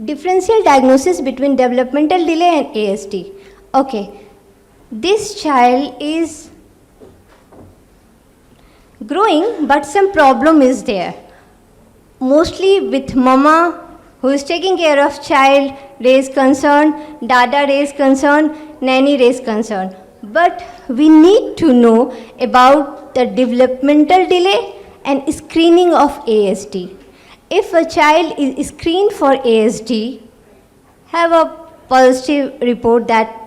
differential diagnosis between developmental delay and ASD. Okay, this child is growing, but some problem is there. Mostly with mama who is taking care of child raise concern, dada raise concern, nanny raise concern. But we need to know about the developmental delay and screening of ASD. If a child is screened for ASD, have a positive report that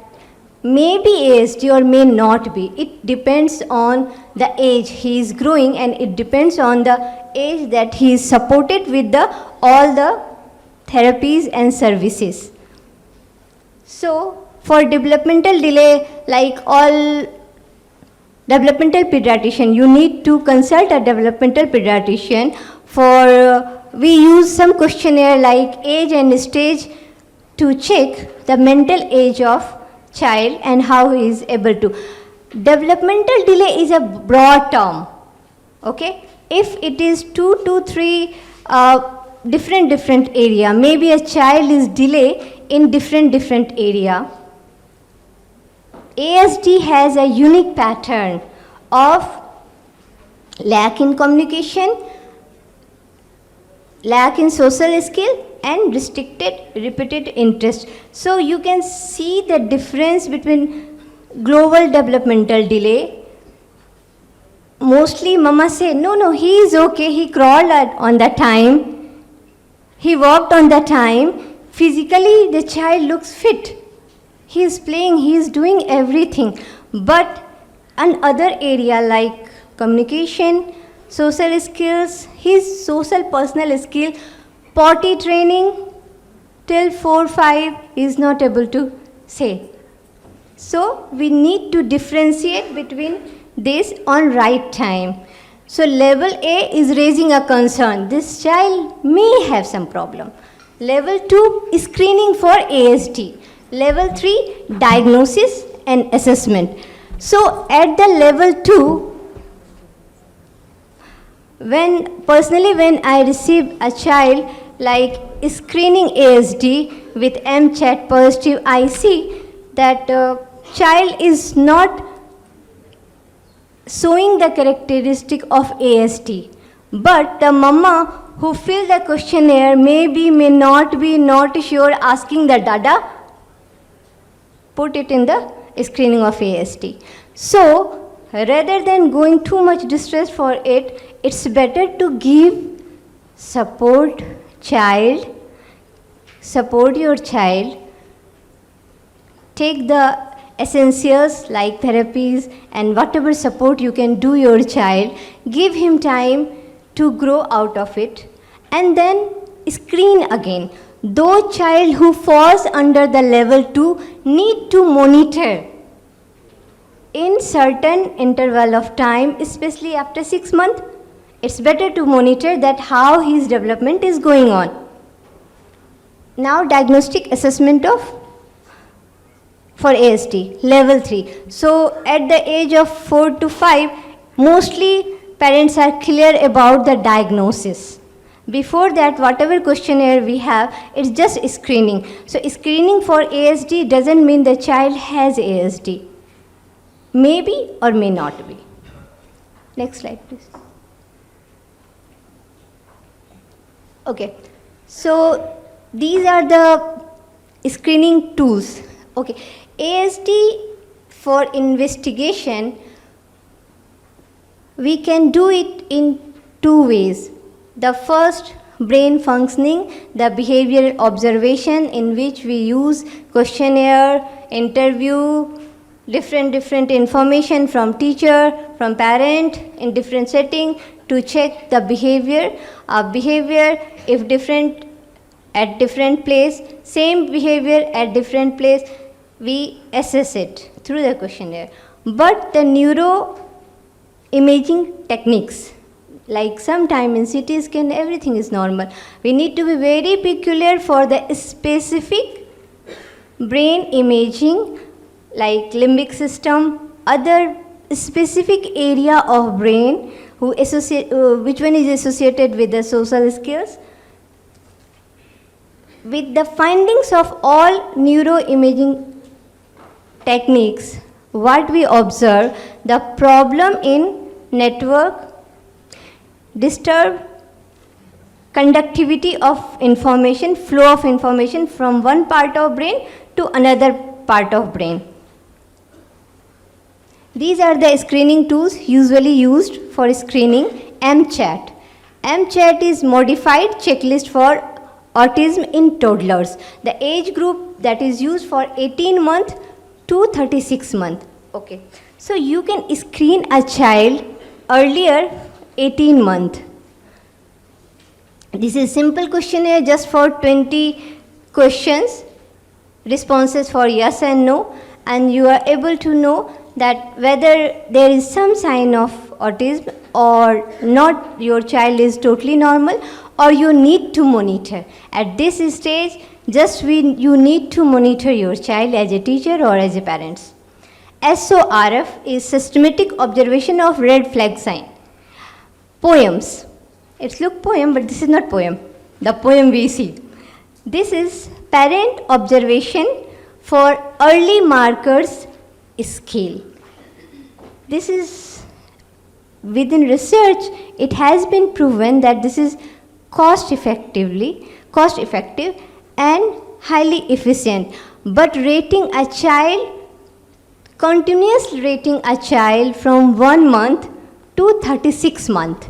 may be ASD or may not be. It depends on the age he is growing, and it depends on the age that he is supported with all the therapies and services. So for developmental delay, like all developmental pediatrician, you need to consult a developmental pediatrician for, we use some questionnaire like age and stage to check the mental age of child and how he is able to. Developmental delay is a broad term, okay? If it is 2 to 3 different area, maybe a child is delay in different area. ASD has a unique pattern of lack in communication, lack in social skill, and restricted repeated interest. So you can see the difference between global developmental delay. Mostly mama say, no, he is okay, he crawled on the time, he walked on the time, physically the child looks fit, he is playing, he is doing everything. But another area like communication, social skills, his social personal skill, potty training, till 4-5 is not able to say. So we need to differentiate between this on right time. So level A is raising a concern. This child may have some problem. Level 2 is screening for ASD. Level 3, diagnosis and assessment. So at the level 2, when I receive a child like screening ASD with MChat positive, I see that child is not showing the characteristic of ASD. But the mama who filled the questionnaire may not be not sure, asking the dada, put it in the screening of ASD. So rather than going too much distress for it, it's better to give support your child, take the essentials like therapies and whatever support you can do your child, give him time to grow out of it, and then screen again. Those child who falls under the level 2 need to monitor in certain interval of time, especially after 6 months. It's better to monitor that how his development is going on. Now diagnostic assessment for ASD, level 3. So at the age of 4 to 5, mostly parents are clear about the diagnosis. Before that, whatever questionnaire we have, it's just screening. So screening for ASD doesn't mean the child has ASD. Maybe or may not be. Next slide, please. Okay, so these are the screening tools. Okay, ASD for investigation, we can do it in 2 ways. The first, brain functioning, the behavioral observation, in which we use questionnaire, interview, different information from teacher, from parent in different setting to check the behavior. Behavior, if different at different place, same behavior at different place, we assess it through the questionnaire. But the neuro imaging techniques, like sometime in CT scan, everything is normal. We need to be very peculiar for the specific brain imaging, like limbic system, other specific area of brain which one is associated with the social skills. with the findings of all neuroimaging techniques, what we observe, the problem in network disturb conductivity of information, flow of information from one part of brain to another part of brain. These are the screening tools usually used for screening. MCHAT. MCHAT is modified checklist for autism in toddlers. The age group that is used for 18 months to 36 months. Okay. So you can screen a child earlier 18 months. This is simple questionnaire just for 20 questions, responses for yes and no, and you are able to know that whether there is some sign of autism or not, your child is totally normal, or you need to monitor. At this stage, you need to monitor your child as a teacher or as a parent. SORF is systematic observation of red flag sign. Poems. It's look poem, but this is not poem. The poem we see. This is parent observation for early markers scale. This is within research, it has been proven that this is cost effective and highly efficient. But continuously rating a child from 1 month to 36 months.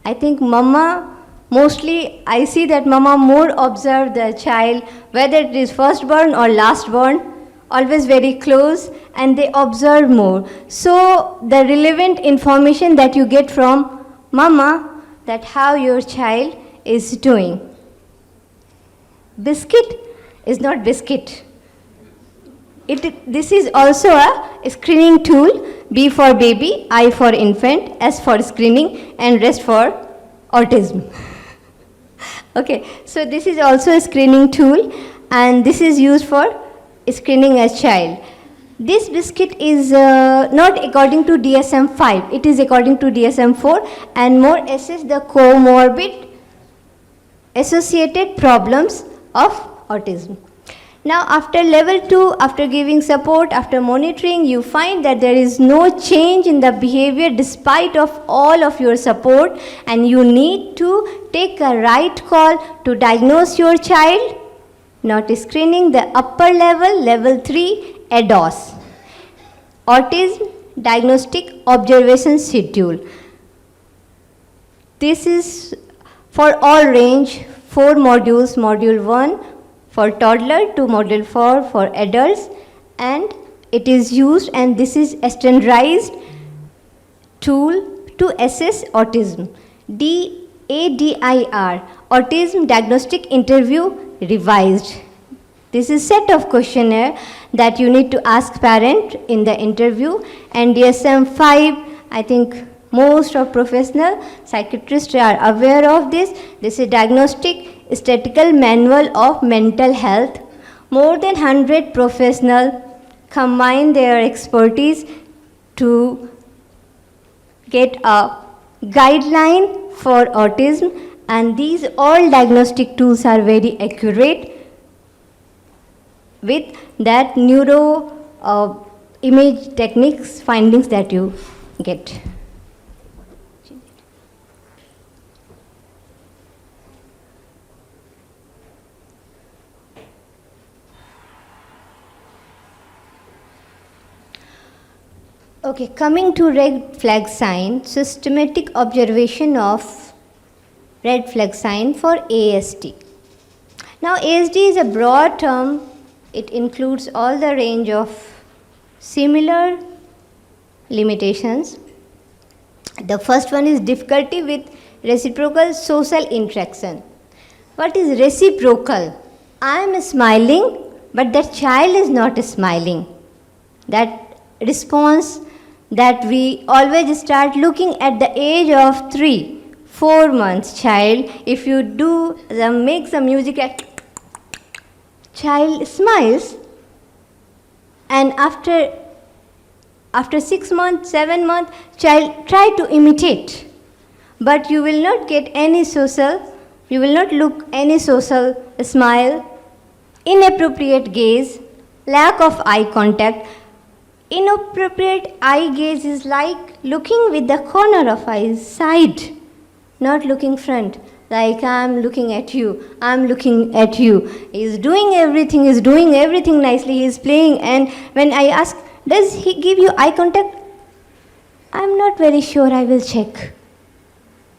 I think mostly I see that mama more observe the child, whether it is firstborn or lastborn, always very close, and they observe more. So the relevant information that you get from mama, that how your child is doing. Biscuit is not biscuit. This is also a screening tool. B for baby, I for infant, S for screening, and rest for autism. Okay, so this is also a screening tool, and this is used for screening a child. This biscuit is not according to DSM-5, it is according to DSM-4, and more assess the comorbid associated problems of autism. Now after level 2, after giving support, after monitoring, you find that there is no change in the behavior despite of all of your support, and you need to take a right call to diagnose your child. Not screening, the upper level, level 3, ADOS. Autism Diagnostic Observation Schedule. This is for all range, 4 modules, module 1 for toddler to module 4 for adults, and it is used, and this is a standardized tool to assess autism. ADIR, Autism Diagnostic Interview Revised. This is set of questionnaire that you need to ask parent in the interview, and DSM-5, I think most of professional psychiatrists are aware of this. This is Diagnostic Statistical Manual of Mental Health. More than 100 professionals combine their expertise to get a guideline for autism, and these all diagnostic tools are very accurate with that neuro image techniques findings that you get. Okay, coming to red flag sign, systematic observation of red flag sign for ASD. Now, ASD is a broad term. It includes all the range of similar limitations. The first one is difficulty with reciprocal social interaction. What is reciprocal? I am smiling, but that child is not smiling. That response that we always start looking at the age of 3-4 months child. If you make some music, child smiles, and after 6 months, 7 months, child try to imitate, but you will not get any social You will not look any social smile, inappropriate gaze, lack of eye contact. Inappropriate eye gaze is like looking with the corner of eyes side, not looking front. Like I'm looking at you, I'm looking at you. He's doing everything nicely, he's playing, and when I ask, does he give you eye contact? I'm not very sure, I will check.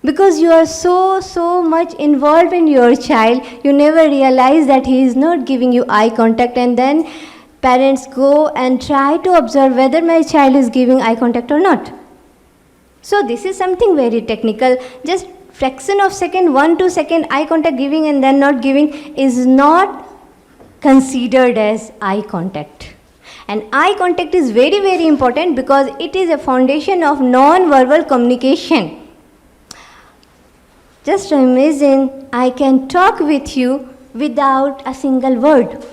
Because you are so much involved in your child, you never realize that he is not giving you eye contact, and then parents go and try to observe whether my child is giving eye contact or not. So this is something very technical. Just fraction of second, 1 2 second eye contact giving and then not giving is not considered as eye contact. And eye contact is very important because it is a foundation of non-verbal communication. Just imagine I can talk with you without a single word.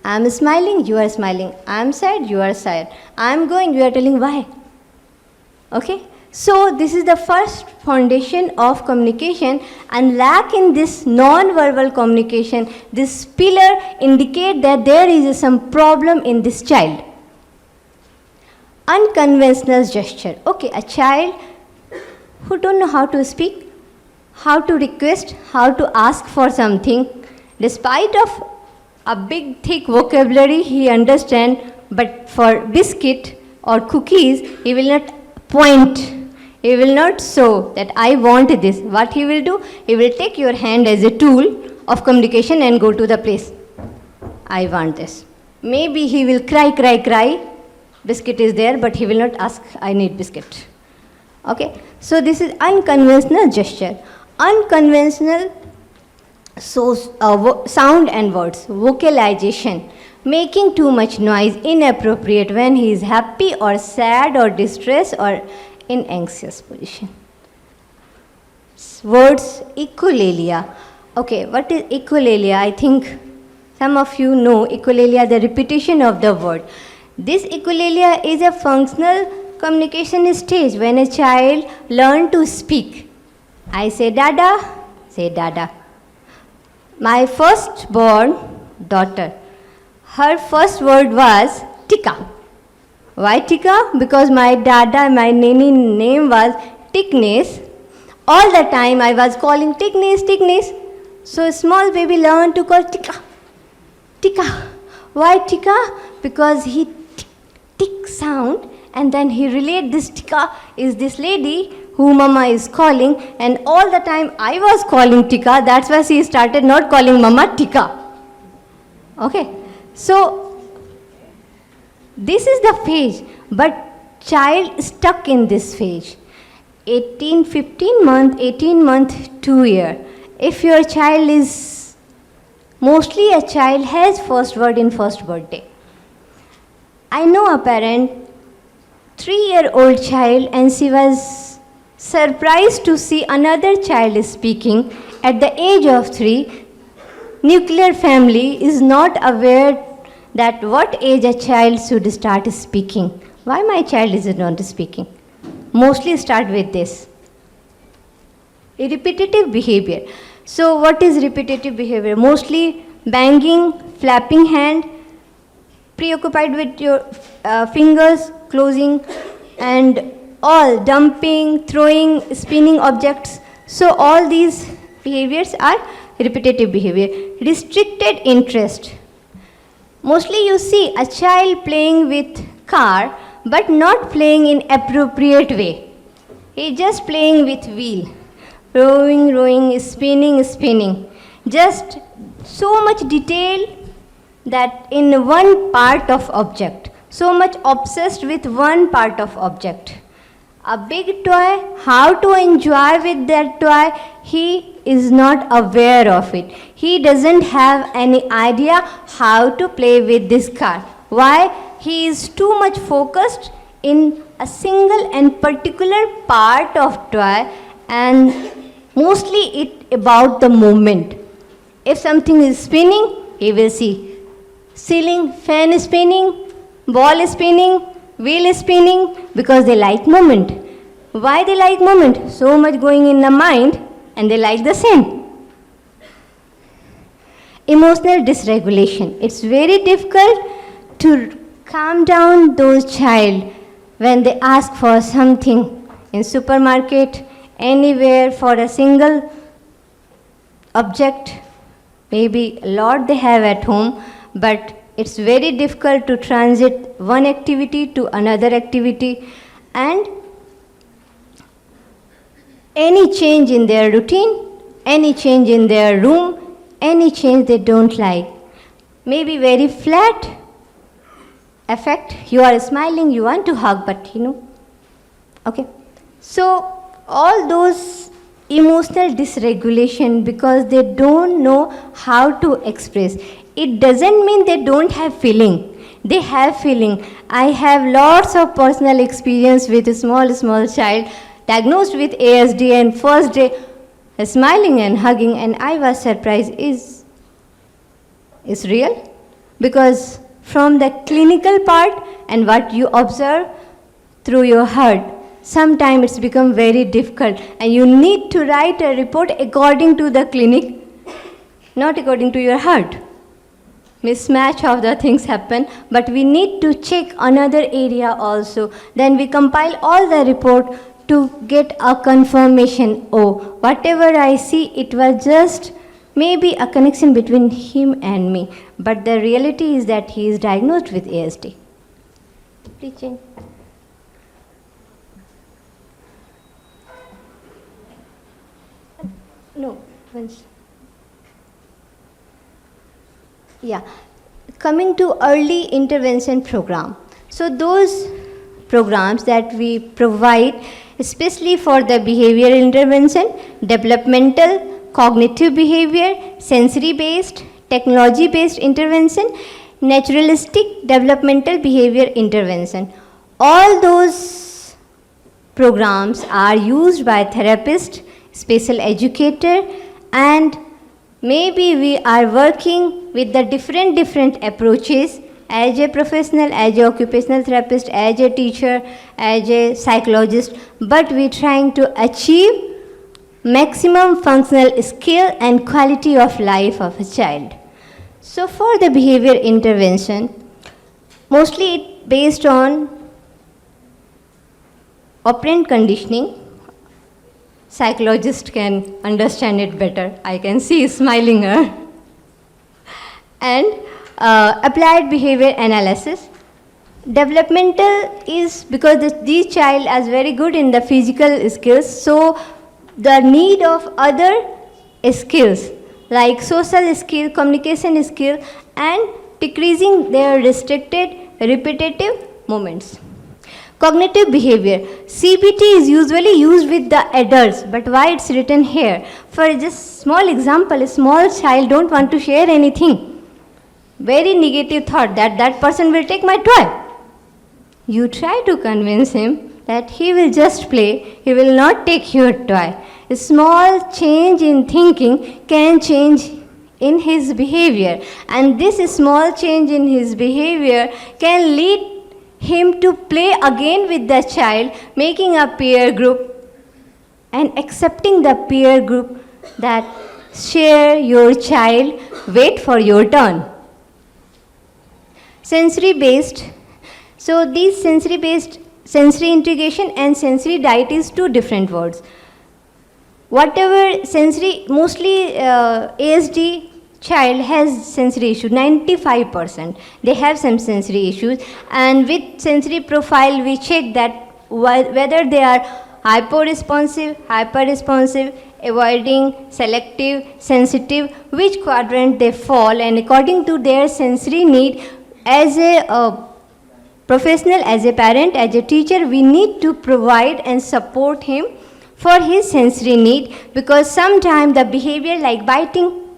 I am smiling, you are smiling. I am sad, you are sad. I am going, you are telling why. Okay? So this is the first foundation of communication, and lack in this non-verbal communication, this pillar indicate that there is some problem in this child. Unconventional gesture. Okay, a child who don't know how to speak, how to request, how to ask for something, despite of a big thick vocabulary he understand, but for biscuit or cookies he will not point. He will not show that I want this. What he will do? He will take your hand as a tool of communication and go to the place. I want this. Maybe he will cry. Biscuit is there, but he will not ask, I need biscuit. Okay? So this is unconventional gesture. Unconventional sound and words, vocalization, making too much noise, inappropriate when he is happy or sad or distressed or in anxious position. Words, echolalia. Okay, what is echolalia? I think some of you know echolalia, the repetition of the word. This echolalia is a functional communication stage when a child learns to speak. I say dada, say dada. My firstborn daughter, her first word was tika. Why tika? Because my dada, my nanny name was Tiknes. All the time I was calling Tiknes. So small baby learned to call tika. Tika. Why tika? Because he tick sound, and then he relate this tika is this lady who mama is calling, and all the time I was calling tika. That's why she started not calling mama tika. Okay. So this is the phase, but child stuck in this phase. 15 month, 2 year. If your child is, mostly a child has first word in first birthday. I know a parent, 3-year-old child, and she was surprised to see another child speaking at the age of 3. Nuclear family is not aware that what age a child should start speaking. Why my child is not speaking? Mostly start with this. Repetitive behavior. So what is repetitive behavior? Mostly banging, flapping hand, preoccupied with your fingers, closing, and all dumping, throwing, spinning objects. So all these behaviors are repetitive behavior. Restricted interest. Mostly you see a child playing with car, but not playing in appropriate way. He just playing with wheel, rowing, spinning. Just so much detail that in one part of object. So much obsessed with one part of object. A big toy, how to enjoy with that toy, he is not aware of it. He doesn't have any idea how to play with this car. Why? He is too much focused in a single and particular part of toy, and mostly it about the movement. If something is spinning, he will see ceiling, fan spinning, ball spinning, wheel spinning, because they like movement. Why they like movement? So much going in the mind, and they like the same. emotional dysregulation. It's very difficult to calm down those child when they ask for something in supermarket, anywhere for a single object, maybe a lot they have at home, but it's very difficult to transit one activity to another activity, and any change in their routine, any change in their room, any change they don't like. Maybe very flat affect, you are smiling, you want to hug, but okay. So all those emotional dysregulation, because they don't know how to express. It doesn't mean they don't have feeling. They have feeling. I have lots of personal experience with a small child diagnosed with ASD, and first day smiling and hugging, and I was surprised, is real? Because from the clinical part and what you observe through your heart, sometimes it's become very difficult, and you need to write a report according to the clinic, not according to your heart. Mismatch of the things happen, but we need to check another area also. Then we compile all the report to get a confirmation. Oh, whatever I see, it was just maybe a connection between him and me, but the reality is that he is diagnosed with ASD. Please change. No, once. Yeah, coming to early intervention program. So those programs that we provide, especially for the behavioral intervention, developmental, cognitive behavior, sensory-based, technology-based intervention, naturalistic developmental behavior intervention. All those programs are used by therapists, special educator, and maybe we are working with the different approaches as a professional, as an occupational therapist, as a teacher, as a psychologist, but we're trying to achieve maximum functional skill and quality of life of a child. So for the behavior intervention, mostly it based on operant conditioning. Psychologist can understand it better. I can see smiling her. And applied behavior analysis. Developmental is because these child are very good in the physical skills, so the need of other skills like social skill, communication skill, and decreasing their restricted repetitive movements. Cognitive behavior. CBT is usually used with the adults, but why it's written here? For just small example, a small child don't want to share anything. Very negative thought that that person will take my toy. You try to convince him that he will just play, he will not take your toy. A small change in thinking can change in his behavior, and this small change in his behavior can lead him to play again with the child, making a peer group and accepting the peer group that share your child, wait for your turn. Sensory based. So these sensory based, sensory integration and sensory diet is two different words. Whatever sensory, mostly ASD child has sensory issues, 95%. They have some sensory issues, and with sensory profile we check that whether they are hyporesponsive, hyperresponsive, avoiding, selective, sensitive, which quadrant they fall, and according to their sensory need, as a professional, as a parent, as a teacher, we need to provide and support him for his sensory need, because sometimes the behavior like biting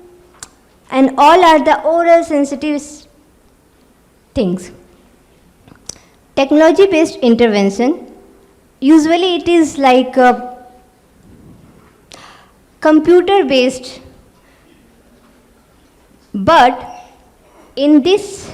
and all are the oral sensitive things. Technology based intervention, usually it is like computer based, but in this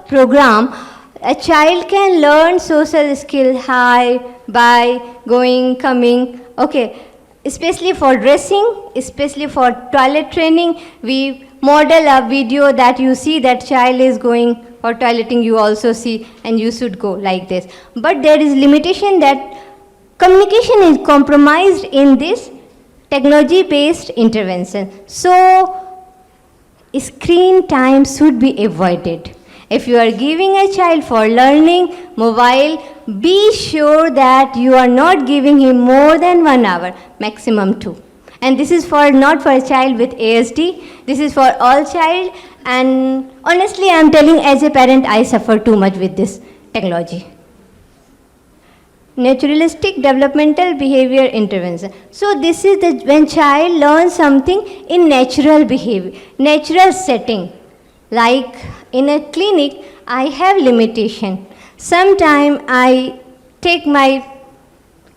program a child can learn social skill, hi, bye, going, coming, okay. Especially for dressing, especially for toilet training, we model a video that you see that child is going for toileting, you also see, and you should go like this. But there is limitation that communication is compromised in this technology-based intervention. So, screen time should be avoided. If you are giving a child for learning mobile, be sure that you are not giving him more than 1 hour, maximum 2. And this is for not for a child with ASD, this is for all child. And honestly, I am telling as a parent, I suffer too much with this technology. Naturalistic developmental behavior intervention. So this is when child learns something in natural behavior, natural setting. Like in a clinic, I have limitation. Sometimes I take my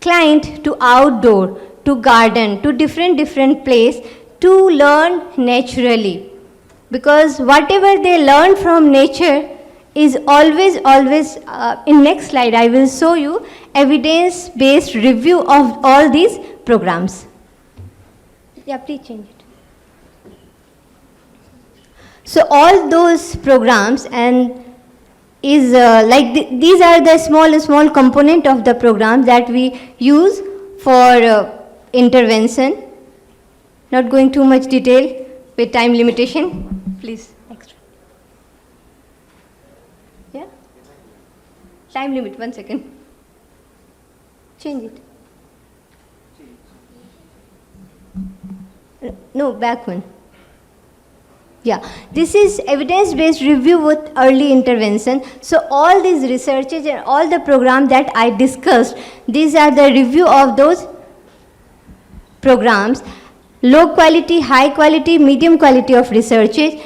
client to outdoor, to garden, to different place to learn naturally. Because whatever they learn from nature is always, in next slide I will show you evidence-based review of all these programs. Yeah, please change it. So all those programs and is these are the small component of the program that we use for intervention. Not going too much detail with time limitation. Please, extra. Yeah? Time limit, 1 second. Change it. No, back one. Yeah, this is evidence-based review with early intervention. So all these researches and all the programs that I discussed, these are the review of those programs. Low quality, high quality, medium quality of researches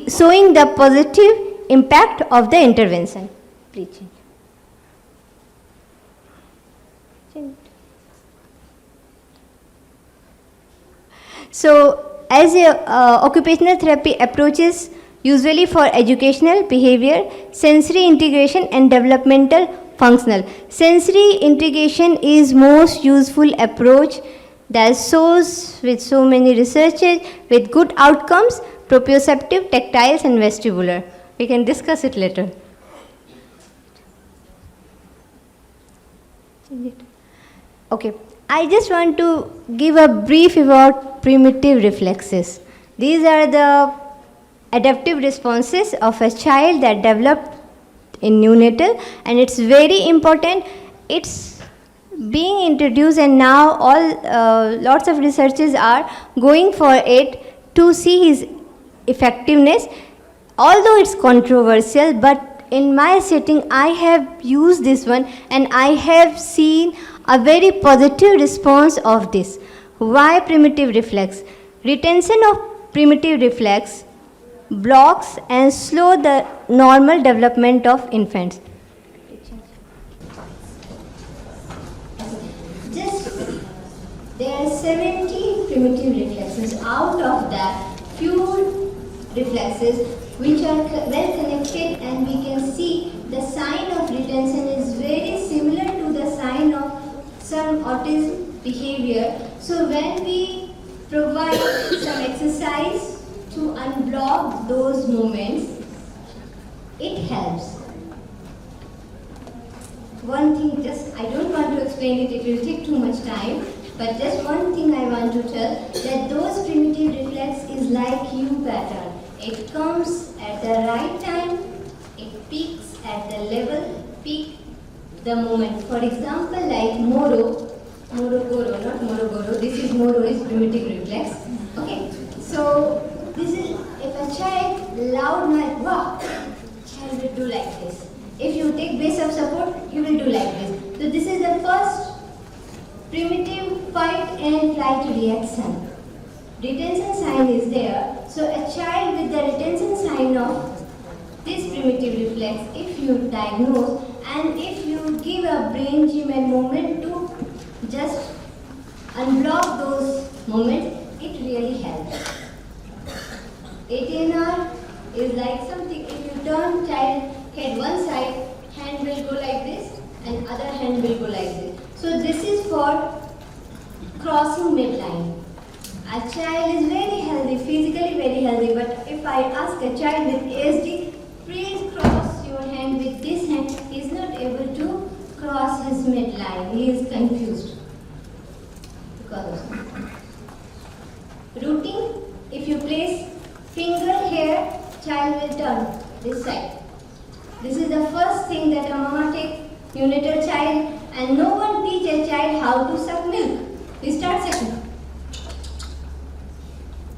showing the positive impact of the intervention. Please change. So as occupational therapy approaches usually for educational, behavior, sensory integration and developmental functional. Sensory integration is most useful approach that shows with so many researches with good outcomes, proprioceptive, tactiles and vestibular. We can discuss it later. Okay. I just want to give a brief about primitive reflexes. These are the adaptive responses of a child that developed in neonatal, and it's very important. It's being introduced, and now all lots of researchers are going for it to see his effectiveness. Although it's controversial, but in my setting I have used this one and I have seen a very positive response of this. Why primitive reflex? Retention of primitive reflex blocks and slow the normal development of infants. There are 70 primitive reflexes. Out of that, few reflexes which are well connected, and we can see the sign of retention is very similar to the sign of some autism behavior. So when we provide some exercise to unblock those movements, it helps. One thing, just I don't want to explain it, it will take too much time, but just one thing I want to tell, that those primitive reflex is like U pattern. It comes at the right time, it peaks at the level, peak the moment. For example, like Moro Goro, not Morogoro, this is Moro is primitive reflex. Okay, so this is, if a child loud like wow, child will do like this. If you take base of support, you will do like this. So this is the first primitive fight and flight reaction. Retention sign is there. So a child with the retention sign of this primitive reflex, if you diagnose and if you give a brain gym and movement to just unblock those moments, it really helps. ATNR is like something, if you turn child head one side, hand will go like this and other hand will go like this. So this is for crossing midline. A child is very healthy, physically very healthy, but if I ask a child with ASD, please cross your hand with this hand, he is not able to cross his midline. He is confused because of something. Routing, if you place finger here, child will turn this side. This is the first thing that a mama takes neonatal child, and no one teach a child how to suck milk. We start sucking.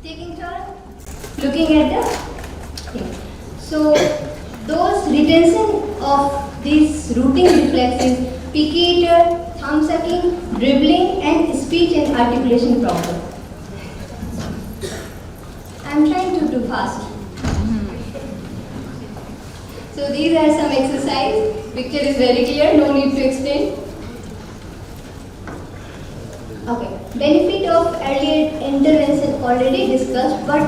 Taking turn, looking at the thing. So those retention of these rooting reflexes, picator, thumb sucking, dribbling, and speech and articulation problem. I am trying to do fast. So these are some exercises. Picture is very clear, no need to explain. Okay, benefit of early intervention already discussed, but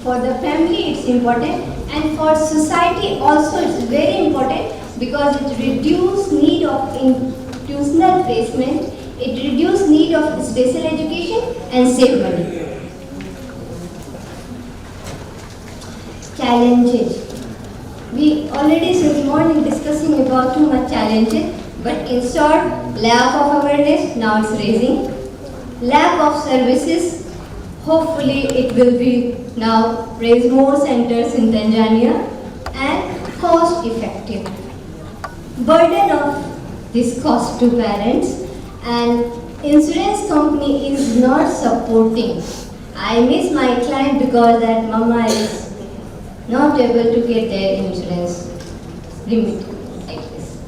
for the family it's important, and for society also it's very important because it reduces need of institutional placement, it reduces need of special education and save money. Challenges. We already since morning discussing about too much challenges, but in short, lack of awareness, now it's raising. Lack of services, hopefully it will be now raise more centers in Tanzania, and cost effective. Burden of this cost to parents, and insurance company is not supporting. I miss my client because that mama is not able to get their insurance limit like this.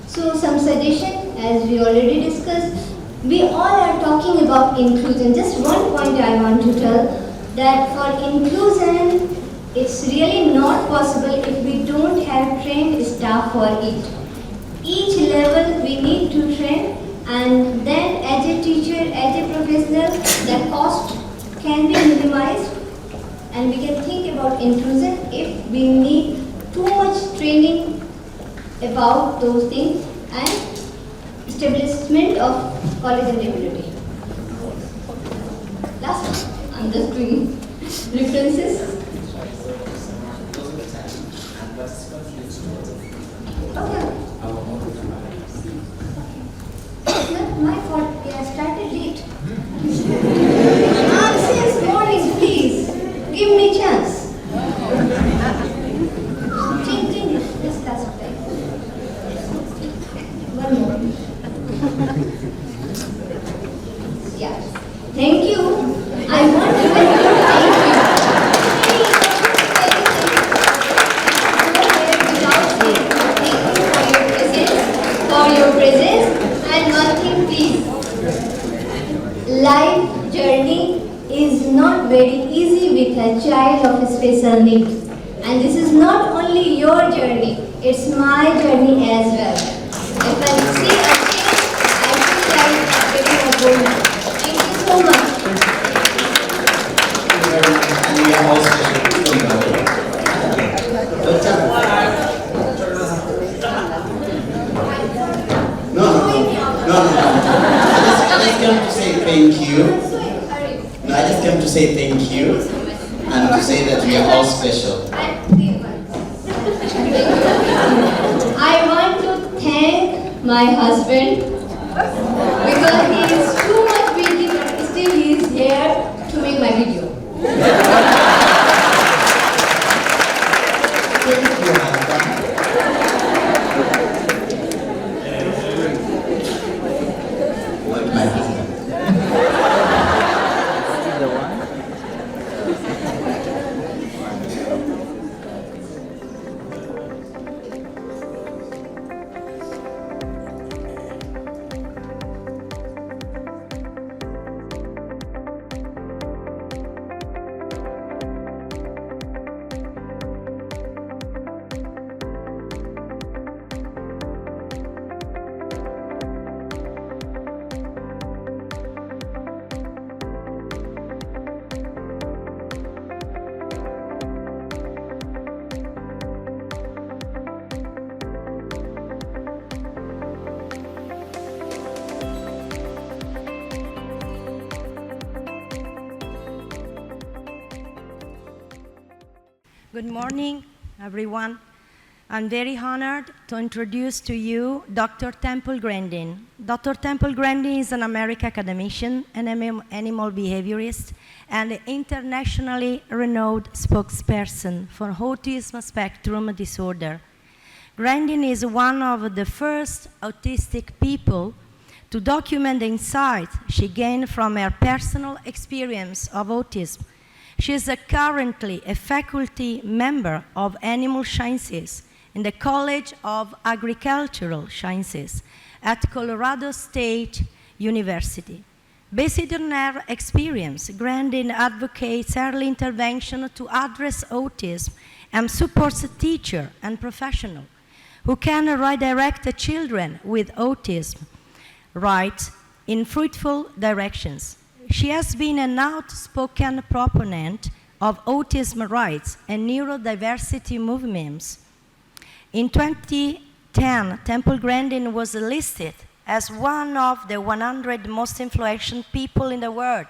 So some suggestion, as we already discussed, we all are talking about inclusion. Just one point I want to tell, that for inclusion, it's really not possible if we don't have trained staff for it. Each level we need to train, and then as a teacher, as a professional, the cost can be minimized, and we can think about inclusion if we need too much training about those things and establishment of college and ability. Last, I'm just doing references. Okay. It's not my fault, we have started late. Since morning, please, give me chance. Change this class of time. One more. Yeah. Thank you. I want to thank you. For your presence. And one thing, please. Life journey is not very easy with a child of special needs. And this is not only your journey, it's my journey as well. If I see a change, I feel like getting a bonus. Thank you so much. And we are all special. I just came to say thank you. No, I just came to say thank you and to say that we are all special. I want to thank my husband because he is too much busy, but still he is here to make my video. My husband. Good morning, everyone. I'm very honored to introduce to you Dr. Temple Grandin. Dr. Temple Grandin is an American academician, an animal behaviorist, and an internationally renowned spokesperson for autism spectrum disorder. Grandin is one of the first autistic people to document the insights she gained from her personal experience of autism. She is currently a faculty member of Animal Sciences in the College of Agricultural Sciences at Colorado State University. Based on her experience, Grandin advocates early intervention to address autism and supports teachers and professionals who can redirect children with autism in fruitful directions. She has been an outspoken proponent of autism rights and neurodiversity movements. In 2010, Temple Grandin was listed as one of the 100 most influential people in the world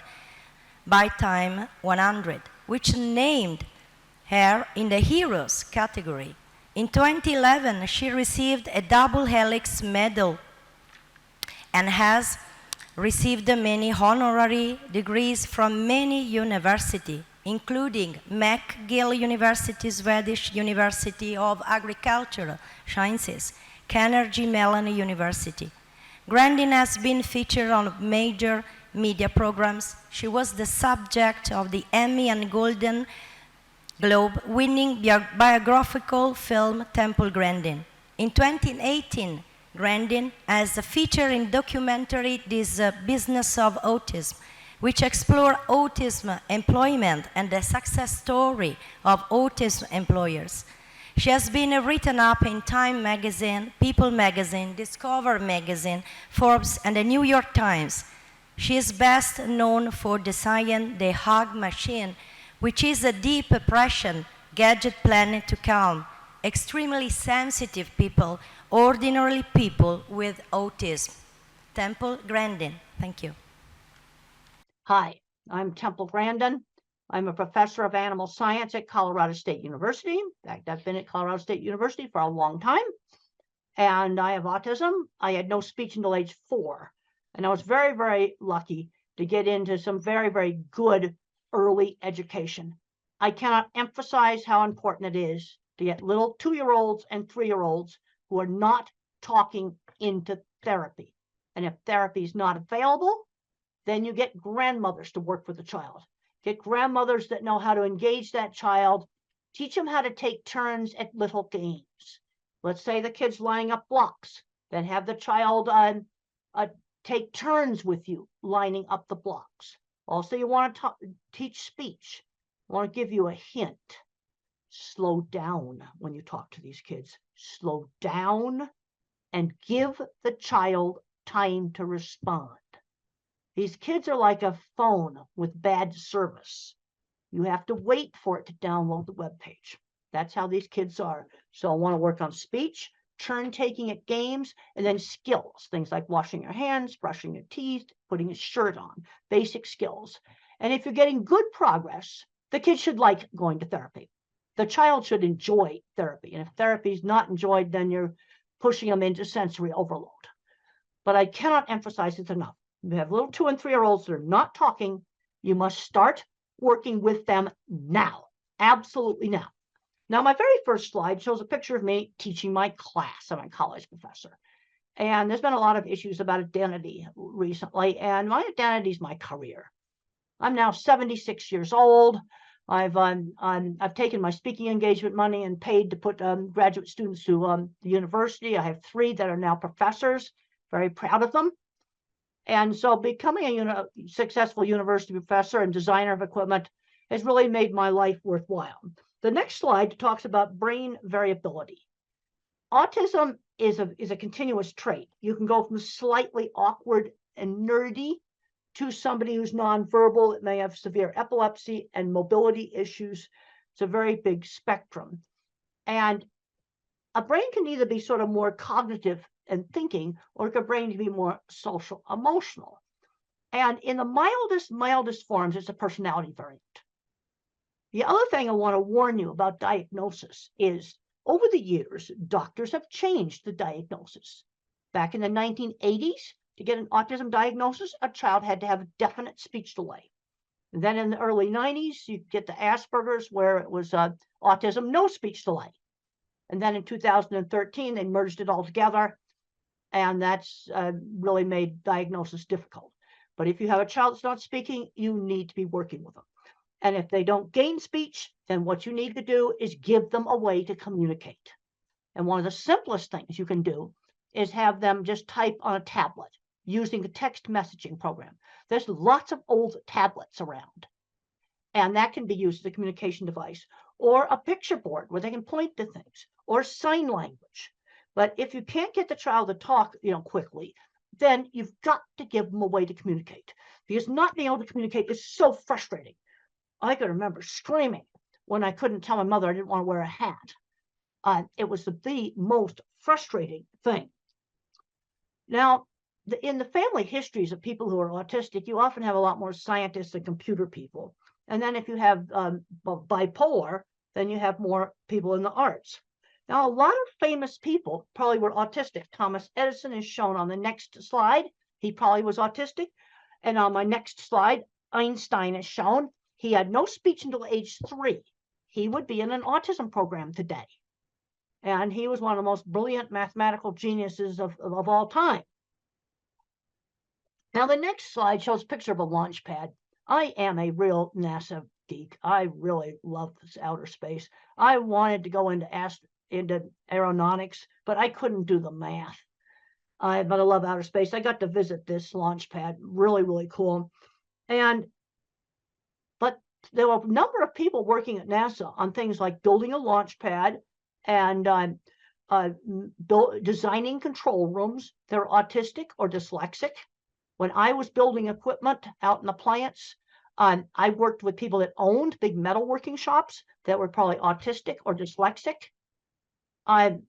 by Time 100, which named her in the Heroes category. In 2011, she received a double helix medal and has received many honorary degrees from many universities, including McGill University, Swedish University of Agricultural Sciences, Carnegie Mellon University. Grandin has been featured on major media programs. She was the subject of the Emmy and Golden Globe winning biographical film Temple Grandin. In 2018, Grandin as a feature in documentary This Business of Autism, which explore autism employment and the success story of autism employers. She has been written up in Time magazine, People magazine, Discover magazine, Forbes, and the New York Times. She is best known for designing the Hug Machine, which is a deep oppression gadget planned to calm extremely sensitive people, ordinary people with autism. Temple Grandin, thank you. Hi, I'm Temple Grandin. I'm a professor of animal science at Colorado State University. In fact, I've been at Colorado State University for a long time. And I have autism. I had no speech until age 4. And I was very, very lucky to get into some very, very good early education. I cannot emphasize how important it is to get little 2-year-olds and 3-year-olds who are not talking into therapy. And if therapy is not available, then you get grandmothers to work with the child. Get grandmothers that know how to engage that child. Teach them how to take turns at little games. Let's say the kid's lining up blocks. Then have the child take turns with you lining up the blocks. Also, you want to teach speech. I want to give you a hint. Slow down when you talk to these kids. Slow down and give the child time to respond. These kids are like a phone with bad service. You have to wait for it to download the web page. That's how these kids are. So I want to work on speech, turn taking at games, and then skills. Things like washing your hands, brushing your teeth, putting a shirt on, basic skills. And if you're getting good progress, the kid should like going to therapy. The child should enjoy therapy. And if therapy is not enjoyed, then you're pushing them into sensory overload. But I cannot emphasize it enough. You have little 2- and 3-year-olds that are not talking. You must start working with them now. Absolutely now. Now, my very first slide shows a picture of me teaching my class. I'm a college professor. And there's been a lot of issues about identity recently. And my identity is my career. I'm now 76 years old. I've taken my speaking engagement money and paid to put graduate students to the university. I have 3 that are now professors. Very proud of them. And so becoming a successful university professor and designer of equipment has really made my life worthwhile. The next slide talks about brain variability. Autism is a continuous trait. You can go from slightly awkward and nerdy to somebody who's nonverbal. It may have severe epilepsy and mobility issues. It's a very big spectrum. And a brain can either be sort of more cognitive and thinking, or a brain can be more social, emotional. And in the mildest forms, it's a personality variant. The other thing I want to warn you about diagnosis is over the years, doctors have changed the diagnosis. Back in the 1980s, to get an autism diagnosis, a child had to have a definite speech delay. And then in the early 90s, you get the Asperger's where it was autism, no speech delay. And then in 2013, they merged it all together. And that's really made diagnosis difficult. But if you have a child that's not speaking, you need to be working with them. And if they don't gain speech, then what you need to do is give them a way to communicate. And one of the simplest things you can do is have them just type on a tablet using the text messaging program. There's lots of old tablets around, and that can be used as a communication device, or a picture board where they can point to things, or sign language. But if you can't get the child to talk, quickly, then you've got to give them a way to communicate, because not being able to communicate is so frustrating. I can remember screaming when I couldn't tell my mother I didn't want to wear a hat. It was the most frustrating thing. Now, in the family histories of people who are autistic, you often have a lot more scientists and computer people. And then if you have bipolar, then you have more people in the arts. Now, a lot of famous people probably were autistic. Thomas Edison is shown on the next slide. He probably was autistic. And on my next slide, Einstein is shown. He had no speech until age 3. He would be in an autism program today. And he was one of the most brilliant mathematical geniuses of all time. Now, the next slide shows a picture of a launch pad. I am a real NASA geek. I really love this outer space. I wanted to go into aeronautics, but I couldn't do the math. But I love outer space. I got to visit this launch pad. Really, really cool. But there were a number of people working at NASA on things like building a launch pad and designing control rooms. They're autistic or dyslexic. When I was building equipment out in the plants, I worked with people that owned big metalworking shops that were probably autistic or dyslexic.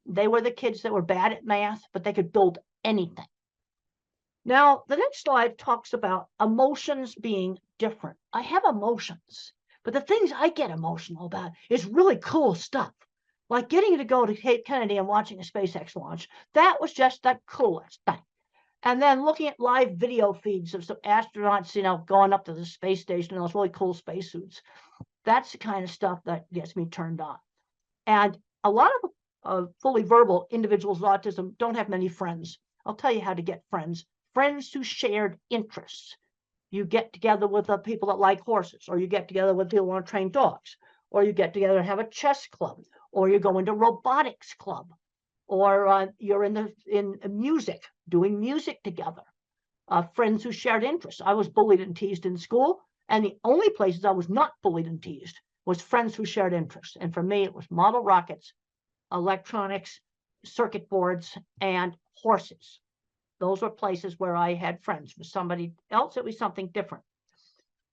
They were the kids that were bad at math, but they could build anything. Now, the next slide talks about emotions being different. I have emotions, but the things I get emotional about is really cool stuff. Like getting to go to Cape Kennedy and watching a SpaceX launch. That was just the coolest thing. And then looking at live video feeds of some astronauts, going up to the space station in those really cool spacesuits. That's the kind of stuff that gets me turned on. And a lot of fully verbal individuals with autism don't have many friends. I'll tell you how to get friends. Friends who shared interests. You get together with the people that like horses, or you get together with people who want to train dogs, or you get together and have a chess club, or you go into robotics club, or you're in music, doing music together. Friends who shared interests. I was bullied and teased in school, and the only places I was not bullied and teased was friends who shared interests. And for me, it was model rockets, electronics, circuit boards, and horses. Those were places where I had friends. For somebody else, it was something different.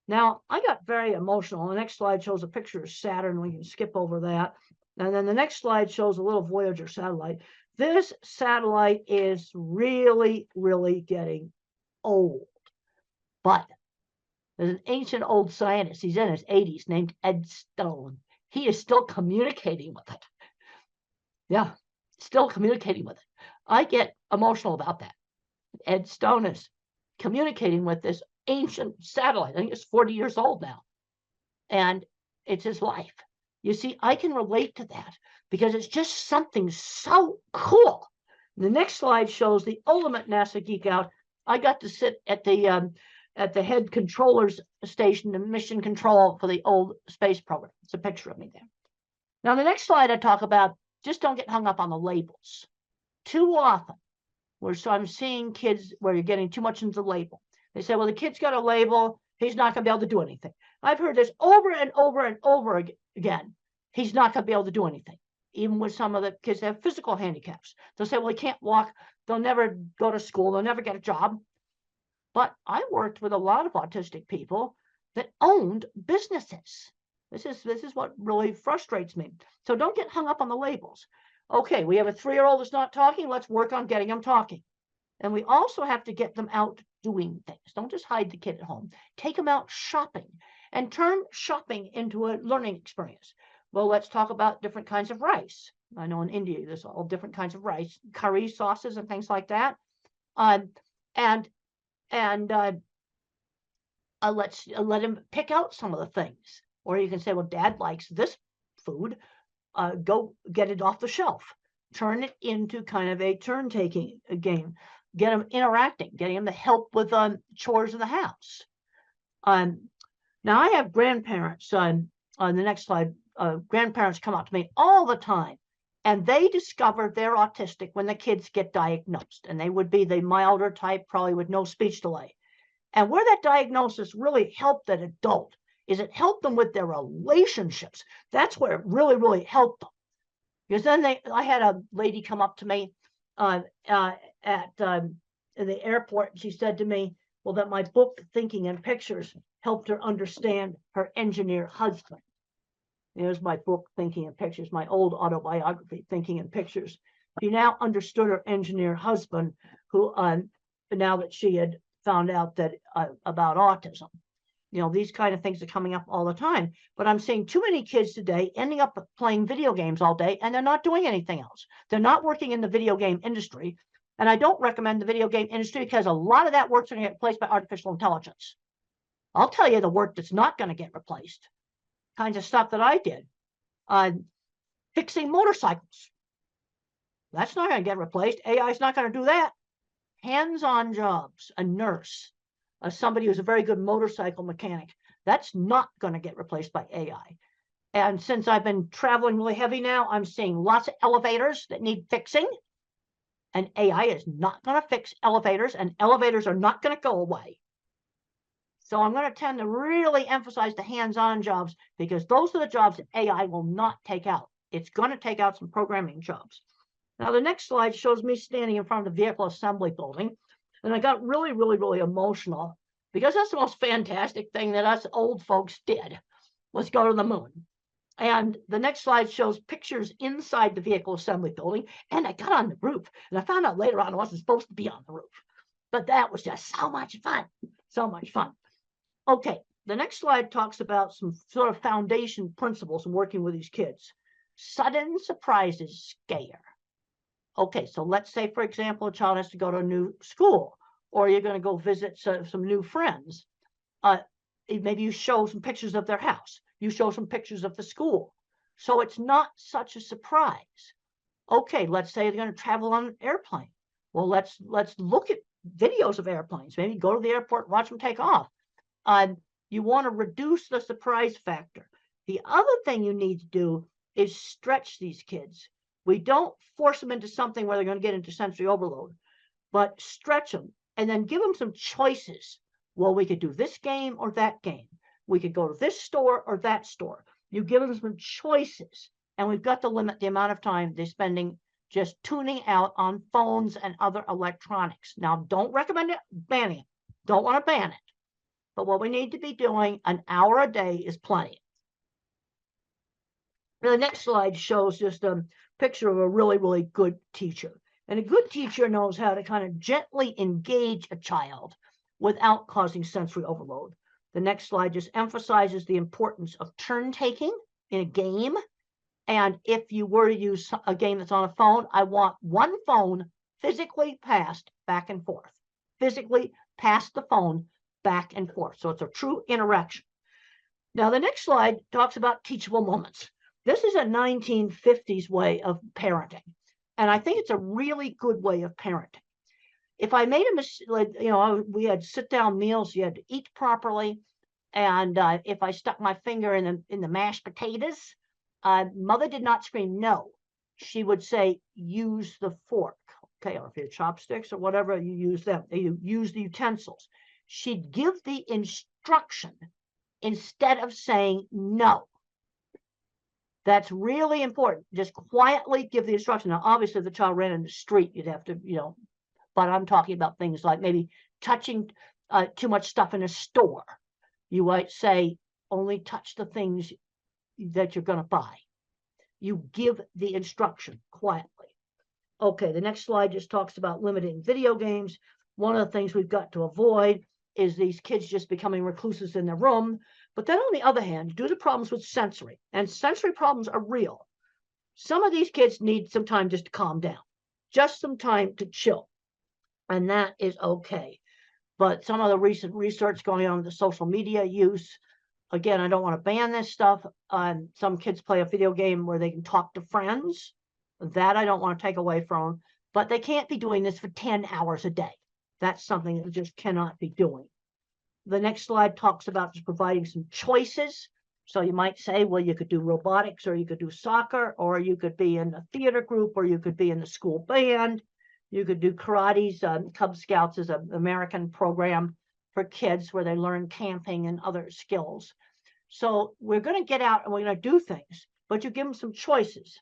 Now, I got very emotional. The next slide shows a picture of Saturn. We can skip over that. And then the next slide shows a little Voyager satellite. This satellite is really, really getting old. But there's an ancient old scientist, he's in his 80s, named Ed Stone. He is still communicating with it. Yeah, still communicating with it. I get emotional about that. Ed Stone is communicating with this ancient satellite. I think it's 40 years old now. And it's his life. You see, I can relate to that because it's just something so cool. The next slide shows the ultimate NASA geek out. I got to sit at the head controller's station and mission control for the old space program. It's a picture of me there. Now, the next slide I talk about, just don't get hung up on the labels. Too often, I'm seeing kids where you're getting too much into the label. They say, well, the kid's got a label. He's not going to be able to do anything. I've heard this over and over and over again. He's not going to be able to do anything. Even with some of the kids that have physical handicaps. They'll say, well, he can't walk. They'll never go to school. They'll never get a job. But I worked with a lot of autistic people that owned businesses. This is what really frustrates me. So don't get hung up on the labels. Okay, we have a 3-year-old that's not talking. Let's work on getting them talking. And we also have to get them out doing things. Don't just hide the kid at home. Take them out shopping. and turn shopping into a learning experience. Well, let's talk about different kinds of rice. I know in India, there's all different kinds of rice, curry sauces and things like that. Let's let him pick out some of the things. Or you can say, well, Dad likes this food. Go get it off the shelf. Turn it into kind of a turn-taking game. Get them interacting, getting them to help with chores in the house. Now, I have grandparents. On the next slide, grandparents come up to me all the time, and they discover they're autistic when the kids get diagnosed, and they would be the milder type, probably with no speech delay. And where that diagnosis really helped that adult is it helped them with their relationships. That's where it really, really helped them. Because then I had a lady come up to me at the airport, and she said to me, well, that my book, Thinking in Pictures, helped her understand her engineer husband. There's my book, Thinking in Pictures, my old autobiography, Thinking in Pictures. She now understood her engineer husband, who now that she had found out that about autism. You know, these kind of things are coming up all the time. But I'm seeing too many kids today ending up playing video games all day, and they're not doing anything else. They're not working in the video game industry. And I don't recommend the video game industry because a lot of that work's going to get replaced by artificial intelligence. I'll tell you the work that's not going to get replaced. Kinds of stuff that I did. Fixing motorcycles. That's not going to get replaced. AI is not going to do that. Hands-on jobs, a nurse, somebody who's a very good motorcycle mechanic. That's not going to get replaced by AI. And since I've been traveling really heavy now, I'm seeing lots of elevators that need fixing. And AI is not going to fix elevators, and elevators are not going to go away. So I'm going to tend to really emphasize the hands-on jobs, because those are the jobs that AI will not take out. It's going to take out some programming jobs. Now, the next slide shows me standing in front of the vehicle assembly building. And I got really, really, really emotional, because that's the most fantastic thing that us old folks did, was go to the moon. And the next slide shows pictures inside the vehicle assembly building. And I got on the roof, and I found out later on I wasn't supposed to be on the roof. But that was just so much fun, so much fun. Okay, the next slide talks about some sort of foundation principles in working with these kids. Sudden surprises scare. Okay, so let's say, for example, a child has to go to a new school, or you're going to go visit some new friends. Maybe you show some pictures of their house. You show some pictures of the school. So it's not such a surprise. Okay, let's say they're going to travel on an airplane. Well, let's look at videos of airplanes. Maybe go to the airport and watch them take off. You want to reduce the surprise factor. The other thing you need to do is stretch these kids. We don't force them into something where they're going to get into sensory overload, but stretch them and then give them some choices. Well, we could do this game or that game. We could go to this store or that store. You give them some choices, and we've got to limit the amount of time they're spending just tuning out on phones and other electronics. Now, don't recommend it, banning it. Don't want to ban it. But what we need to be doing, an hour a day is plenty. The next slide shows just a picture of a really, really good teacher. And a good teacher knows how to kind of gently engage a child without causing sensory overload. The next slide just emphasizes the importance of turn taking in a game. And if you were to use a game that's on a phone, I want one phone physically passed back and forth. Physically pass the phone back and forth. So it's a true interaction. Now, the next slide talks about teachable moments. This is a 1950s way of parenting. And I think it's a really good way of parenting. If I made a mistake, we had sit-down meals, you had to eat properly. And if I stuck my finger in the mashed potatoes, mother did not scream no. She would say, use the fork. Okay, or if you have chopsticks or whatever, you use them. You use the utensils. She'd give the instruction instead of saying no. That's really important. Just quietly give the instruction. Now, obviously, if the child ran in the street, you'd have to, but I'm talking about things like maybe touching too much stuff in a store. You might say, only touch the things that you're going to buy. You give the instruction quietly. Okay, the next slide just talks about limiting video games. One of the things we've got to avoid is these kids just becoming recluses in their room. But then on the other hand, due to problems with sensory, and sensory problems are real, some of these kids need some time just to calm down, just some time to chill. And that is okay. But some of the recent research going on with the social media use, again, I don't want to ban this stuff. Some kids play a video game where they can talk to friends. That I don't want to take away from them. But they can't be doing this for 10 hours a day. That's something that they just cannot be doing. The next slide talks about just providing some choices. So you might say, well, you could do robotics, or you could do soccer, or you could be in a theater group, or you could be in the school band. You could do karate's. Cub Scouts is an American program for kids where they learn camping and other skills. So we're going to get out and we're going to do things, but you give them some choices.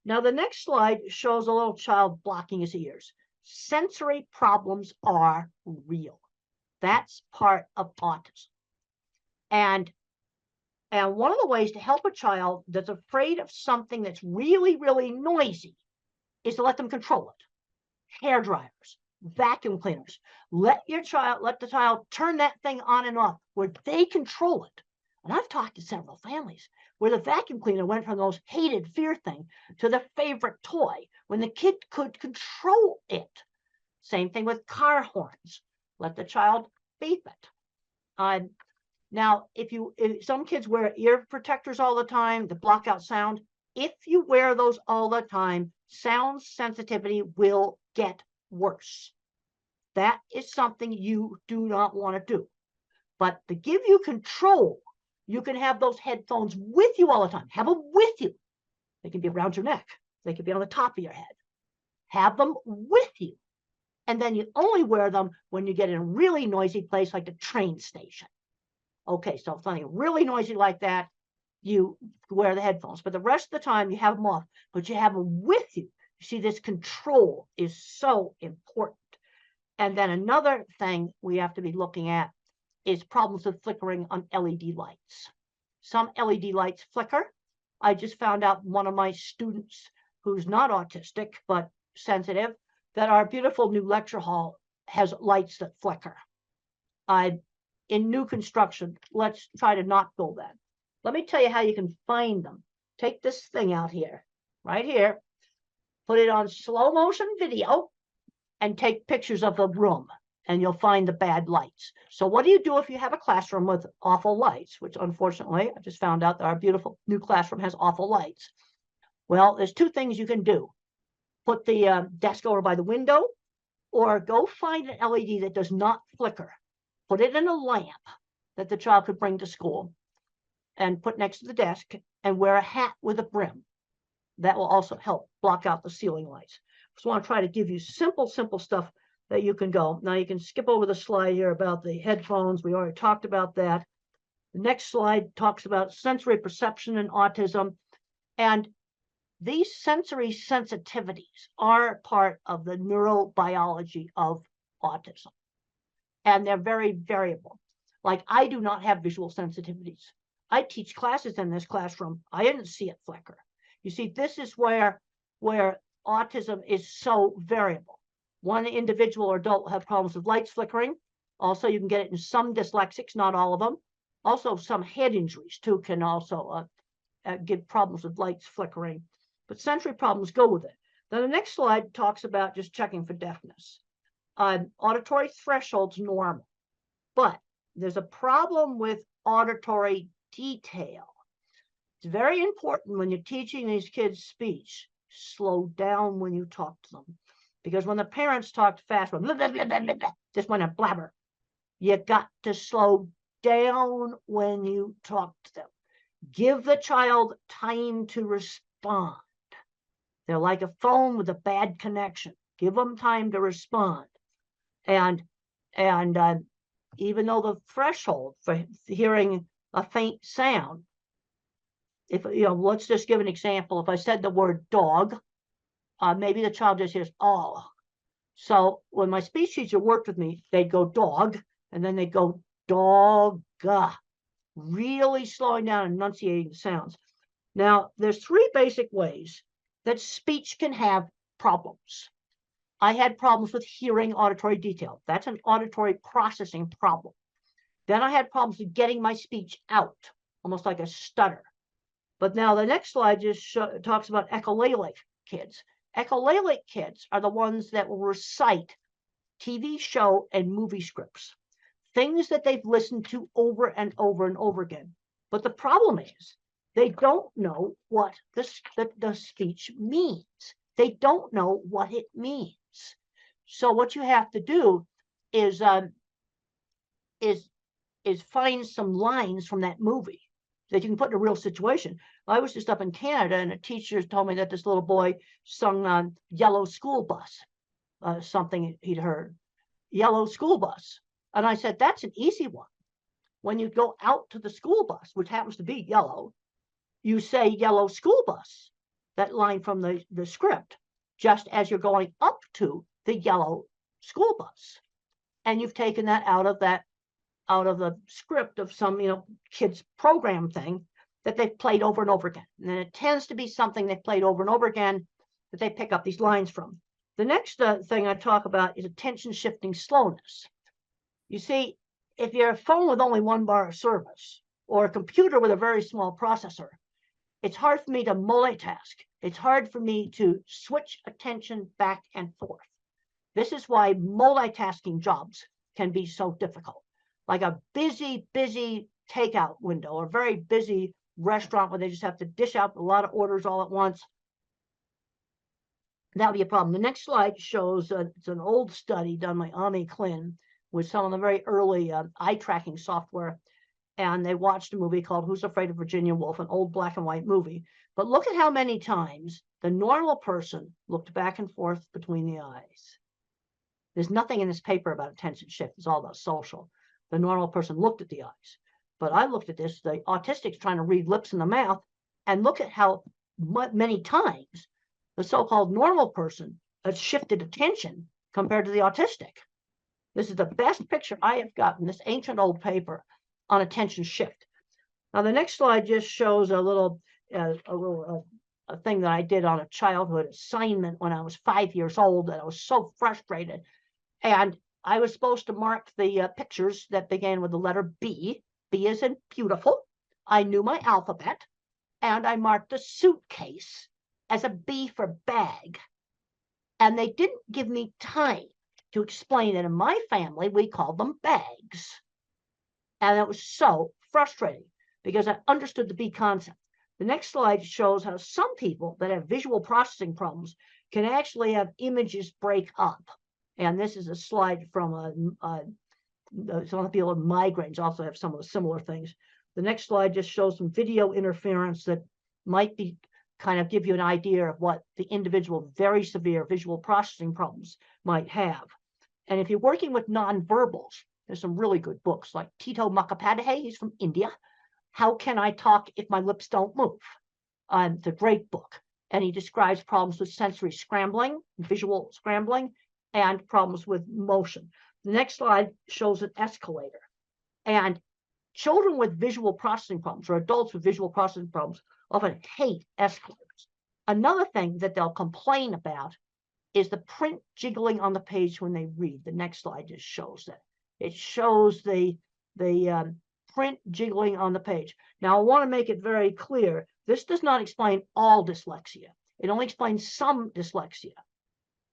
Now, the next slide shows a little child blocking his ears. Sensory problems are real. That's part of autism. And one of the ways to help a child that's afraid of something that's really, really noisy is to let them control it. Hair dryers, vacuum cleaners. Let the child turn that thing on and off where they control it. And I've talked to several families where the vacuum cleaner went from the most hated fear thing to the favorite toy when the kid could control it. Same thing with car horns. Let the child beep it. Now, if some kids wear ear protectors all the time to block out sound, if you wear those all the time, sound sensitivity will get worse. That is something you do not want to do. But to give you control, you can have those headphones with you all the time. Have them with you. They can be around your neck. They can be on the top of your head. Have them with you. And then you only wear them when you get in a really noisy place like the train station. Okay, so if something really noisy like that, you wear the headphones. But the rest of the time, you have them off. But you have them with you. You see, this control is so important. And then another thing we have to be looking at is problems with flickering on LED lights. Some LED lights flicker. I just found out one of my students who's not autistic, but sensitive, that our beautiful new lecture hall has lights that flicker. In new construction, let's try to not build that. Let me tell you how you can find them. Take this thing out here, right here, put it on slow motion video, and take pictures of the room, and you'll find the bad lights. So what do you do if you have a classroom with awful lights, which unfortunately, I just found out that our beautiful new classroom has awful lights. Well, there's two things you can do. Put the desk over by the window, or go find an LED that does not flicker. Put it in a lamp that the child could bring to school and put next to the desk, and wear a hat with a brim. That will also help block out the ceiling lights. Just want to try to give you simple stuff that you can go. Now you can skip over the slide here about the headphones. We already talked about that. The next slide talks about sensory perception and autism. And these sensory sensitivities are part of the neurobiology of autism. And they're very variable. Like, I do not have visual sensitivities. I teach classes in this classroom. I didn't see it flicker. You see, this is where autism is so variable. One individual or adult will have problems with lights flickering. Also, you can get it in some dyslexics, not all of them. Also, some head injuries, too, can also give problems with lights flickering. But sensory problems go with it. Then the next slide talks about just checking for deafness. Auditory threshold's normal, but there's a problem with auditory detail. It's very important when you're teaching these kids speech, slow down when you talk to them. Because when the parents talk fast, blah, blah, blah, blah, blah, blah, just want to blabber, you got to slow down when you talk to them. Give the child time to respond. They're like a phone with a bad connection. Give them time to respond. And even though the threshold for hearing a faint sound, if let's just give an example. If I said the word dog, maybe the child just hears oh. So when my speech teacher worked with me, they'd go dog, and then they'd go dog, really slowing down and enunciating the sounds. Now, there's three basic ways that speech can have problems. I had problems with hearing auditory detail. That's an auditory processing problem. Then I had problems with getting my speech out, almost like a stutter. But now the next slide just talks about echolalic kids. Echolalic kids are the ones that will recite TV show and movie scripts, things that they've listened to over and over and over again. But the problem is they don't know what the speech means. They don't know what it means. So what you have to do is find some lines from that movie that you can put in a real situation. I was just up in Canada, and a teacher told me that this little boy sung on Yellow School Bus, something he'd heard, Yellow School Bus. And I said, that's an easy one. When you go out to the school bus, which happens to be yellow, you say Yellow School Bus, that line from the script, just as you're going up to the yellow school bus. And you've taken that out of the script of some, kids program thing that they've played over and over again. And then it tends to be something they've played over and over again that they pick up these lines from. The next thing I talk about is attention shifting slowness. You see, if you're a phone with only one bar of service or a computer with a very small processor, it's hard for me to multitask. It's hard for me to switch attention back and forth. This is why multitasking jobs can be so difficult. Like a busy takeout window or a very busy restaurant where they just have to dish out a lot of orders all at once. That'll be a problem. The next slide shows it's an old study done by Ami Klin with some of the very early eye tracking software. And they watched a movie called Who's Afraid of Virginia Woolf, an old black and white movie. But look at how many times the normal person looked back and forth between the eyes. There's nothing in this paper about attention shift. It's all about social. The normal person looked at the eyes. But I looked at this, the autistic's trying to read lips and the mouth, and look at how many times the so-called normal person has shifted attention compared to the autistic. This is the best picture I have got in this ancient old paper on attention shift. Now the next slide just shows a little thing that I did on a childhood assignment when I was 5 years old, and I was so frustrated. And I was supposed to mark the pictures that began with the letter B. B as in beautiful. I knew my alphabet, and I marked a suitcase as a B for bag. And they didn't give me time to explain that in my family, we called them bags. And it was so frustrating because I understood the B concept. The next slide shows how some people that have visual processing problems can actually have images break up. And this is a slide from some of the people with migraines also have some of the similar things. The next slide just shows some video interference that might be kind of give you an idea of what the individual very severe visual processing problems might have. And if you're working with nonverbals, there's some really good books like Tito Mukhopadhyay, he's from India. How Can I Talk If My Lips Don't Move? It's a great book. And he describes problems with sensory scrambling, visual scrambling, and problems with motion. The next slide shows an escalator. And children with visual processing problems or adults with visual processing problems often hate escalators. Another thing that they'll complain about is the print jiggling on the page when they read. The next slide just shows that. It shows the print jiggling on the page. Now, I want to make it very clear. This does not explain all dyslexia. It only explains some dyslexia.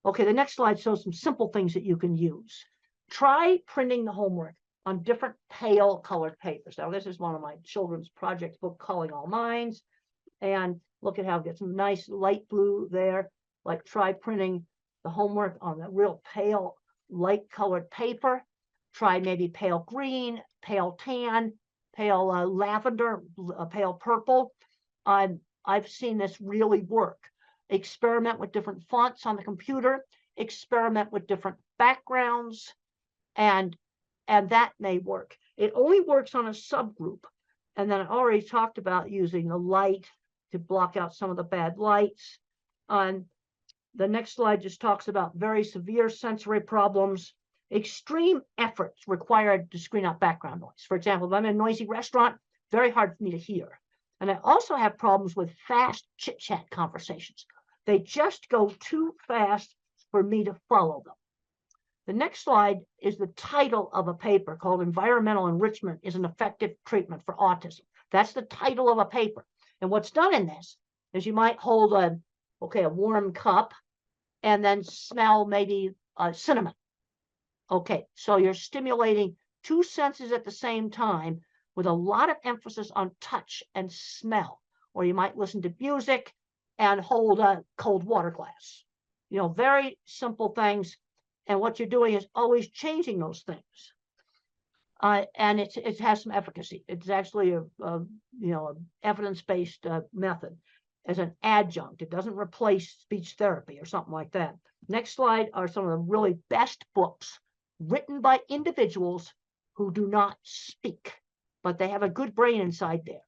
Okay, the next slide shows some simple things that you can use. Try printing the homework on different pale colored papers. Now, this is one of my children's project book, Calling All Minds. And look at how it gets some nice light blue there. Like try printing the homework on the real pale, light colored paper. Try maybe pale green, pale tan, pale lavender, pale purple. I've seen this really work. Experiment with different fonts on the computer. Experiment with different backgrounds. And that may work. It only works on a subgroup. And then I already talked about using the light to block out some of the bad lights. The next slide just talks about very severe sensory problems. Extreme efforts required to screen out background noise. For example, if I'm in a noisy restaurant, very hard for me to hear. And I also have problems with fast chit-chat conversations. They just go too fast for me to follow them. The next slide is the title of a paper called Environmental Enrichment is an Effective Treatment for Autism. That's the title of a paper. And what's done in this is you might hold a warm cup and then smell maybe cinnamon. Okay, so you're stimulating two senses at the same time with a lot of emphasis on touch and smell. Or you might listen to music and hold a cold water glass. You know, very simple things. And what you're doing is always changing those things. And it has some efficacy. It's actually a evidence-based method as an adjunct. It doesn't replace speech therapy or something like that. Next slide are some of the really best books written by individuals who do not speak, but they have a good brain inside there.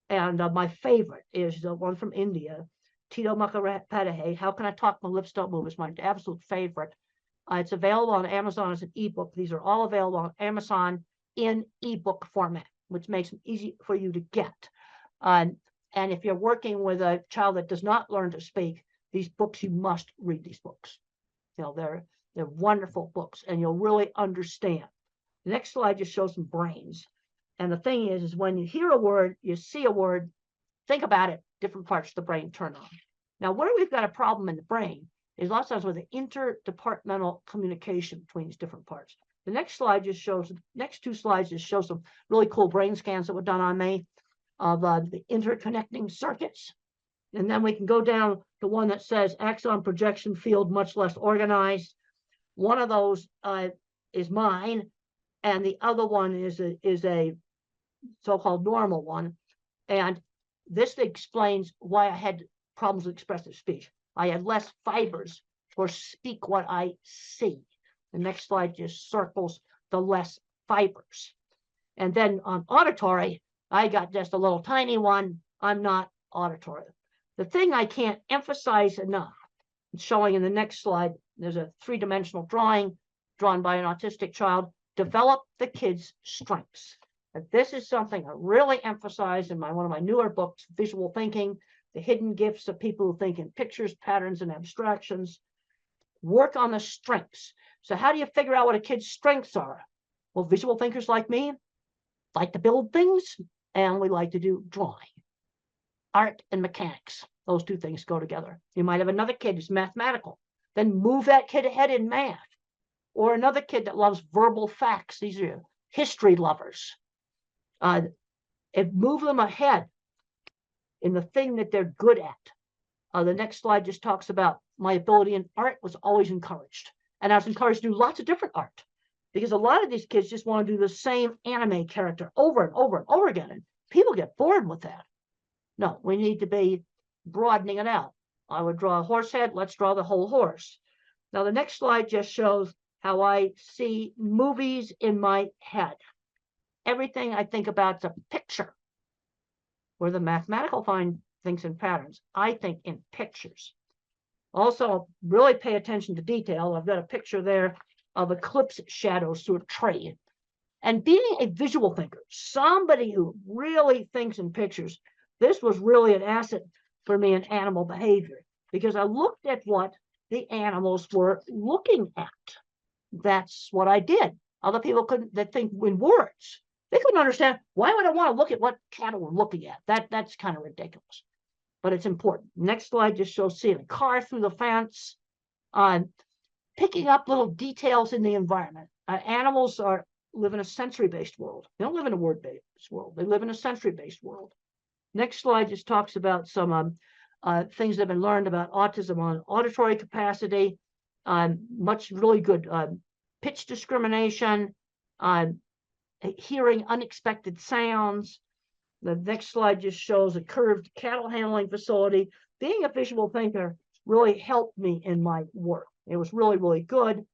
And my favorite is the one from India, Tito Mukherjee, How Can I Talk My Lips Don't Move? It's my absolute favorite. It's available on Amazon as an ebook. These are all available on Amazon in ebook format, which makes them easy for you to get. And if you're working with a child that does not learn to speak, these books, you must read these books. You know, they're wonderful books, and you'll really understand. The next slide just shows some brains. And the thing is when you hear a word, you see a word, think about it, different parts of the brain turn on. Now, where we've got a problem in the brain is lots of times with the interdepartmental communication between these different parts. The next slide just shows, next two slides just show some really cool brain scans that were done on me of the interconnecting circuits. And then we can go down to one that says axon projection field much less organized. One of those is mine, and the other one is a so-called normal one. And this explains why I had problems with expressive speech. I had less fibers or speak what I see. The next slide just circles the less fibers. And then on auditory, I got just a little tiny one. I'm not auditory. The thing I can't emphasize enough, it's showing in the next slide, there's a three-dimensional drawing drawn by an autistic child, develop the kid's strengths. And this is something I really emphasize in one of my newer books, Visual Thinking, The Hidden Gifts of People Who Think in Pictures, Patterns, and Abstractions. Work on the strengths. So how do you figure out what a kid's strengths are? Well, visual thinkers like me like to build things, and we like to do drawing. Art and mechanics, those two things go together. You might have another kid who's mathematical, then move that kid ahead in math. Or another kid that loves verbal facts. These are history lovers. And move them ahead in the thing that they're good at. The next slide just talks about my ability in art was always encouraged. And I was encouraged to do lots of different art, because a lot of these kids just want to do the same anime character over and over and over again. And people get bored with that. No, we need to be broadening it out. I would draw a horse head. Let's draw the whole horse. Now, the next slide just shows how I see movies in my head. Everything I think about is a picture. Where the mathematical mind thinks in patterns, I think in pictures. Also, really pay attention to detail. I've got a picture there of eclipse shadows through a tree. And being a visual thinker, somebody who really thinks in pictures, this was really an asset for me in animal behavior, because I looked at what the animals were looking at. That's what I did. Other people couldn't, that think in words. They couldn't understand, why would I want to look at what cattle we're looking at? That's kind of ridiculous, but it's important. Next slide just shows seeing a car through the fence, picking up little details in the environment. Animals live in a sensory-based world. They don't live in a word-based world. They live in a sensory-based world. Next slide just talks about some things that have been learned about autism on auditory capacity, much really good pitch discrimination, hearing unexpected sounds. The next slide just shows a curved cattle handling facility. Being a visual thinker really helped me in my work. It was really, really good.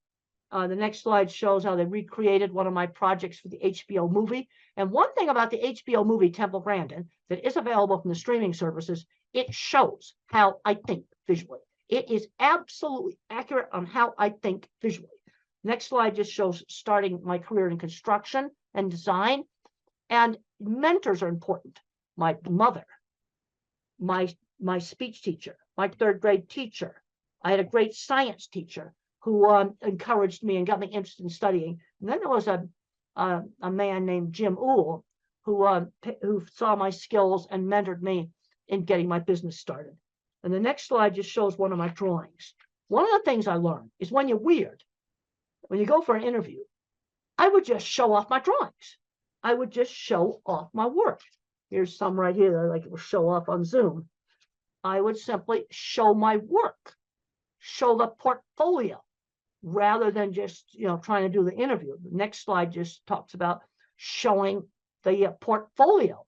The next slide shows how they recreated one of my projects for the HBO movie. And one thing about the HBO movie, Temple Grandin, that is available from the streaming services, it shows how I think visually. It is absolutely accurate on how I think visually. Next slide just shows starting my career in construction and design. And mentors are important. My mother, my speech teacher, my third grade teacher. I had a great science teacher who encouraged me and got me interested in studying. And then there was a man named Jim Uhl who saw my skills and mentored me in getting my business started. And the next slide just shows one of my drawings. One of the things I learned is when you're weird, when you go for an interview, I would just show off my drawings. I would just show off my work. Here's some right here that I like to show off on Zoom. I would simply show my work, show the portfolio, rather than just trying to do the interview. The next slide just talks about showing the portfolio.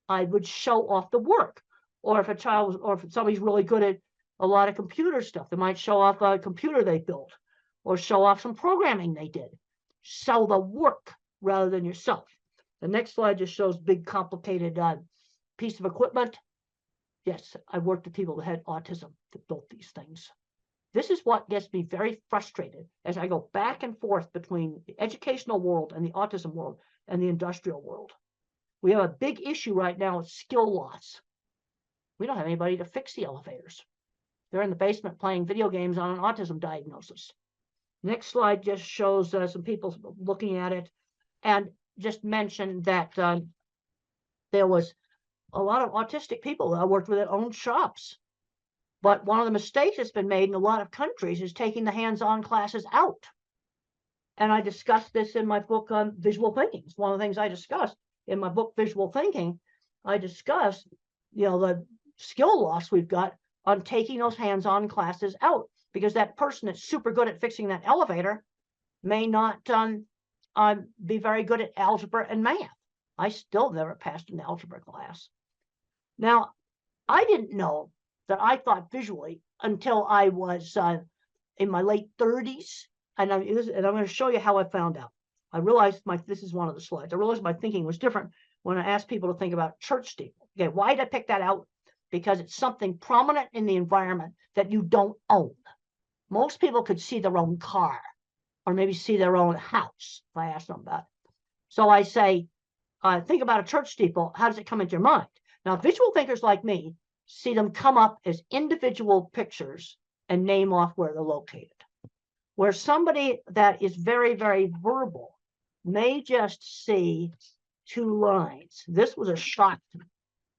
I would show off the work. Or if if somebody's really good at a lot of computer stuff, they might show off a computer they built or show off some programming they did. Sell the work rather than yourself. The next slide just shows big, complicated piece of equipment. Yes, I worked with people that had autism that built these things. This is what gets me very frustrated as I go back and forth between the educational world and the autism world and the industrial world. We have a big issue right now with skill loss. We don't have anybody to fix the elevators. They're in the basement playing video games on an autism diagnosis. Next slide just shows some people looking at it and just mentioned that there was a lot of autistic people that I worked with that owned shops. But one of the mistakes that's been made in a lot of countries is taking the hands-on classes out. And I discussed this in my book on visual thinking. It's one of the things I discussed in my book, Visual Thinking. I discussed, the skill loss we've got on taking those hands-on classes out, because that person that's super good at fixing that elevator may not be very good at algebra and math. I still never passed an algebra class. Now, I didn't know that I thought visually until I was in my late 30s. And I'm going to show you how I found out. I realized this is one of the slides. I realized my thinking was different when I asked people to think about church steeple. Okay, why did I pick that out? Because it's something prominent in the environment that you don't own. Most people could see their own car or maybe see their own house if I ask them about it. So I say, think about a church steeple. How does it come into your mind? Now, visual thinkers like me see them come up as individual pictures and name off where they're located. Where somebody that is very, very verbal may just see two lines. This was a shock to me.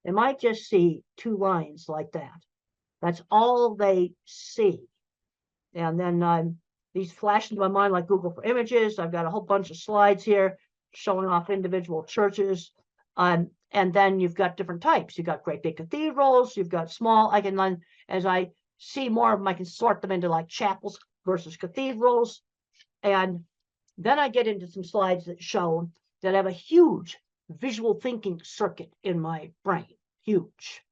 They might just see two lines like that. That's all they see. And then these flash into my mind like Google for Images. I've got a whole bunch of slides here showing off individual churches. And then you've got different types. You've got great big cathedrals. You've got small. I can then, as I see more of them, I can sort them into like chapels versus cathedrals. And then I get into some slides that show that I have a huge visual thinking circuit in my brain. Huge.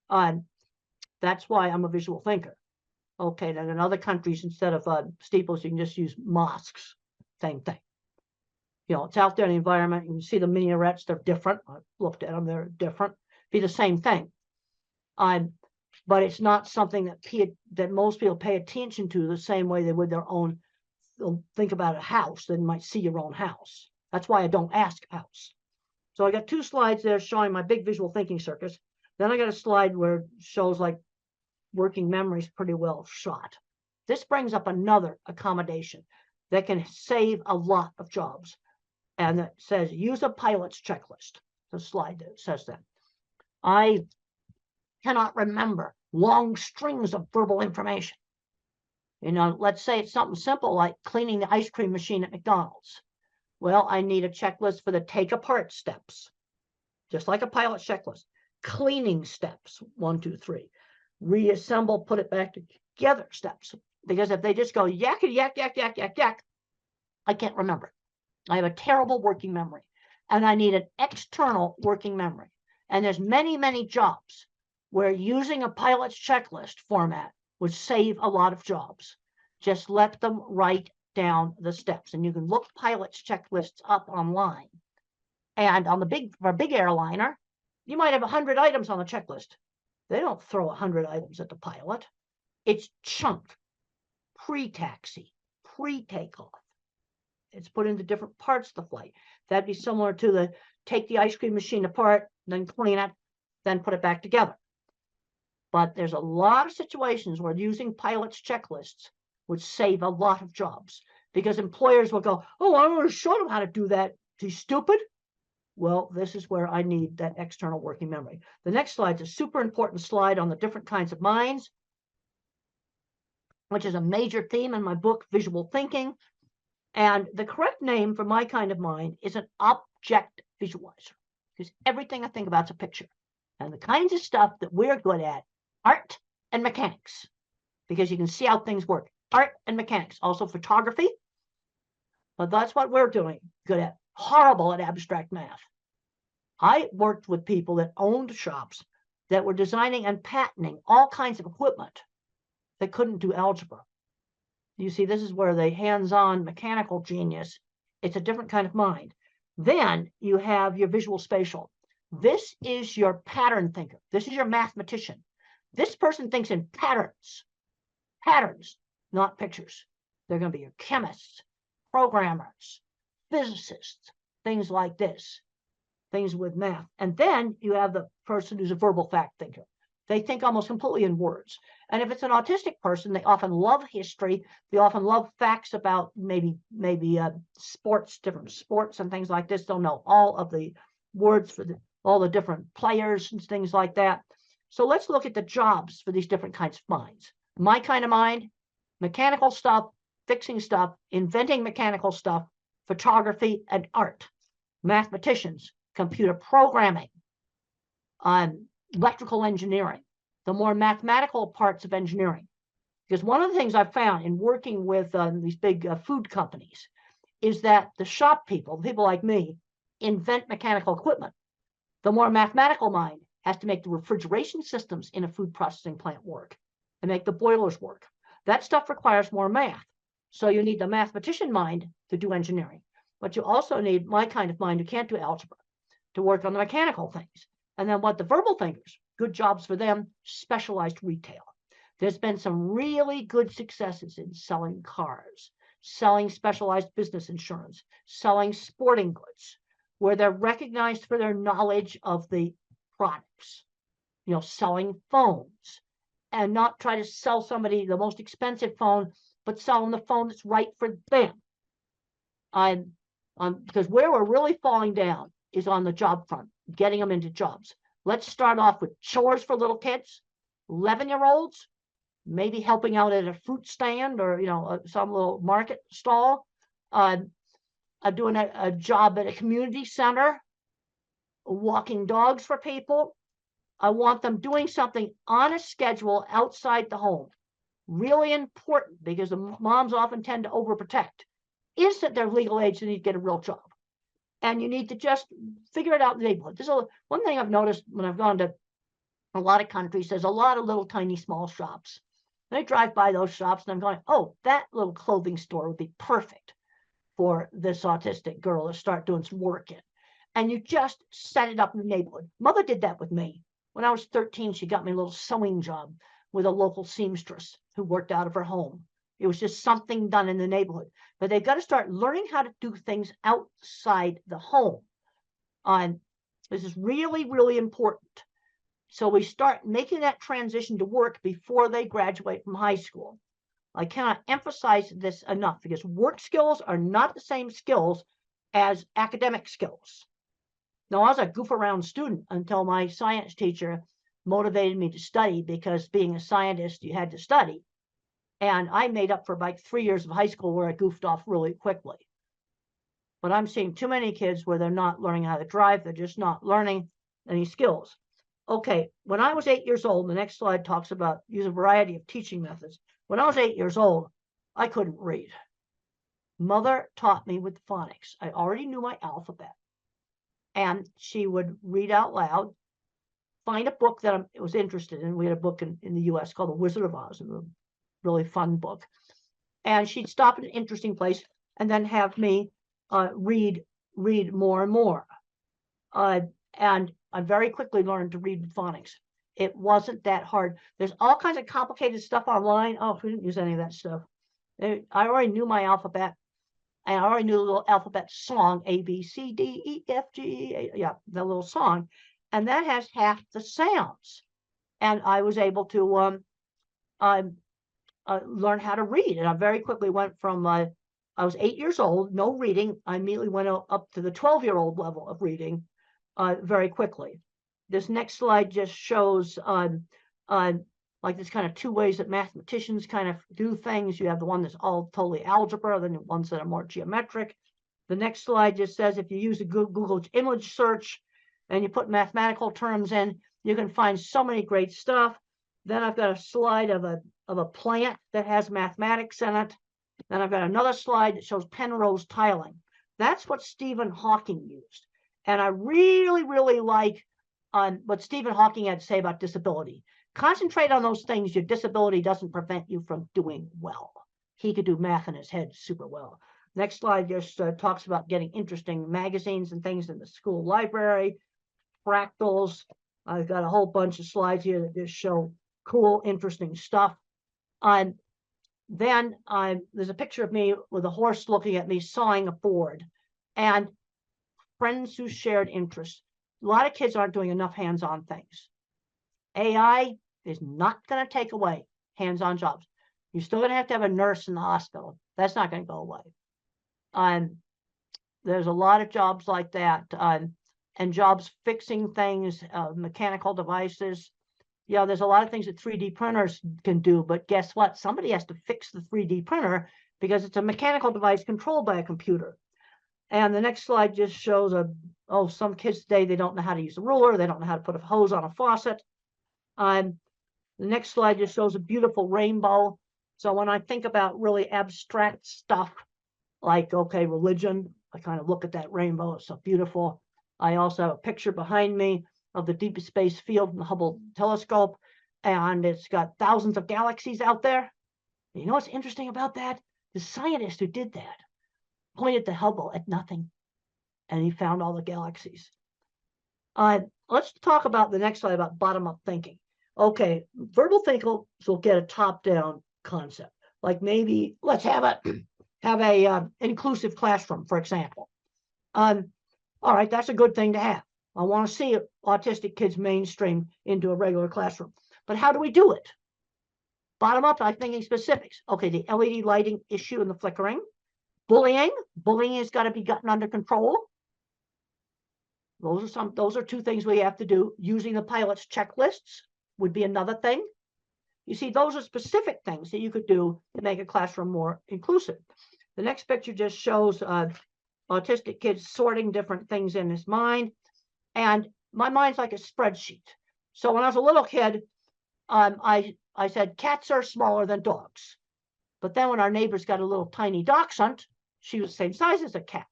That's why I'm a visual thinker. Okay, then in other countries, instead of steeples, you can just use mosques. Same thing. It's out there in the environment. You can see the minarets. They're different. I've looked at them. They're different. Be the same thing. But it's not something that most people pay attention to the same way they would their own. They'll think about a house. Then you might see your own house. That's why I don't ask house. So I got two slides there showing my big visual thinking circuits. Then I got a slide where it shows like working memories pretty well shot. This brings up another accommodation that can save a lot of jobs. And it says, use a pilot's checklist. The slide that says that. I cannot remember long strings of verbal information. Let's say it's something simple like cleaning the ice cream machine at McDonald's. Well, I need a checklist for the take apart steps, just like a pilot checklist. Cleaning steps, 1, 2, 3. Reassemble, put it back together steps. Because if they just go yakety yak, yak, yak, yak, yak, I can't remember. I have a terrible working memory. And I need an external working memory. And there's many, many jobs where using a pilot's checklist format would save a lot of jobs. Just let them write down the steps. And you can look pilot's checklists up online. And on for a big airliner, you might have 100 items on the checklist. They don't throw 100 items at the pilot. It's chunked, pre-taxi, pre-takeoff. It's put into different parts of the flight. That'd be similar to take the ice cream machine apart, then clean it, then put it back together. But there's a lot of situations where using pilot's checklists would save a lot of jobs, because employers will go, oh, I want to show them how to do that. He's stupid. Well, this is where I need that external working memory. The next slide is a super important slide on the different kinds of minds, which is a major theme in my book, Visual Thinking. And the correct name for my kind of mind is an object visualizer, because everything I think about is a picture. And the kinds of stuff that we're good at, art and mechanics, because you can see how things work. Art and mechanics, also photography, but that's what we're doing good at. Horrible at abstract math. I worked with people that owned shops that were designing and patenting all kinds of equipment that couldn't do algebra. You see, this is where the hands-on mechanical genius, it's a different kind of mind. Then you have your visual spatial. This is your pattern thinker. This is your mathematician. This person thinks in patterns. Patterns, not pictures. They're going to be your chemists, programmers, physicists, things like this, things with math. And then you have the person who's a verbal fact thinker. They think almost completely in words. And if it's an autistic person, they often love history. They often love facts about maybe sports, different sports and things like this. They'll know all of the words for all the different players and things like that. So let's look at the jobs for these different kinds of minds. My kind of mind, mechanical stuff, fixing stuff, inventing mechanical stuff, photography and art. Mathematicians, computer programming, electrical engineering, the more mathematical parts of engineering. Because one of the things I've found in working with these big food companies is that the shop people, people like me, invent mechanical equipment. The more mathematical mind has to make the refrigeration systems in a food processing plant work and make the boilers work. That stuff requires more math. So you need the mathematician mind to do engineering, but you also need my kind of mind who can't do algebra to work on the mechanical things. And then what the verbal thinkers, good jobs for them, specialized retail. There's been some really good successes in selling cars, selling specialized business insurance, selling sporting goods, where they're recognized for their knowledge of the products, you know, selling phones, and not try to sell somebody the most expensive phone, but sell them the phone that's right for them. Because where we're really falling down is on the job front, getting them into jobs. Let's start off with chores for little kids, 11-year-olds, maybe helping out at a fruit stand or, you know, some little market stall, doing a job at a community center, walking dogs for people. I want them doing something on a schedule outside the home. Really important, because the moms often tend to overprotect, is that they're legal age, they need to get a real job. And you need to just figure it out in the neighborhood. This is one thing I've noticed when I've gone to a lot of countries, there's a lot of little tiny small shops. And I drive by those shops and I'm going, oh, that little clothing store would be perfect for this autistic girl to start doing some work in. And you just set it up in the neighborhood. Mother did that with me. When I was 13, she got me a little sewing job with a local seamstress who worked out of her home. It was just something done in the neighborhood. But they've got to start learning how to do things outside the home. This is really, really important. So we start making that transition to work before they graduate from high school. I cannot emphasize this enough, because work skills are not the same skills as academic skills. Now, I was a goof around student until my science teacher motivated me to study, because being a scientist, you had to study. And I made up for like 3 years of high school where I goofed off really quickly. But I'm seeing too many kids where they're not learning how to drive. They're just not learning any skills. Okay, when I was 8 years old, the next slide talks about use a variety of teaching methods. When I was 8 years old, I couldn't read. Mother taught me with phonics. I already knew my alphabet. And she would read out loud, find a book that I was interested in. We had a book in the US called The Wizard of Oz, a really fun book. And she'd stop at an interesting place and then have me read more and more. And I very quickly learned to read with phonics. It wasn't that hard. There's all kinds of complicated stuff online. Oh, we didn't use any of that stuff. I already knew my alphabet. And I already knew the little alphabet song, A, B, C, D, E, F, G, yeah, the little song. And that has half the sounds. And I was able to learn how to read. And I very quickly went from, I was 8 years old, no reading. I immediately went up to the 12-year-old level of reading very quickly. This next slide just shows like there's kind of two ways that mathematicians kind of do things. You have the one that's all totally algebra, then the ones that are more geometric. The next slide just says if you use a Google image search and you put mathematical terms in, you can find so many great stuff. Then I've got a slide of a plant that has mathematics in it. Then I've got another slide that shows Penrose tiling. That's what Stephen Hawking used. And I really, really like what Stephen Hawking had to say about disability. Concentrate on those things. Your disability doesn't prevent you from doing well. He could do math in his head super well. Next slide just talks about getting interesting magazines and things in the school library, fractals. I've got a whole bunch of slides here that just show cool, interesting stuff. Then there's a picture of me with a horse looking at me sawing a board. And friends who shared interests. A lot of kids aren't doing enough hands-on things. AI is not going to take away hands-on jobs. You're still going to have a nurse in the hospital. That's not going to go away. There's a lot of jobs like that, and jobs fixing things, mechanical devices. Yeah, there's a lot of things that 3D printers can do, but guess what? Somebody has to fix the 3D printer because it's a mechanical device controlled by a computer. And the next slide just shows some kids today, they don't know how to use a ruler. They don't know how to put a hose on a faucet. The next slide just shows a beautiful rainbow. So when I think about really abstract stuff like, okay, religion, I kind of look at that rainbow. It's so beautiful. I also have a picture behind me of the deep space field from the Hubble telescope, and it's got thousands of galaxies out there. You know what's interesting about that? The scientist who did that pointed the Hubble at nothing, and he found all the galaxies. Let's talk about the next slide about bottom-up thinking. Okay, verbal thinkers will get a top-down concept, like maybe let's have a inclusive classroom, for example. All right, that's a good thing to have. I want to see autistic kids mainstream into a regular classroom, but how do we do it? Bottom up, I'm thinking specifics. Okay, the LED lighting issue and the flickering. Bullying has got to be gotten under control. Those are two things we have to do. Using the pilot's checklists would be another thing. You see, those are specific things that you could do to make a classroom more inclusive. The next picture just shows autistic kids sorting different things in his mind. And my mind's like a spreadsheet. So when I was a little kid, I said cats are smaller than dogs. But then when our neighbors got a little tiny dachshund, she was the same size as a cat.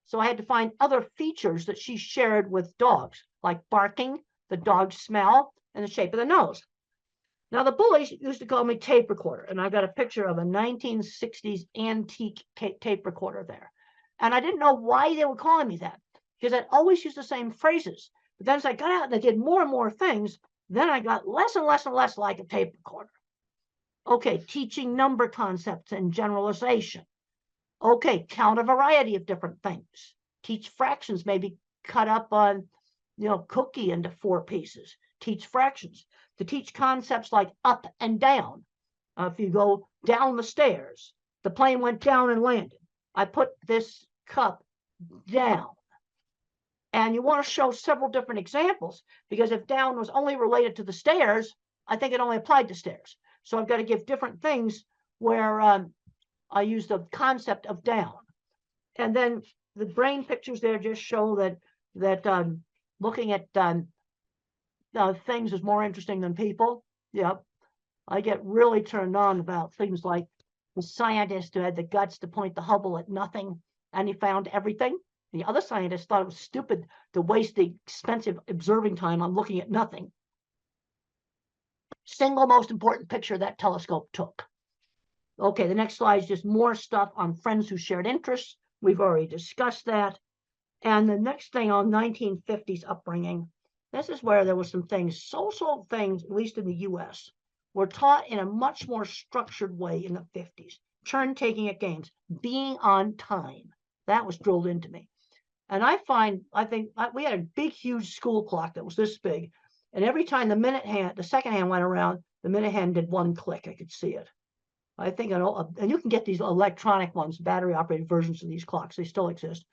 So I had to find other features that she shared with dogs, like barking, the dog's smell, and the shape of the nose. Now, the bullies used to call me tape recorder, and I got a picture of a 1960s antique tape recorder there. And I didn't know why they were calling me that, because I'd always used the same phrases. But then as I got out and I did more and more things, then I got less and less and less like a tape recorder. Okay, teaching number concepts and generalization. Okay, count a variety of different things. Teach fractions, maybe cut up on, cookie into 4 pieces. Teach fractions. To teach concepts like up and down. If you go down the stairs, the plane went down and landed. I put this cup down. And you want to show several different examples, because if down was only related to the stairs, I think it only applied to stairs. So I've got to give different things where I use the concept of down. And then the brain pictures there just show that looking at things is more interesting than people. Yep. I get really turned on about things like the scientist who had the guts to point the Hubble at nothing, and he found everything. The other scientists thought it was stupid to waste the expensive observing time on looking at nothing. Single most important picture that telescope took. Okay, the next slide is just more stuff on friends who shared interests. We've already discussed that. And the next thing on 1950s upbringing, this is where there were some things, social things, at least in the US, were taught in a much more structured way in the 50s. Turn taking at games, being on time. That was drilled into me. And I think we had a big, huge school clock that was this big. And every time the second hand went around, the minute hand did 1 click. I could see it. I think, and you can get these electronic ones, battery operated versions of these clocks. They still exist.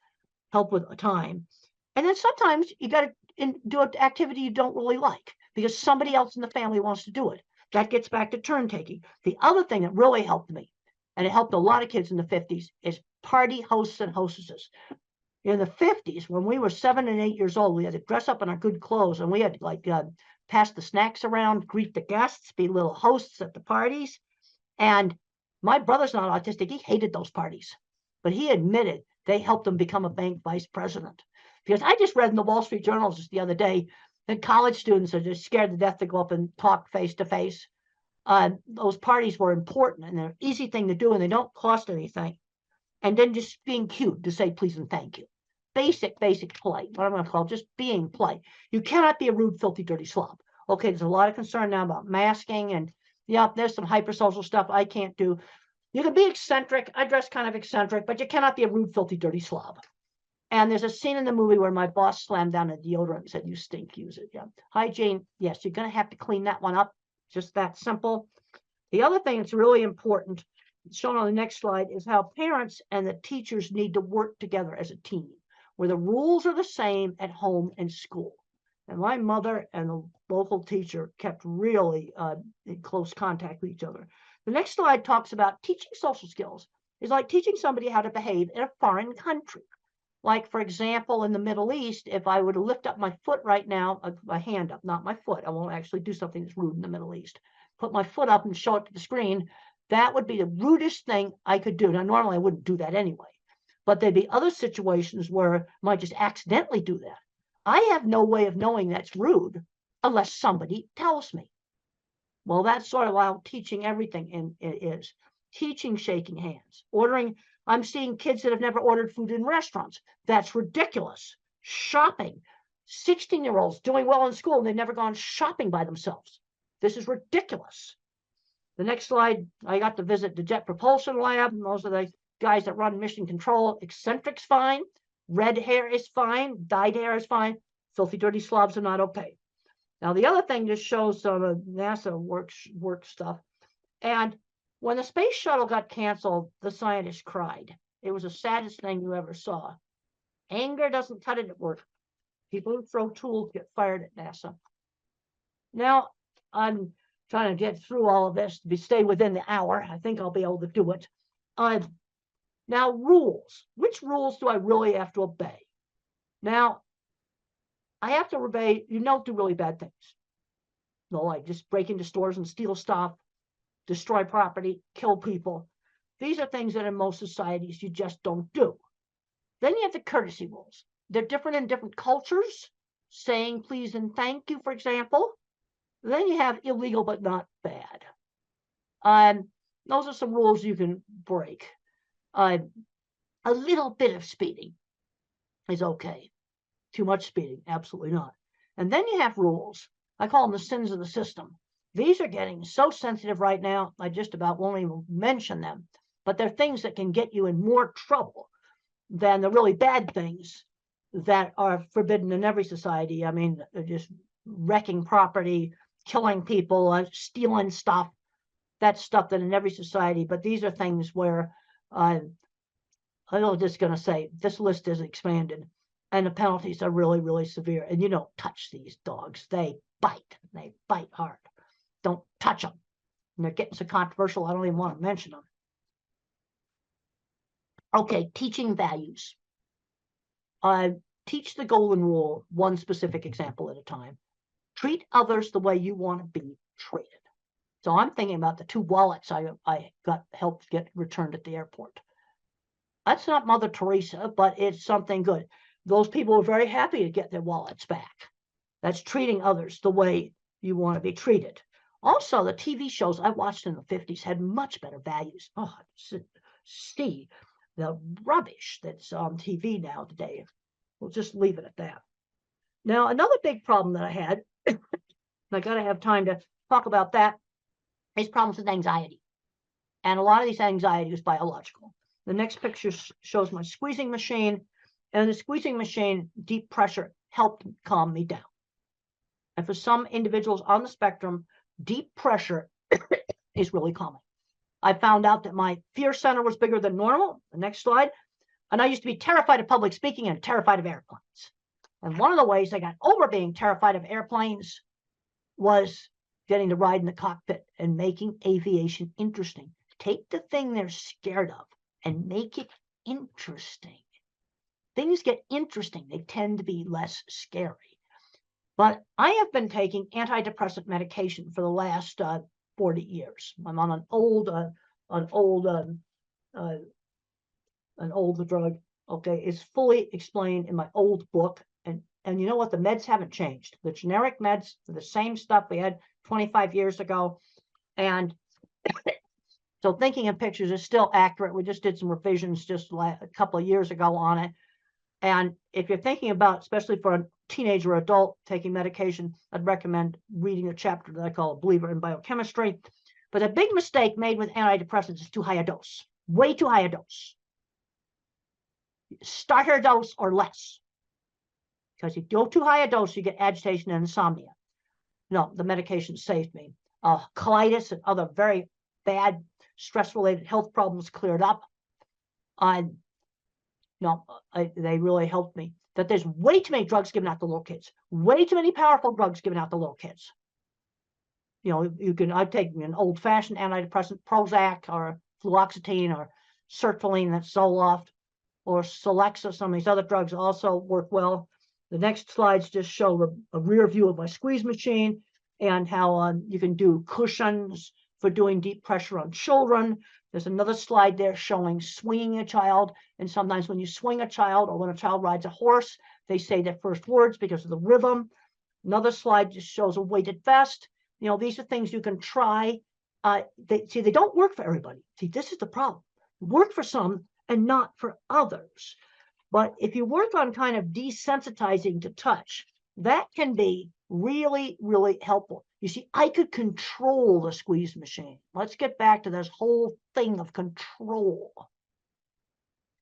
Help with time. And then sometimes you got to do an activity you don't really like because somebody else in the family wants to do it. That gets back to turn taking. The other thing that really helped me, and it helped a lot of kids in the 50s, is party hosts and hostesses. In the 50s, when we were 7 and 8 years old, we had to dress up in our good clothes, and we had to like pass the snacks around, greet the guests, be little hosts at the parties. And my brother's not autistic. He hated those parties, but he admitted they helped him become a bank vice president. Because I just read in the Wall Street Journal just the other day that college students are just scared to death to go up and talk face to face. Those parties were important, and they're an easy thing to do, and they don't cost anything. And then just being cute to say please and thank you. Basic polite, what I'm going to call just being polite. You cannot be a rude, filthy, dirty slob. Okay, there's a lot of concern now about masking, and yeah, there's some hypersocial stuff I can't do. You can be eccentric. I dress kind of eccentric, but you cannot be a rude, filthy, dirty slob. And there's a scene in the movie where my boss slammed down a deodorant and said, "You stink, use it." Yeah. Hygiene, yes, you're going to have to clean that one up. Just that simple. The other thing that's really important, shown on the next slide, is how parents and the teachers need to work together as a team, where the rules are the same at home and school. And my mother and the local teacher kept really in close contact with each other. The next slide talks about teaching social skills. It's like teaching somebody how to behave in a foreign country. Like, for example, in the Middle East, if I were to lift up my foot right now, my hand up, not my foot, I won't actually do something that's rude in the Middle East. Put my foot up and show it to the screen, that would be the rudest thing I could do. Now, normally I wouldn't do that anyway, but there'd be other situations where I might just accidentally do that. I have no way of knowing that's rude unless somebody tells me. Well, that's sort of how teaching everything is. Teaching shaking hands, ordering. I'm seeing kids that have never ordered food in restaurants. That's ridiculous. Shopping. 16-year-olds doing well in school and they've never gone shopping by themselves. This is ridiculous. The next slide, I got to visit the Jet Propulsion Lab. Those are the guys that run mission control. Eccentric's fine. Red hair is fine. Dyed hair is fine. Filthy, dirty slobs are not okay. Now, the other thing just shows some of NASA work stuff. And when the space shuttle got canceled, the scientists cried. It was the saddest thing you ever saw. Anger doesn't cut it at work. People who throw tools get fired at NASA. Now, I'm trying to get through all of this to stay within the hour. I think I'll be able to do it. Now, rules. Which rules do I really have to obey? Now, I have to obey, you don't do really bad things. No, like just break into stores and steal stuff, destroy property, kill people. These are things that in most societies you just don't do. Then you have the courtesy rules. They're different in different cultures. Saying please and thank you, for example. Then you have illegal but not bad. Those are some rules you can break. A little bit of speeding is okay. Too much speeding, absolutely not. And then you have rules. I call them the sins of the system. These are getting so sensitive right now, I just about won't even mention them. But they're things that can get you in more trouble than the really bad things that are forbidden in every society. I mean, just wrecking property, killing people, stealing stuff. That's stuff that in every society. But these are things where I'm just going to say this list is expanded. And the penalties are really, really severe. And you don't touch these dogs. They bite hard. Don't touch them. And they're getting so controversial, I don't even want to mention them. Okay, teaching values. Teach the golden rule, one specific example at a time. Treat others the way you want to be treated. So I'm thinking about the 2 wallets I got helped get returned at the airport. That's not Mother Teresa, but it's something good. Those people were very happy to get their wallets back. That's treating others the way you want to be treated. Also, the TV shows I watched in the 50s had much better values. Oh, see the rubbish that's on TV now today. We'll just leave it at that. Now, another big problem that I had, and I got to have time to talk about that, is problems with anxiety. And a lot of these anxiety is biological. The next picture shows my squeezing machine. And the squeezing machine, deep pressure, helped calm me down. And for some individuals on the spectrum, deep pressure is really calming. I found out that my fear center was bigger than normal. The next slide. And I used to be terrified of public speaking and terrified of airplanes. And one of the ways I got over being terrified of airplanes was getting to ride in the cockpit and making aviation interesting. Take the thing they're scared of and make it interesting. Things get interesting, they tend to be less scary. But I have been taking antidepressant medication for the last 40 years. I'm on an old drug. Okay, it's fully explained in my old book. And you know what? The meds haven't changed. The generic meds are the same stuff we had 25 years ago. And so thinking in pictures is still accurate. We just did some revisions just a couple of years ago on it. And if you're thinking about, especially for a teenager or adult taking medication, I'd recommend reading a chapter that I call A Believer in Biochemistry. But a big mistake made with antidepressants is too high a dose, way too high a dose. Starter dose or less. Because if you go too high a dose, you get agitation and insomnia. No, the medication saved me. Colitis and other very bad stress-related health problems cleared up. They really helped me. That there's way too many drugs given out to little kids. Way too many powerful drugs given out to little kids. I've taken an old-fashioned antidepressant, Prozac or fluoxetine or sertraline, that's Zoloft, or Celexa. Some of these other drugs also work well. The next slides just show a rear view of my squeeze machine and how you can do cushions for doing deep pressure on children. There's another slide there showing swinging a child. And sometimes when you swing a child or when a child rides a horse, they say their first words because of the rhythm. Another slide just shows a weighted vest. These are things you can try. They don't work for everybody. See, this is the problem. Work for some and not for others. But if you work on kind of desensitizing to touch, that can be really, really helpful. You see, I could control the squeeze machine. Let's get back to this whole thing of control.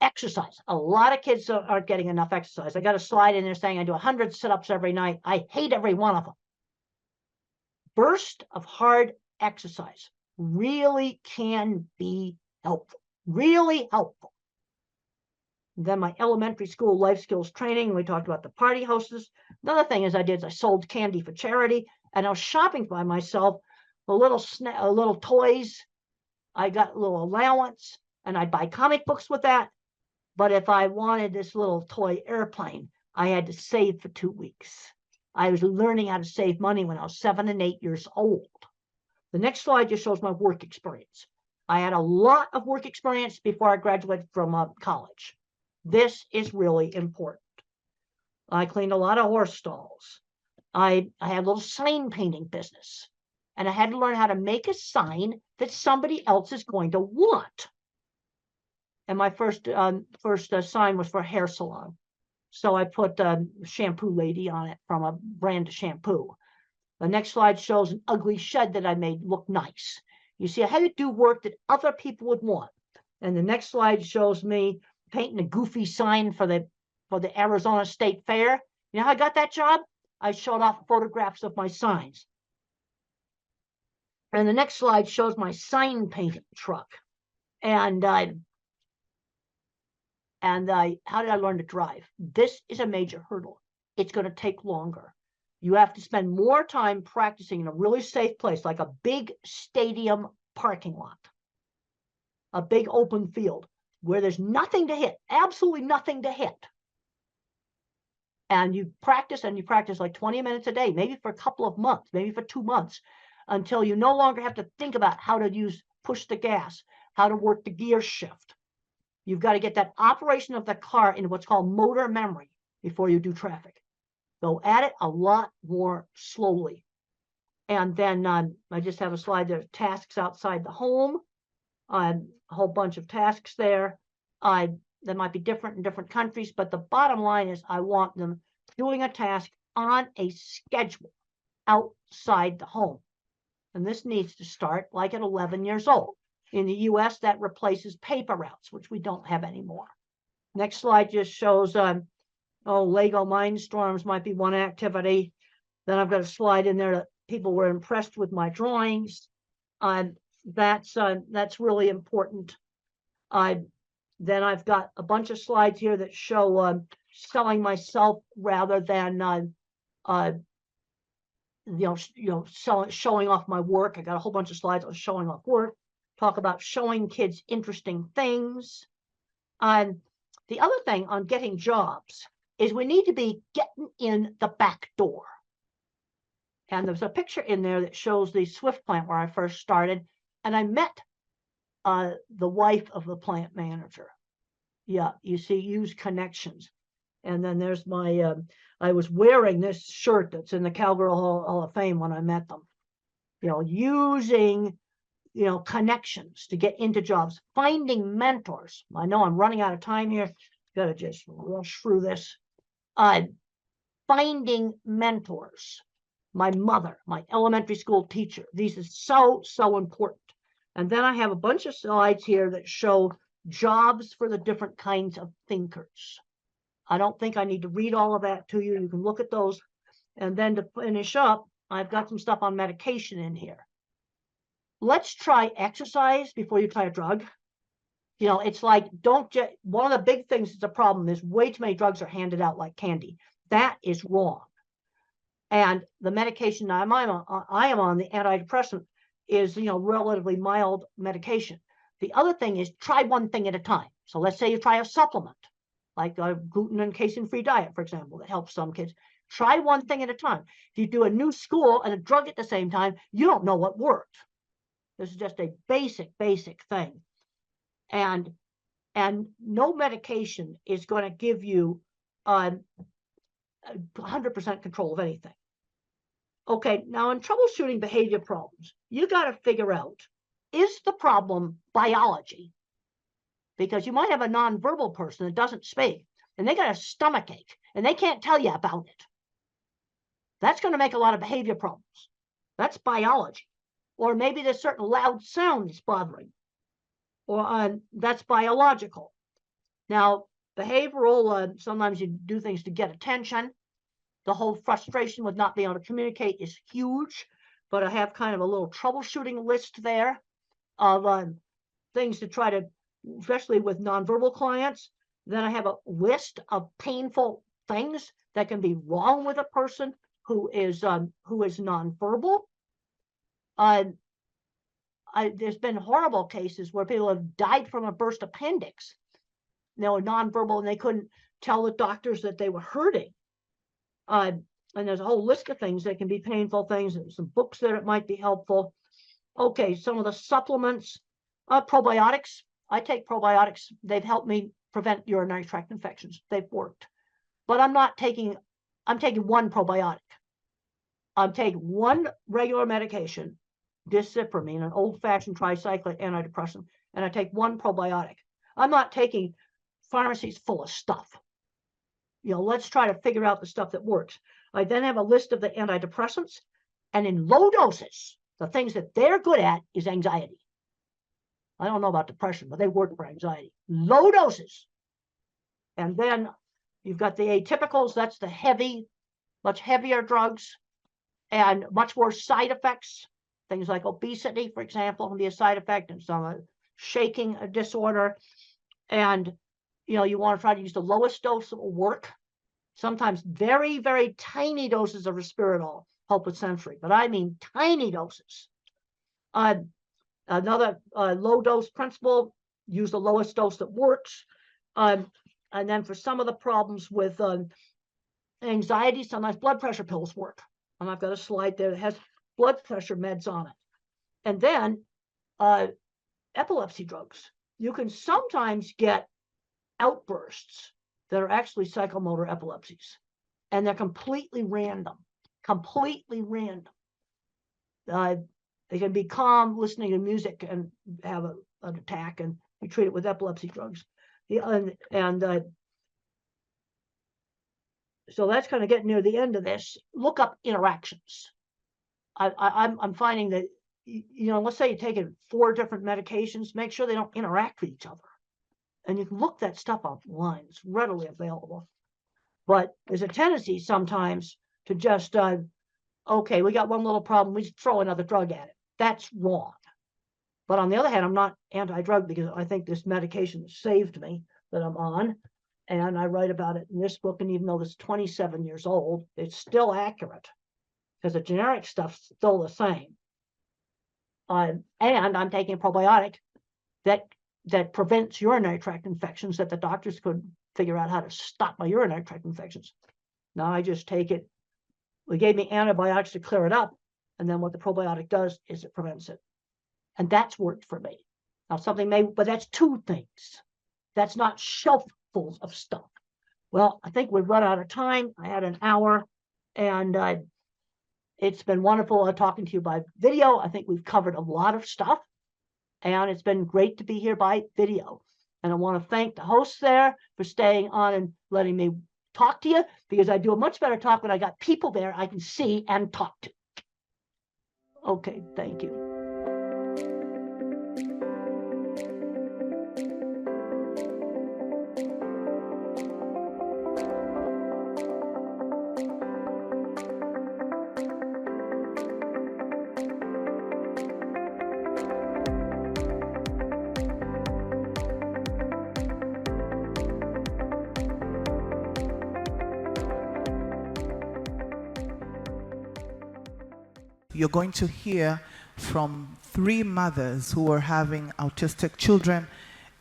Exercise. A lot of kids aren't getting enough exercise. I got a slide in there saying I do 100 sit-ups every night. I hate every one of them. Burst of hard exercise really can be helpful. Really helpful. Then my elementary school life skills training, we talked about the party hostess. Another thing I sold candy for charity, and I was shopping by myself for little toys. I got a little allowance, and I'd buy comic books with that. But if I wanted this little toy airplane, I had to save for 2 weeks. I was learning how to save money when I was 7 and 8 years old. The next slide just shows my work experience. I had a lot of work experience before I graduated from college. This is really important. I cleaned a lot of horse stalls. I had a little sign painting business, and I had to learn how to make a sign that somebody else is going to want. And my first sign was for a hair salon. So I put shampoo lady on it from a brand of shampoo. The next slide shows an ugly shed that I made look nice. You see, I had to do work that other people would want. And the next slide shows me painting a goofy sign for the Arizona State Fair. You know how I got that job? I showed off photographs of my signs. And the next slide shows my sign painting truck. And how did I learn to drive? This is a major hurdle. It's going to take longer. You have to spend more time practicing in a really safe place, like a big stadium parking lot, a big open field where there's nothing to hit, absolutely nothing to hit. And you practice like 20 minutes a day, maybe for a couple of months, maybe for 2 months, until you no longer have to think about how to push the gas, how to work the gear shift. You've got to get that operation of the car into what's called motor memory before you do traffic. Go at it a lot more slowly. And then I just have a slide there, tasks outside the home, a whole bunch of tasks there. That might be different in different countries, but the bottom line is I want them doing a task on a schedule outside the home. And this needs to start like at 11 years old. In the US, that replaces paper routes, which we don't have anymore. Next slide just shows, Lego Mindstorms might be one activity. Then I've got a slide in there that people were impressed with my drawings. that's really important. Then I've got a bunch of slides here that show selling myself rather than showing off my work. I got a whole bunch of slides on showing off work. Talk about showing kids interesting things. The other thing on getting jobs is we need to be getting in the back door. And there's a picture in there that shows the Swift plant where I first started, and I met the wife of the plant manager. Yeah, you see, use connections. And then there's my, I was wearing this shirt that's in the Cowgirl Hall of Fame when I met them. Using, connections to get into jobs, finding mentors. I know I'm running out of time here. Gotta just rush through this. Finding mentors. My mother, my elementary school teacher. These are so, so important. And then I have a bunch of slides here that show jobs for the different kinds of thinkers. I don't think I need to read all of that to you. You can look at those. And then to finish up, I've got some stuff on medication in here. Let's try exercise before you try a drug. It's like, one of the big things that's a problem is way too many drugs are handed out like candy. That is wrong. And the medication I am on, the antidepressant, is, relatively mild medication. The other thing is try one thing at a time. So let's say you try a supplement, like a gluten and casein-free diet, for example, that helps some kids. Try one thing at a time. If you do a new school and a drug at the same time, you don't know what worked. This is just a basic thing. And no medication is going to give you 100% control of anything. Okay, now in troubleshooting behavior problems, you got to figure out, is the problem biology? Because you might have a nonverbal person that doesn't speak, and they got a stomach ache, and they can't tell you about it. That's going to make a lot of behavior problems. That's biology. Or maybe there's certain loud sounds bothering, or that's biological. Now, behavioral, sometimes you do things to get attention. The whole frustration with not being able to communicate is huge, but I have kind of a little troubleshooting list there of things to try to, especially with nonverbal clients. Then I have a list of painful things that can be wrong with a person who is nonverbal. There's been horrible cases where people have died from a burst appendix. They were nonverbal and they couldn't tell the doctors that they were hurting. And there's a whole list of things that can be painful things, and some books there that might be helpful. Okay, some of the supplements, probiotics. I take probiotics. They've helped me prevent urinary tract infections. They've worked. But I'm taking one probiotic. I'm taking one regular medication, discipramine, an old-fashioned tricyclic antidepressant, and I take one probiotic. I'm not taking pharmacies full of stuff. Let's try to figure out the stuff that works. I then have a list of the antidepressants, and in low doses, the things that they're good at is anxiety. I don't know about depression, but they work for anxiety. Low doses. And then you've got the atypicals. That's the much heavier drugs, and much more side effects. Things like obesity, for example, can be a side effect, and some shaking disorder. And you want to try to use the lowest dose that will work. Sometimes very, very tiny doses of risperidol help with sensory, but I mean tiny doses. Another low dose principle, use the lowest dose that works. And then for some of the problems with anxiety, sometimes blood pressure pills work. And I've got a slide there that has blood pressure meds on it. And then epilepsy drugs. You can sometimes get outbursts that are actually psychomotor epilepsies, and they're completely random. They can be calm listening to music and have an attack, and we treat it with epilepsy drugs. So that's kind of getting near the end of this. Look up interactions. I'm finding that, let's say you're taking 4 different medications, make sure they don't interact with each other. And you can look that stuff online. It's readily available. But there's a tendency sometimes to just, okay, we got one little problem, we just throw another drug at it. That's wrong. But on the other hand, I'm not anti-drug because I think this medication saved me that I'm on. And I write about it in this book. And even though it's 27 years old, it's still accurate because the generic stuff's still the same. And I'm taking a probiotic that prevents urinary tract infections that the doctors couldn't figure out how to stop my urinary tract infections. Now I just take it. They gave me antibiotics to clear it up. And then what the probiotic does is it prevents it. And that's worked for me. Now but that's two things. That's not shelffuls of stuff. Well, I think we've run out of time. I had an hour and it's been wonderful talking to you by video. I think we've covered a lot of stuff and it's been great to be here by video. And I want to thank the hosts there for staying on and letting me talk to you because I do a much better talk when I got people there I can see and talk to. Okay, thank you. You're going to hear from 3 mothers who are having autistic children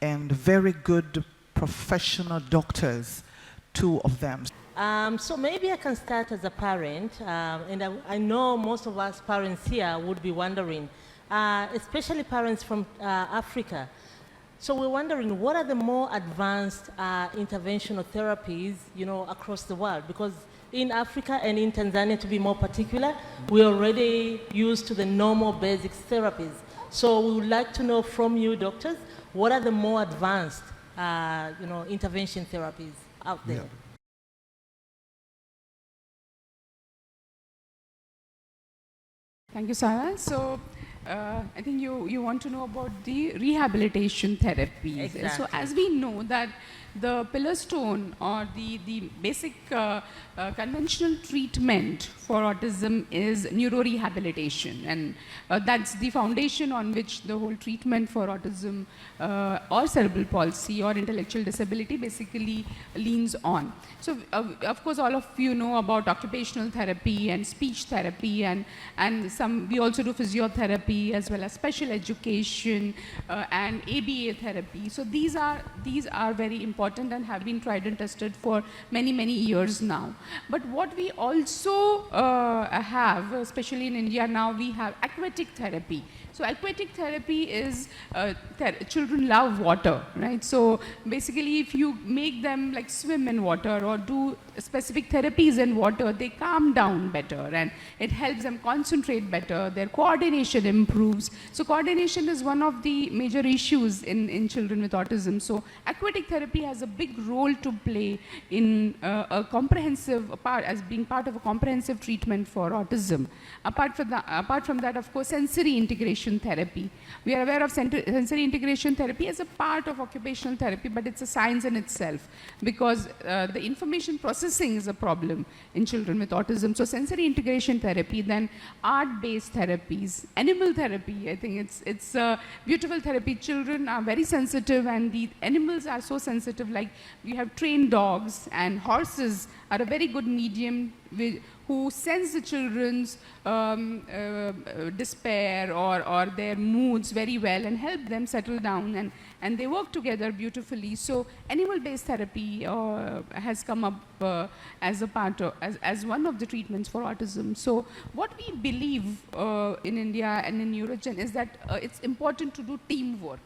and very good professional doctors, 2 of them. So maybe I can start as a parent, and I know most of us parents here would be wondering, especially parents from Africa. So we're wondering, what are the more advanced interventional therapies, across the world? Because in Africa and in Tanzania, to be more particular, we're already used to the normal basic therapies. So we would like to know from you, doctors, what are the more advanced, intervention therapies out there? Yeah. Thank you, Sarah. So I think you want to know about the rehabilitation therapies. Exactly. So as we know that the pillar stone or the basic conventional treatment for autism is neurorehabilitation, and that's the foundation on which the whole treatment for autism or cerebral palsy or intellectual disability basically leans on. So of course all of you know about occupational therapy and speech therapy, and we also do physiotherapy as well as special education and ABA therapy. So these are very important and have been tried and tested for many years now. But what we also have, especially in India now, we have aquatic therapy. So aquatic therapy is, children love water, right? So basically if you make them like swim in water or do specific therapies in water, they calm down better and it helps them concentrate better, their coordination improves. So coordination is one of the major issues in children with autism. So aquatic therapy has a big role to play in a comprehensive part, as being part of a comprehensive treatment for autism. Apart from that, of course, sensory integration therapy. We are aware of sensory integration therapy as a part of occupational therapy, but it's a science in itself because the information processing is a problem in children with autism. So sensory integration therapy, then art-based therapies, animal therapy. I think it's a beautiful therapy. Children are very sensitive and the animals are so sensitive, like we have trained dogs, and horses are a very good medium who sense the children's despair or their moods very well and help them settle down, and they work together beautifully. So animal-based therapy has come up as a part of, as one of the treatments for autism. So what we believe in India and in Neurogen is that it's important to do teamwork.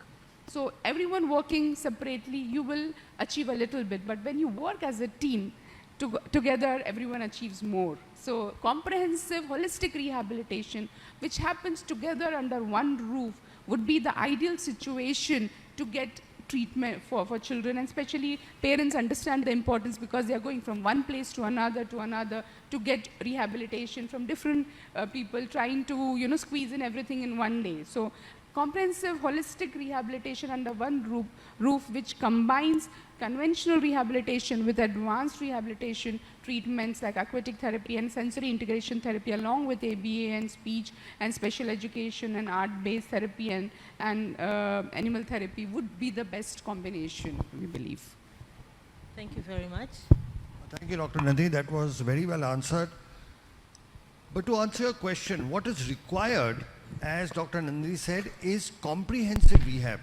So everyone working separately, you will achieve a little bit, but when you work as a team, together everyone achieves more. So comprehensive holistic rehabilitation, which happens together under one roof, would be the ideal situation to get treatment for children, and especially parents understand the importance because they are going from one place to another to get rehabilitation from different people, trying to squeeze in everything in one day. So comprehensive holistic rehabilitation under one roof which combines conventional rehabilitation with advanced rehabilitation treatments like aquatic therapy and sensory integration therapy, along with ABA and speech and special education and art-based therapy and animal therapy would be the best combination, we believe. Thank you very much. Thank you, Dr. Nandini. That was very well answered. But to answer your question, what is required, as Dr. Nandini said, is comprehensive rehab.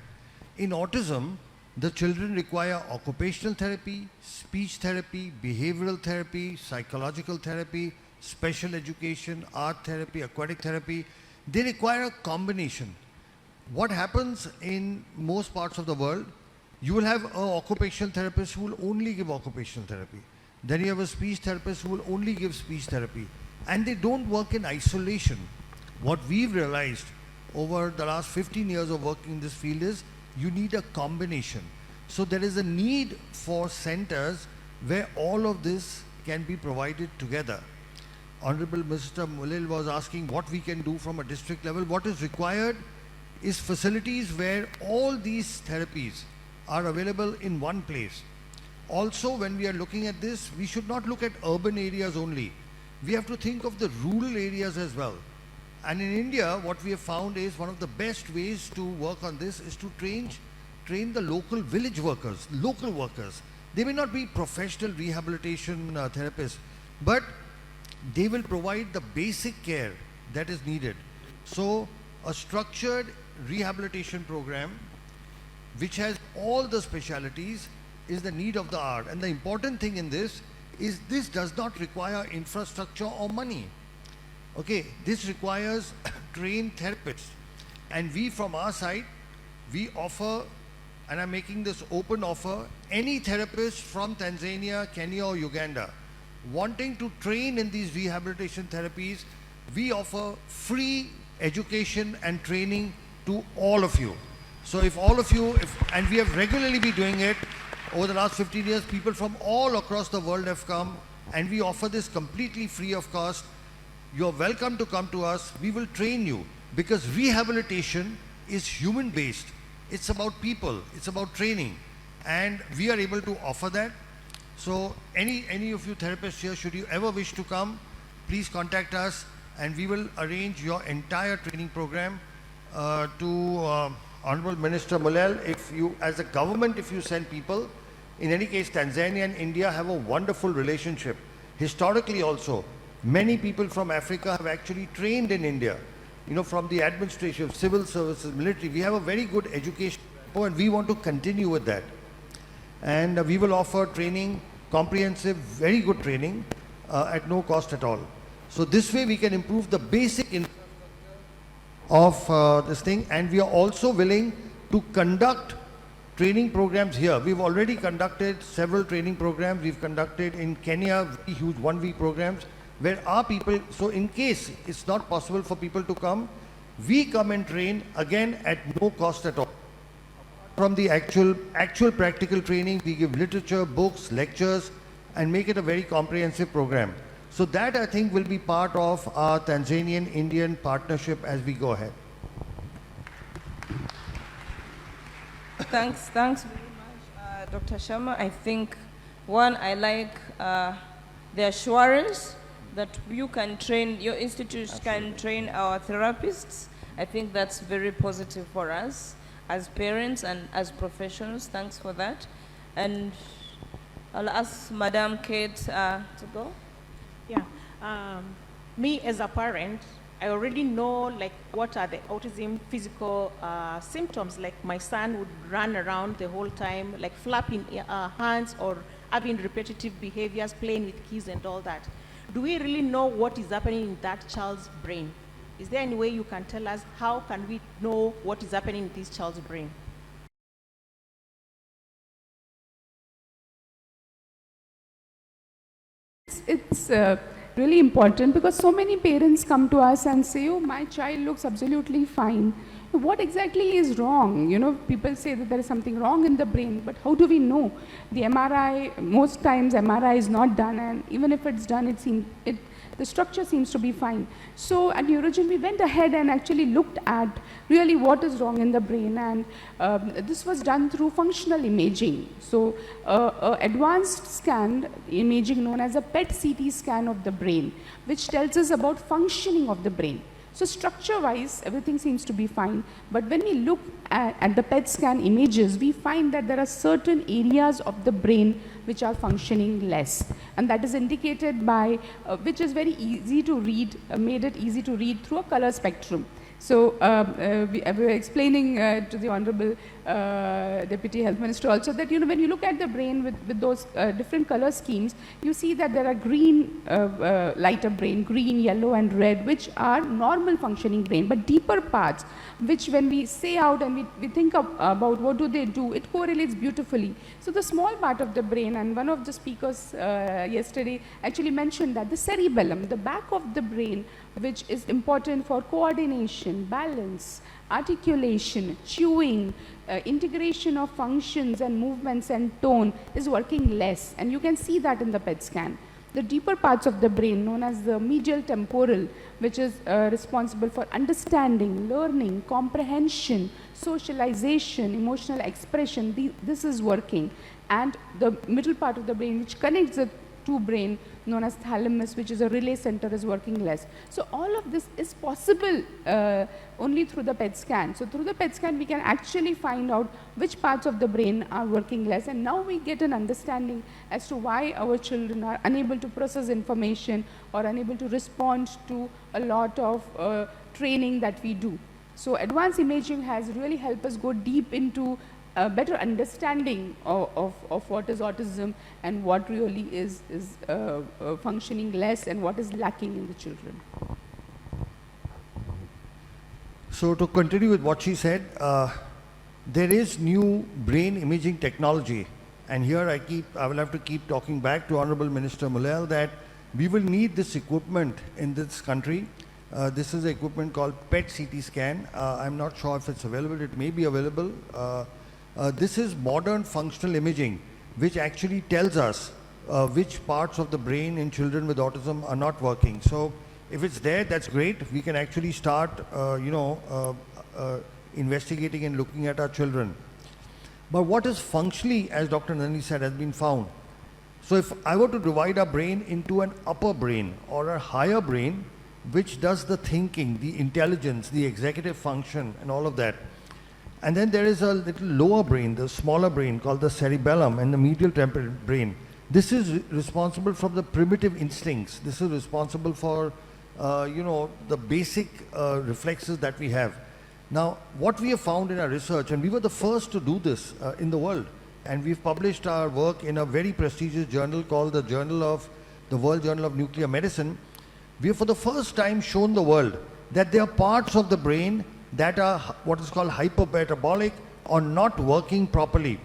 In autism, the children require occupational therapy, speech therapy, behavioral therapy, psychological therapy, special education, art therapy, aquatic therapy. They require a combination. What happens in most parts of the world, you will have an occupational therapist who will only give occupational therapy. Then you have a speech therapist who will only give speech therapy. And they don't work in isolation. What we've realized over the last 15 years of working in this field is you need a combination. So there is a need for centers where all of this can be provided together. Honorable Mr. Mulil was asking what we can do from a district level. What is required is facilities where all these therapies are available in one place. Also, when we are looking at this, we should not look at urban areas only. We have to think of the rural areas as well. And in India, what we have found is one of the best ways to work on this is to train the local village workers, local workers. They may not be professional rehabilitation therapists, but they will provide the basic care that is needed. So a structured rehabilitation program which has all the specialities is the need of the hour. And the important thing in this is this does not require infrastructure or money. Okay, this requires trained therapists. And we from our side, we offer, and I'm making this open offer, any therapist from Tanzania, Kenya or Uganda wanting to train in these rehabilitation therapies, we offer free education and training to all of you. So if all of you, and we have regularly been doing it, over the last 15 years, people from all across the world have come, and we offer this completely free of cost. You're welcome to come to us. We will train you, because rehabilitation is human-based. It's about people. It's about training. And we are able to offer that. So any of you therapists here, should you ever wish to come, please contact us, and we will arrange your entire training program to Honorable Minister Mulal. If you, as a government, if you send people, in any case, Tanzania and India have a wonderful relationship. Historically also, many people from Africa have actually trained in India, you know, from the administration, civil services, military. We have a very good education, and we want to continue with that. And we will offer training, comprehensive, very good training at no cost at all. So this way we can improve the basic of this thing, and we are also willing to conduct training programs here. We've already conducted several training programs. We've conducted in Kenya very huge one-week programs where our people, so in case it's not possible for people to come, we come and train again at no cost at all. From the actual practical training, we give literature, books, lectures, and make it a very comprehensive program. So that, I think, will be part of our Tanzanian-Indian partnership as we go ahead. Thanks very much, Dr. Sharma. I think, one, I like the assurance that you can train, your institute can train our therapists. I think that's very positive for us as parents and as professionals. Thanks for that. And I'll ask Madam Kate to go. Yeah, me as a parent, I already know like what are the autism physical symptoms. Like my son would run around the whole time, like flapping hands or having repetitive behaviors, playing with keys and all that. Do we really know what is happening in that child's brain? Is there any way you can tell us how can we know what is happening in this child's brain? It's really important because so many parents come to us and say, oh, my child looks absolutely fine. What exactly is wrong? You know, people say that there is something wrong in the brain, but how do we know? The MRI, most times MRI is not done, and even if it's done, the structure seems to be fine. So at Neurogen, we went ahead and actually looked at really what is wrong in the brain, and this was done through functional imaging. So advanced scan imaging known as a PET-CT scan of the brain, which tells us about functioning of the brain. So structure-wise, everything seems to be fine, but when we look at the PET scan images, we find that there are certain areas of the brain which are functioning less, and that is indicated by, which is very easy to read, made it easy to read through a color spectrum. So we were explaining to the Honorable Deputy Health Minister also that, when you look at the brain with those different color schemes, you see that there are green, lighter brain, green, yellow and red, which are normal functioning brain, but deeper parts, which when we say out and we think about what do they do, it correlates beautifully. So the small part of the brain, and one of the speakers yesterday actually mentioned that the cerebellum, the back of the brain, which is important for coordination, balance, articulation, chewing, integration of functions and movements and tone, is working less, and you can see that in the PET scan. The deeper parts of the brain, known as the medial temporal, which is responsible for understanding, learning, comprehension, socialization, emotional expression, this is working. And the middle part of the brain, which connects the two brain, known as thalamus, which is a relay center, is working less. So all of this is possible only through the PET scan. So through the PET scan, we can actually find out which parts of the brain are working less, and now we get an understanding as to why our children are unable to process information or unable to respond to a lot of training that we do. So advanced imaging has really helped us go deep into a better understanding of what is autism and what really is functioning less and what is lacking in the children. So to continue with what she said, there is new brain imaging technology, and here I will have to keep talking back to Honorable Minister Mulel that we will need this equipment in this country. This is an equipment called PET-CT scan. I'm not sure if it's available. It may be available. This is modern functional imaging, which actually tells us which parts of the brain in children with autism are not working. So if it's there, that's great. We can actually start, investigating and looking at our children. But what is functionally, as Dr. Nandini said, has been found. So if I were to divide our brain into an upper brain or a higher brain, which does the thinking, the intelligence, the executive function, and all of that. And then there is a little lower brain, the smaller brain called the cerebellum, and the medial temporal brain. This is responsible for the primitive instincts. This is responsible for, the basic reflexes that we have. Now, what we have found in our research, and we were the first to do this in the world, and we've published our work in a very prestigious journal called the World Journal of Nuclear Medicine. We have for the first time shown the world that there are parts of the brain that are what is called hypermetabolic or not working properly,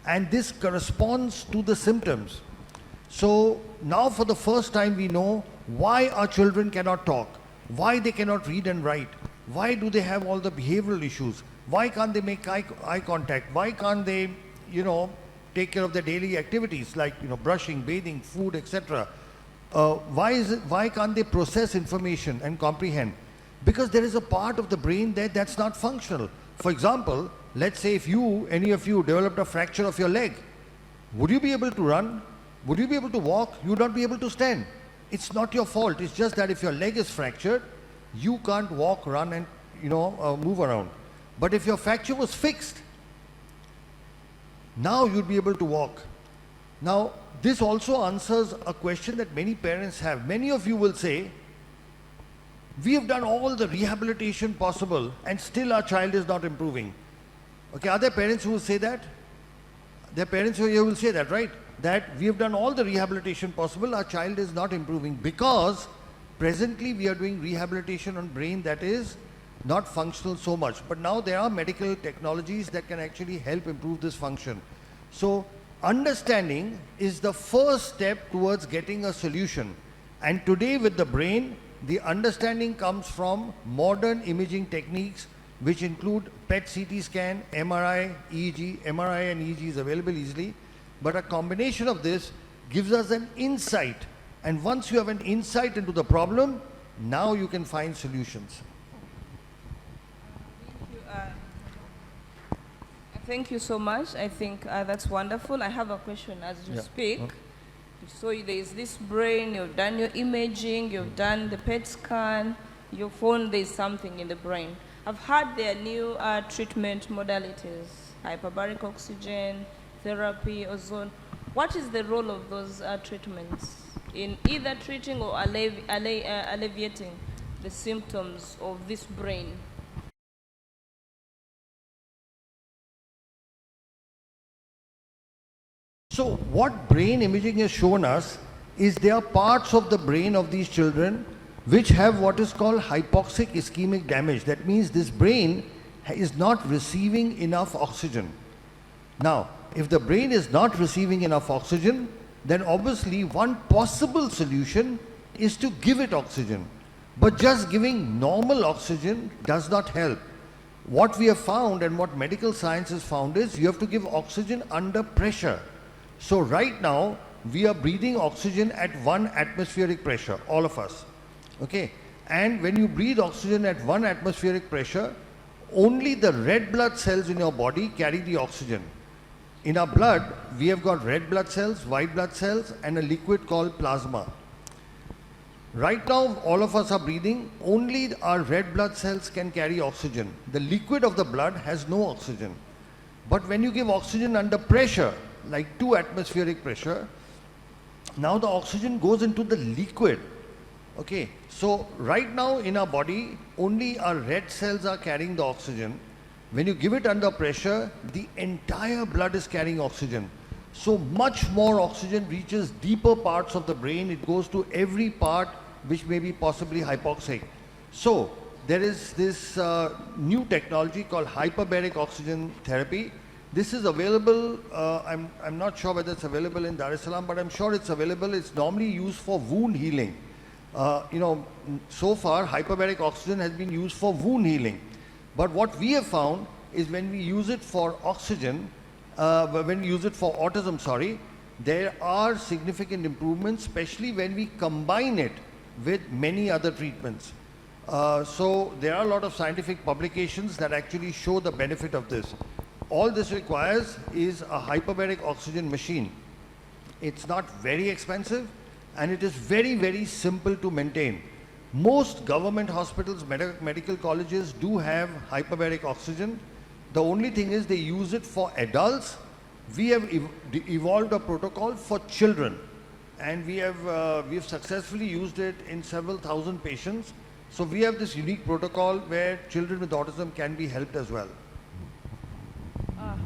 and this corresponds to the symptoms. So now for the first time we know why our children cannot talk, why they cannot read and write, why do they have all the behavioral issues, why can't they make eye contact, why can't they take care of their daily activities like brushing, bathing, food, etc. Why can't they process information and comprehend? Because there is a part of the brain that's not functional. For example, let's say if any of you developed a fracture of your leg, would you be able to run? Would you be able to walk? You would not be able to stand. It's not your fault. It's just that if your leg is fractured, you can't walk, run and move around. But if your fracture was fixed, now you'd be able to walk. Now, this also answers a question that many parents have. Many of you will say, we have done all the rehabilitation possible and still our child is not improving. Okay, are there parents who will say that? There are parents who will say that, right? That we have done all the rehabilitation possible, our child is not improving because presently we are doing rehabilitation on brain that is not functional so much. But now there are medical technologies that can actually help improve this function. So understanding is the first step towards getting a solution. And today with the brain, the understanding comes from modern imaging techniques which include PET-CT scan, MRI, EEG. MRI and EEG is available easily, but a combination of this gives us an insight And once you have an insight into the problem, now you can find solutions. Thank you so much. I think that's wonderful. I have a question as you speak. Okay. So there is this brain, you've done your imaging, you've done the PET scan, you found there's something in the brain. I've heard there are new treatment modalities, hyperbaric oxygen, therapy, ozone. What is the role of those treatments in either treating or alleviating the symptoms of this brain? So what brain imaging has shown us is there are parts of the brain of these children which have what is called hypoxic ischemic damage. That means this brain is not receiving enough oxygen. Now, if the brain is not receiving enough oxygen, then obviously one possible solution is to give it oxygen. But just giving normal oxygen does not help. What we have found and what medical science has found is you have to give oxygen under pressure. So right now, we are breathing oxygen at 1 atmospheric pressure, all of us. Okay? And when you breathe oxygen at 1 atmospheric pressure, only the red blood cells in your body carry the oxygen. In our blood, we have got red blood cells, white blood cells, and a liquid called plasma. Right now, all of us are breathing, only our red blood cells can carry oxygen. The liquid of the blood has no oxygen. But when you give oxygen under pressure, like 2 atmospheric pressure, now the oxygen goes into the liquid. Okay, so right now in our body, only our red cells are carrying the oxygen. When you give it under pressure, the entire blood is carrying oxygen. So much more oxygen reaches deeper parts of the brain. It goes to every part which may be possibly hypoxic. So there is this new technology called hyperbaric oxygen therapy. This is available, I'm not sure whether it's available in Dar es Salaam, but I'm sure it's available. It's normally used for wound healing. So far, hyperbaric oxygen has been used for wound healing. But what we have found is when we use it for oxygen, when we use it for autism, sorry, there are significant improvements, especially when we combine it with many other treatments. So there are a lot of scientific publications that actually show the benefit of this. All this requires is a hyperbaric oxygen machine. It's not very expensive and it is very, very simple to maintain. Most government hospitals, medical colleges do have hyperbaric oxygen. The only thing is they use it for adults. We have evolved a protocol for children and we have successfully used it in several thousand patients. So we have this unique protocol where children with autism can be helped as well.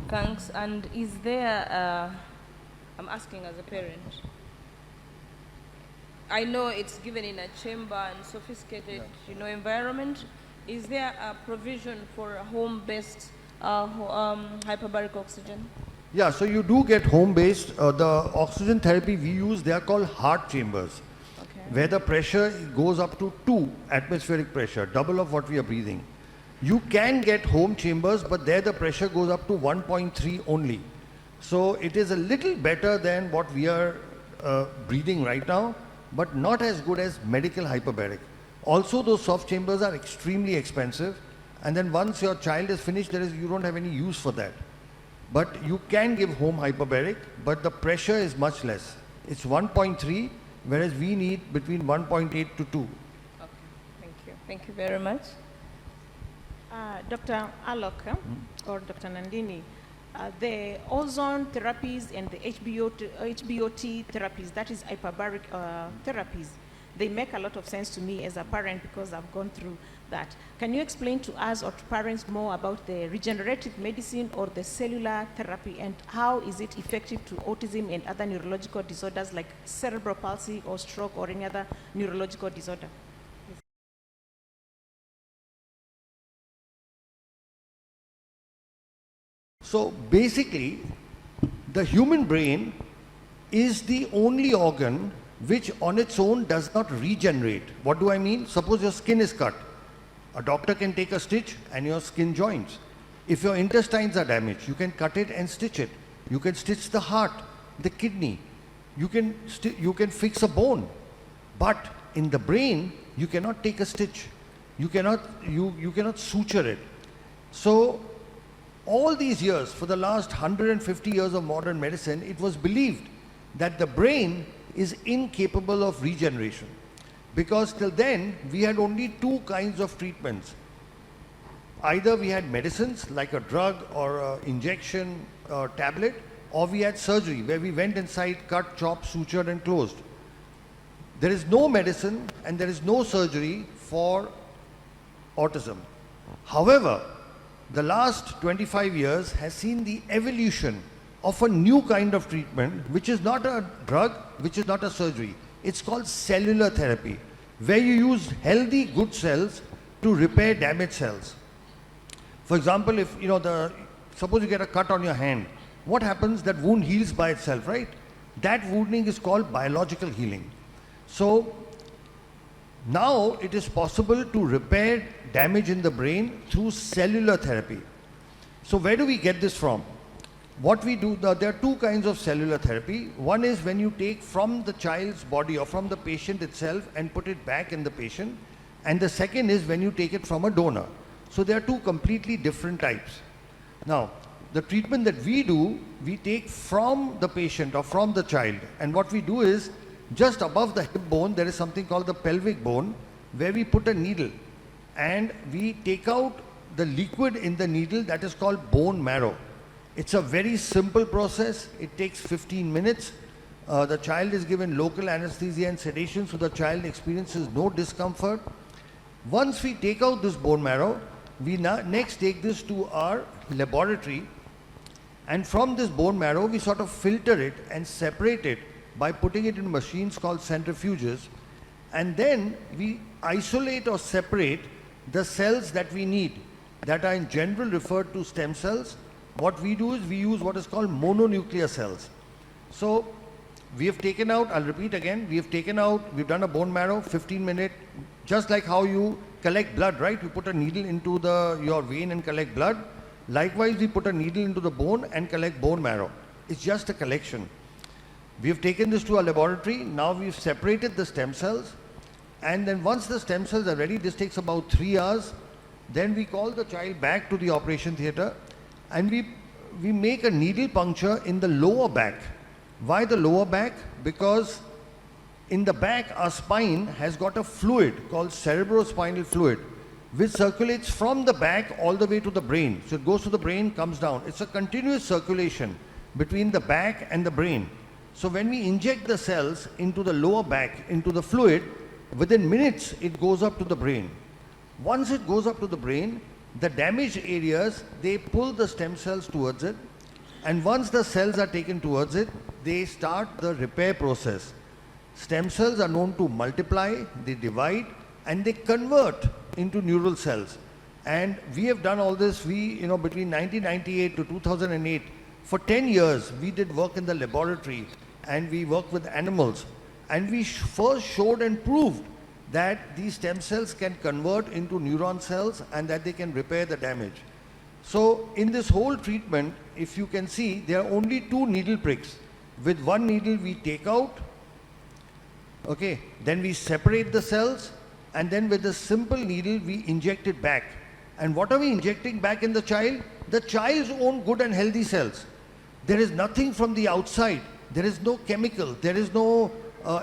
Thanks. And is there, I'm asking as a parent, I know it's given in a chamber and sophisticated, environment. Is there a provision for a home-based hyperbaric oxygen? Yeah, so you do get home-based. The oxygen therapy we use, they are called heart chambers, where the pressure goes up to 2 atmospheric pressure, double of what we are breathing. You can get home chambers, but there the pressure goes up to 1.3 only. So it is a little better than what we are breathing right now, but not as good as medical hyperbaric. Also, those soft chambers are extremely expensive, and then once your child is finished, you don't have any use for that. But you can give home hyperbaric, but the pressure is much less. It's 1.3, whereas we need between 1.8 to 2. Okay, thank you. Thank you very much. Dr. Alok or Dr. Nandini, the ozone therapies and the HBOT therapies, that is hyperbaric therapies, they make a lot of sense to me as a parent because I've gone through that. Can you explain to us or to parents more about the regenerative medicine or the cellular therapy and how is it effective to autism and other neurological disorders like cerebral palsy or stroke or any other neurological disorder? So basically, the human brain is the only organ which on its own does not regenerate. What do I mean? Suppose your skin is cut. A doctor can take a stitch and your skin joins. If your intestines are damaged, you can cut it and stitch it. You can stitch the heart, the kidney. You can fix a bone. But in the brain, you cannot take a stitch. You cannot suture it. So all these years, for the last 150 years of modern medicine, it was believed that the brain is incapable of regeneration. Because till then, we had only two kinds of treatments. Either we had medicines like a drug or an injection or tablet, or we had surgery where we went inside, cut, chopped, sutured and closed. There is no medicine and there is no surgery for autism. However, the last 25 years has seen the evolution of a new kind of treatment, which is not a drug, which is not a surgery. It's called cellular therapy, where you use healthy, good cells to repair damaged cells. For example, if suppose you get a cut on your hand, what happens? That wound heals by itself, right? That wounding is called biological healing. So now it is possible to repair damage in the brain through cellular therapy. So where do we get this from? What we do, there are two kinds of cellular therapy. One is when you take from the child's body or from the patient itself and put it back in the patient. And the second is when you take it from a donor. So there are two completely different types. Now, the treatment that we do, we take from the patient or from the child. And what we do is, just above the hip bone, there is something called the pelvic bone, where we put a needle. And we take out the liquid in the needle that is called bone marrow. It's a very simple process. It takes 15 minutes. The child is given local anesthesia and sedation, so the child experiences no discomfort. Once we take out this bone marrow, we next take this to our laboratory, and from this bone marrow we sort of filter it and separate it by putting it in machines called centrifuges, and then we isolate or separate the cells that we need, that are in general referred to stem cells. What we do is we use what is called mononuclear cells. So we have taken out, I'll repeat again, we've done a bone marrow, 15-minute, just like how you collect blood, right? You put a needle into your vein and collect blood. Likewise, we put a needle into the bone and collect bone marrow. It's just a collection. We have taken this to our laboratory. Now we've separated the stem cells. And then once the stem cells are ready, this takes about 3 hours. Then we call the child back to the operation theatre, and we make a needle puncture in the lower back. Why the lower back? Because in the back, our spine has got a fluid called cerebrospinal fluid, which circulates from the back all the way to the brain. So it goes to the brain, comes down. It's a continuous circulation between the back and the brain. So when we inject the cells into the lower back, into the fluid, within minutes, it goes up to the brain. Once it goes up to the brain, the damaged areas, they pull the stem cells towards it. And once the cells are taken towards it, they start the repair process. Stem cells are known to multiply, they divide, and they convert into neural cells. And we have done all this, between 1998 to 2008, for 10 years, we did work in the laboratory, and we worked with animals. And we first showed and proved that these stem cells can convert into neuron cells and that they can repair the damage. So in this whole treatment, if you can see, there are only 2 needle pricks. With one needle we take out, okay, then we separate the cells, and then with a simple needle we inject it back. And what are we injecting back in the child? The child's own good and healthy cells. There is nothing from the outside. There is no chemical. There is no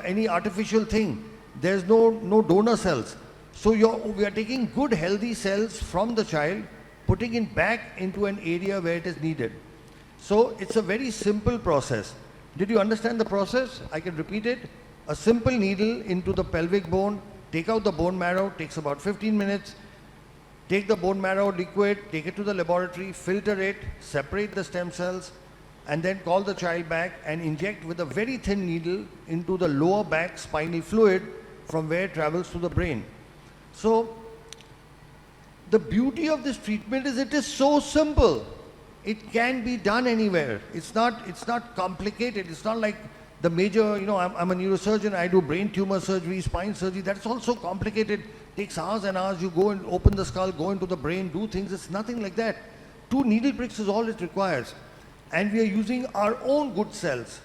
any artificial thing. There is no donor cells. So we are taking good healthy cells from the child, putting it back into an area where it is needed. So it's a very simple process. Did you understand the process? I can repeat it. A simple needle into the pelvic bone, take out the bone marrow, takes about 15 minutes. Take the bone marrow liquid, take it to the laboratory, filter it, separate the stem cells, and then call the child back and inject with a very thin needle into the lower back spinal fluid from where it travels to the brain. So the beauty of this treatment is it is so simple. It can be done anywhere. It's not complicated. It's not like the major, I'm a neurosurgeon, I do brain tumor surgery, spine surgery. That's also complicated. Takes hours and hours. You go and open the skull, go into the brain, do things. It's nothing like that. 2 needle pricks is all it requires. And we are using our own good cells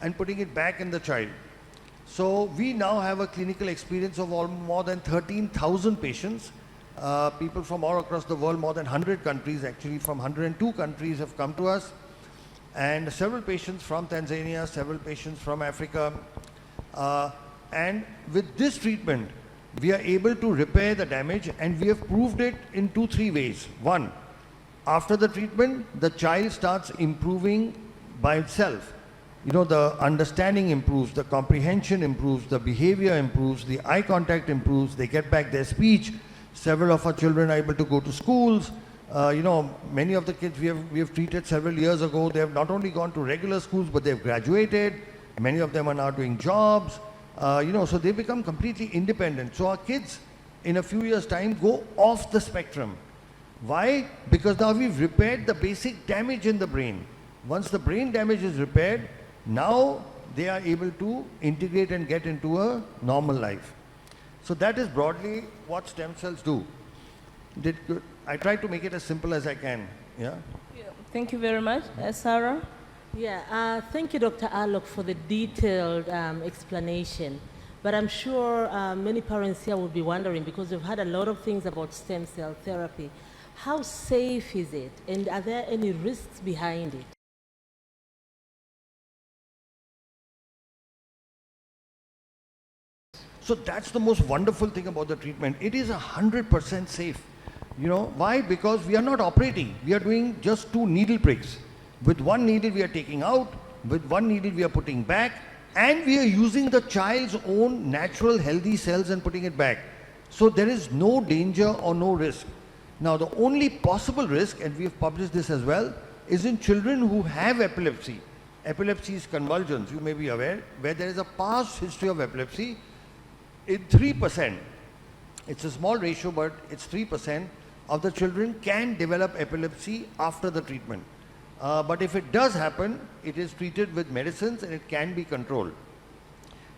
and putting it back in the child. So we now have a clinical experience of more than 13,000 patients. People from all across the world, more than 100 countries, actually from 102 countries have come to us. And several patients from Tanzania, several patients from Africa. And with this treatment, we are able to repair the damage, and we have proved it in 2-3 ways. One, after the treatment, the child starts improving by itself. You know, the understanding improves, the comprehension improves, the behavior improves, the eye contact improves, they get back their speech. Several of our children are able to go to schools. You know, many of the kids we have treated several years ago, they have not only gone to regular schools, but they have graduated. Many of them are now doing jobs. You know, so they become completely independent. So our kids, in a few years' time, go off the spectrum. Why? Because now we've repaired the basic damage in the brain. Once the brain damage is repaired, now they are able to integrate and get into a normal life. So that is broadly what stem cells do. Did good. I try to make it as simple as I can. Yeah. Thank you very much. Sarah? Yeah, thank you, Dr. Alok, for the detailed explanation. But I'm sure many parents here will be wondering, because we've heard a lot of things about stem cell therapy. How safe is it? And are there any risks behind it? So that's the most wonderful thing about the treatment. It is 100% safe. You know, why? Because we are not operating. We are doing just 2 needle pricks. With one needle we are taking out, with one needle we are putting back, and we are using the child's own natural healthy cells and putting it back. So there is no danger or no risk. Now the only possible risk, and we have published this as well, is in children who have epilepsy. Epilepsy is convulsions, you may be aware, where there is a past history of epilepsy. In 3%, it's a small ratio, but it's 3% of the children can develop epilepsy after the treatment. But if it does happen, it is treated with medicines and it can be controlled.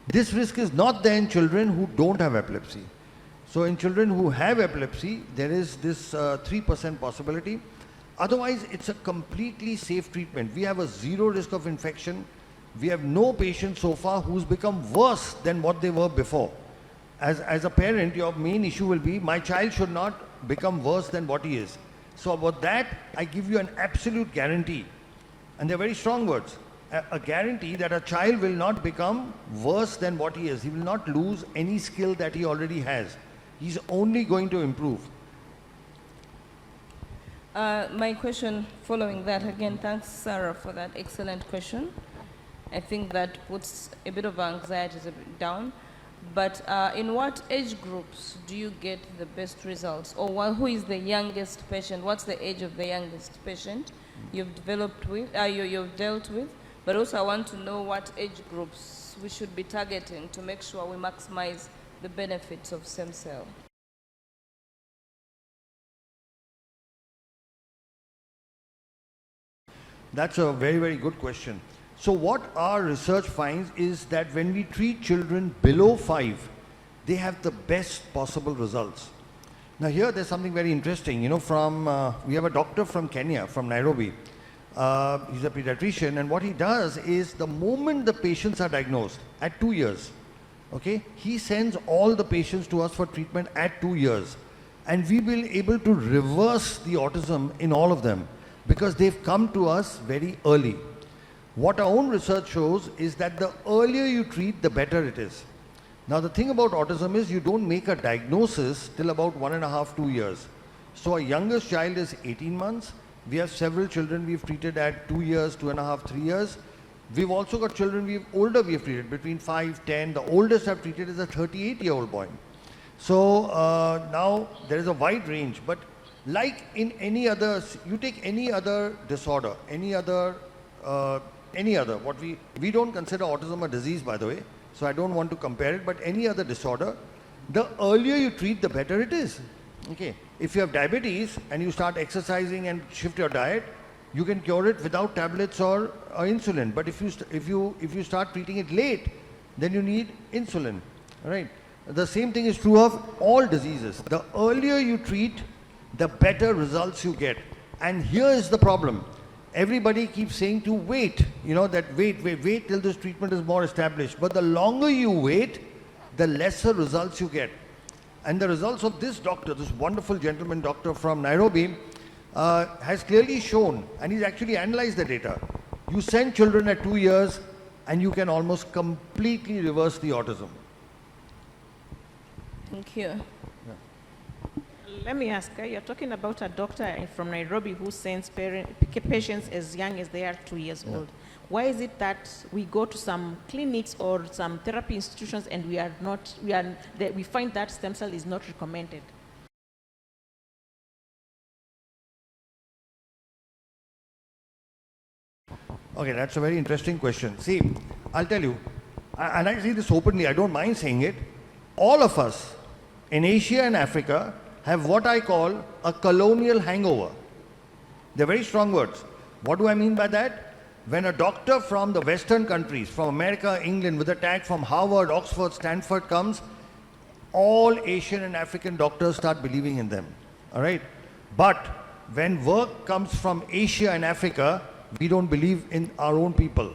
This risk is not there in children who don't have epilepsy. So in children who have epilepsy, there is this 3% possibility. Otherwise, it's a completely safe treatment. We have a 0 risk of infection. We have no patient so far who's become worse than what they were before. As a parent, your main issue will be, my child should not become worse than what he is. So about that, I give you an absolute guarantee. And they're very strong words. A guarantee that a child will not become worse than what he is. He will not lose any skill that he already has. He's only going to improve. My question following that, again, thanks Sarah for that excellent question. I think that puts a bit of anxiety down. But in what age groups do you get the best results? Or who is the youngest patient? What's the age of the youngest patient you've developed with, you've dealt with? But also I want to know what age groups we should be targeting to make sure we maximize the benefits of stem cell. That's a very, very good question. So what our research finds is that when we treat children below 5, they have the best possible results. Now here there's something very interesting, you know, we have a doctor from Kenya, from Nairobi. He's a pediatrician, and what he does is the moment the patients are diagnosed at 2 years, okay, he sends all the patients to us for treatment at 2 years. And we will be able to reverse the autism in all of them because they've come to us very early. What our own research shows is that the earlier you treat, the better it is. Now the thing about autism is you don't make a diagnosis till about 1.5 to 2 years. So our youngest child is 18 months. We have several children we've treated at 2 years, 2.5, 3 years. We've also got children we've treated between 5, 10. The oldest I've treated is a 38-year-old boy. So now there is a wide range, but like in any other, you take any other disorder, any other, what we don't consider autism a disease, by the way, so I don't want to compare it, but any other disorder, the earlier you treat, the better it is. Okay, if you have diabetes and you start exercising and shift your diet, you can cure it without tablets or insulin. But if you start treating it late, then you need insulin, right? The same thing is true of all diseases. The earlier you treat, the better results you get. And here is the problem. everybody keeps saying to wait, that wait till this treatment is more established. But the longer you wait, the lesser results you get. And the results of this doctor, this wonderful gentleman doctor from Nairobi, has clearly shown, and he's actually analyzed the data. You send children at 2 years, and you can almost completely reverse the autism. Thank you. Let me ask, you're talking about a doctor from Nairobi who sends patients as young as they are 2 years old. Why is it that we go to some clinics or some therapy institutions and we find that stem cell is not recommended? Okay, that's a very interesting question. See, I'll tell you, and I say this openly, I don't mind saying it, all of us in Asia and Africa have what I call a colonial hangover. They're very strong words. What do I mean by that? When a doctor from the Western countries, from America, England, with a tag from Harvard, Oxford, Stanford comes, all Asian and African doctors start believing in them. All right? But when work comes from Asia and Africa, we don't believe in our own people.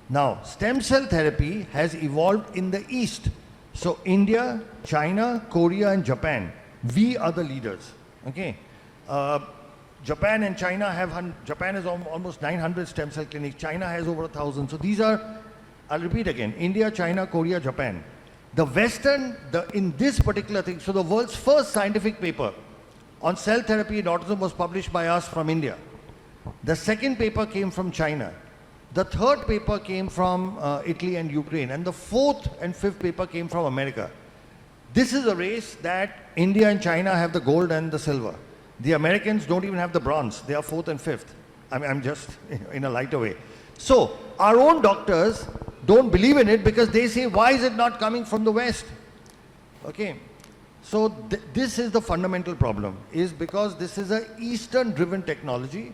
Now, stem cell therapy has evolved in the East. So India, China, Korea, and Japan, we are the leaders. Okay? Japan and China Japan has almost 900 stem cell clinics. China has over 1,000. So these are, I'll repeat again, India, China, Korea, Japan. The Western, in this particular thing, so the world's first scientific paper on cell therapy in autism was published by us from India. The second paper came from China. The third paper came from Italy and Ukraine. And the fourth and fifth paper came from America. This is a race that India and China have the gold and the silver. The Americans don't even have the bronze. They are fourth and fifth. I'm just in a lighter way. So our own doctors don't believe in it because they say, why is it not coming from the West? Okay. So this is the fundamental problem, is because this is an Eastern-driven technology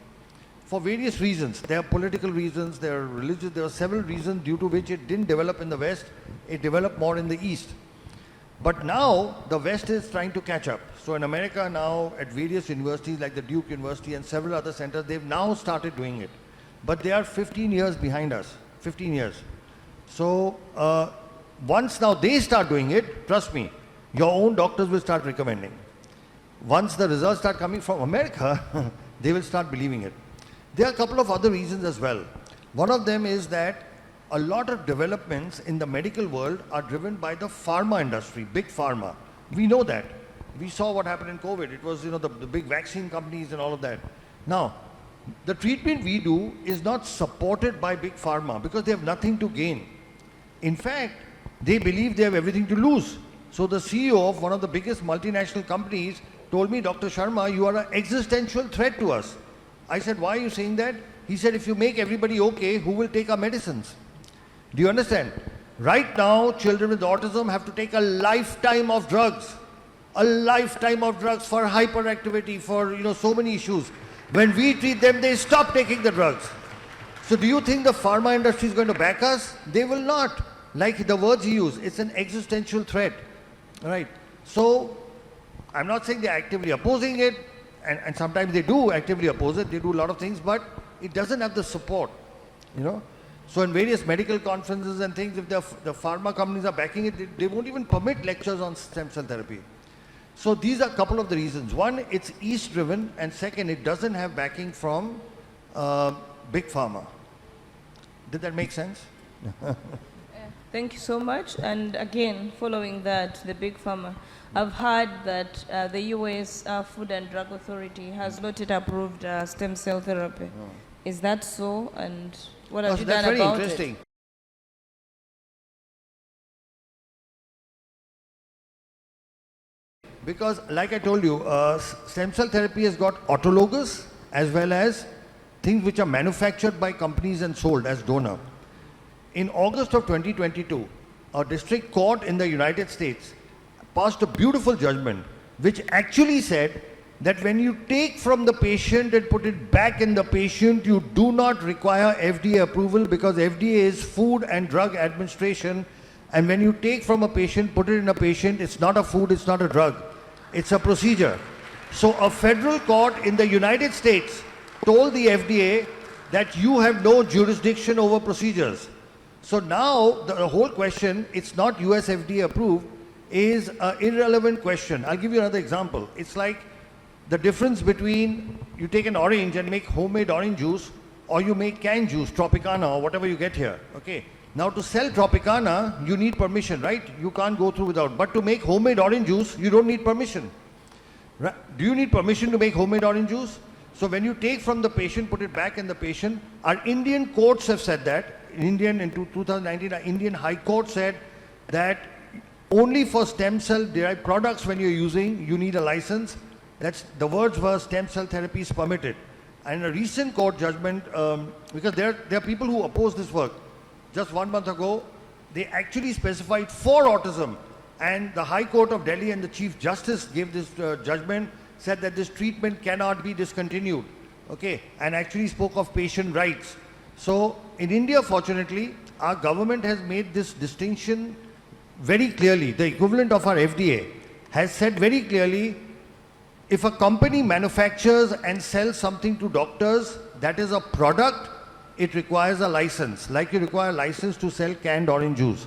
for various reasons. There are political reasons, there are religious, there are several reasons due to which it didn't develop in the West. It developed more in the East. But now the West is trying to catch up. So in America now, at various universities like the Duke University and several other centers, they've now started doing it. But they are 15 years behind us, 15 years. So once now they start doing it, trust me, your own doctors will start recommending. Once the results start coming from America, they will start believing it. There are a couple of other reasons as well. One of them is that a lot of developments in the medical world are driven by the pharma industry, big pharma. We know that. We saw what happened in COVID. It was, the big vaccine companies and all of that. Now, the treatment we do is not supported by big pharma because they have nothing to gain. In fact, they believe they have everything to lose. So the CEO of one of the biggest multinational companies told me, Dr. Sharma, you are an existential threat to us. I said, why are you saying that? He said, if you make everybody okay, who will take our medicines? Do you understand? Right now, children with autism have to take a lifetime of drugs. A lifetime of drugs for hyperactivity, for so many issues. When we treat them, they stop taking the drugs. So do you think the pharma industry is going to back us? They will not. Like the words he used, it's an existential threat. All right. So I'm not saying they're actively opposing it, and sometimes they do actively oppose it. They do a lot of things, but it doesn't have the support. So in various medical conferences and things, if the pharma companies are backing it, they won't even permit lectures on stem cell therapy. So these are a couple of the reasons. One, it's East-driven, and second, it doesn't have backing from big pharma. Did that make sense? Thank you so much. And again, following that, the big pharma, I've heard that the US Food and Drug Authority has not yet approved stem cell therapy. Oh. Is that so? And what have you done That's very about interesting. it? Because, like I told you, stem cell therapy has got autologous as well as things which are manufactured by companies and sold as donor. In August of 2022, a district court in the United States passed a beautiful judgment which actually said that when you take from the patient and put it back in the patient, you do not require FDA approval because FDA is Food and Drug Administration, and when you take from a patient, put it in a patient, it's not a food, it's not a drug, it's a procedure. So a federal court in the United States told the FDA that you have no jurisdiction over procedures. So now the whole question, it's not US FDA approved, is an irrelevant question. I'll give you another example. It's like the difference between you take an orange and make homemade orange juice, or you make canned juice, Tropicana, or whatever you get here. Okay. Now to sell Tropicana, you need permission, right? You can't go through without. But to make homemade orange juice, you don't need permission. Right? Do you need permission to make homemade orange juice? So when you take from the patient, put it back in the patient, our Indian courts have said that. In 2019, our Indian High Court said that only for stem cell derived products when you're using, you need a license. That's, the words were stem cell therapy is permitted. And a recent court judgment, because there are people who oppose this work. Just 1 month ago, they actually specified for autism. And the High Court of Delhi and the Chief Justice gave this judgment, said that this treatment cannot be discontinued. Okay, and actually spoke of patient rights. So in India, fortunately, our government has made this distinction very clearly. The equivalent of our FDA has said very clearly, if a company manufactures and sells something to doctors that is a product, it requires a license, like you require a license to sell canned orange juice.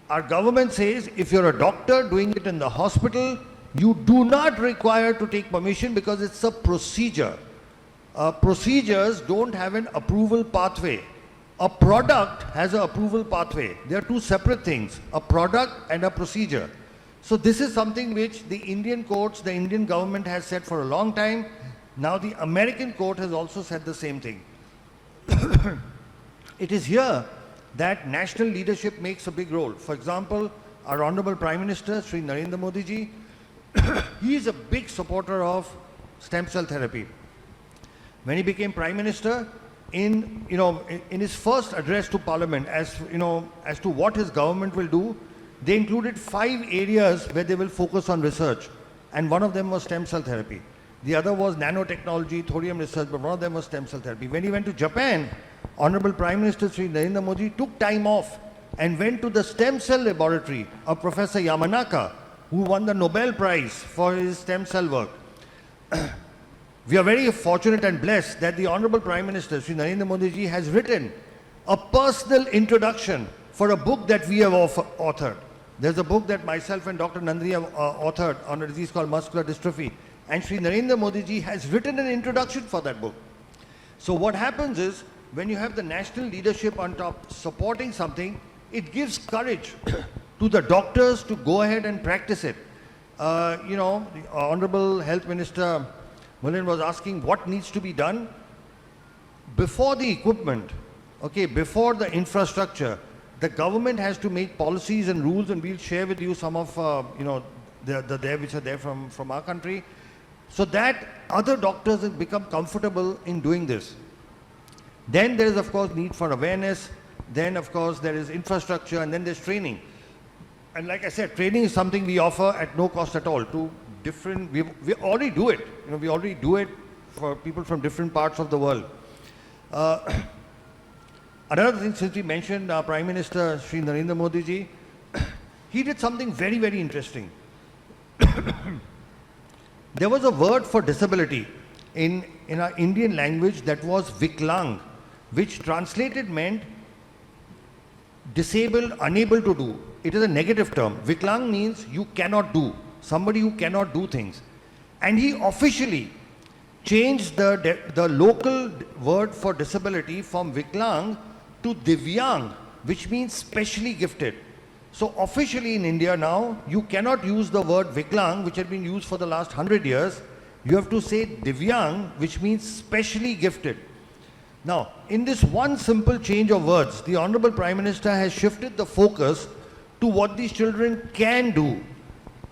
Our government says if you're a doctor doing it in the hospital, you do not require to take permission because it's a procedure. Procedures don't have an approval pathway. A product has an approval pathway. They are two separate things, a product and a procedure. So this is something which the Indian courts, the Indian government has said for a long time. Now the American court has also said the same thing. It is here that national leadership makes a big role. For example, our Honorable Prime Minister, Sri Narendra Modi ji, he is a big supporter of stem cell therapy. When he became Prime Minister, in his first address to Parliament, as to what his government will do, they included 5 areas where they will focus on research, and one of them was stem cell therapy. The other was nanotechnology, thorium research, but one of them was stem cell therapy. When he went to Japan, Honorable Prime Minister Sri Narendra Modi took time off and went to the stem cell laboratory of Professor Yamanaka, who won the Nobel Prize for his stem cell work. We are very fortunate and blessed that the Honorable Prime Minister Sri Narendra Modi ji has written a personal introduction for a book that we have authored. There's a book that myself and Dr. Nandini have authored on a disease called muscular dystrophy. And Sri Narendra Modi ji has written an introduction for that book. So what happens is, when you have the national leadership on top supporting something, it gives courage to the doctors to go ahead and practice it. The Honorable Health Minister Mullen was asking what needs to be done before the equipment, before the infrastructure. The government has to make policies and rules, and we'll share with you some of which are there from our country, so that other doctors have become comfortable in doing this. Then there is, of course, need for awareness. Then, of course, there is infrastructure, and then there's training. And like I said, training is something we offer at no cost at all to different, we already do it. We already do it for people from different parts of the world. Another thing, since we mentioned our Prime Minister, Sri Narendra Modi ji, he did something very, very interesting. There was a word for disability in our Indian language that was Viklang, which translated meant disabled, unable to do. It is a negative term. Viklang means you cannot do, somebody who cannot do things. And he officially changed the local word for disability from Viklang to Divyang, which means specially gifted. So officially in India now, you cannot use the word Viklang, which had been used for the last 100 years. You have to say Divyang, which means specially gifted. Now, in this one simple change of words, the Honorable Prime Minister has shifted the focus to what these children can do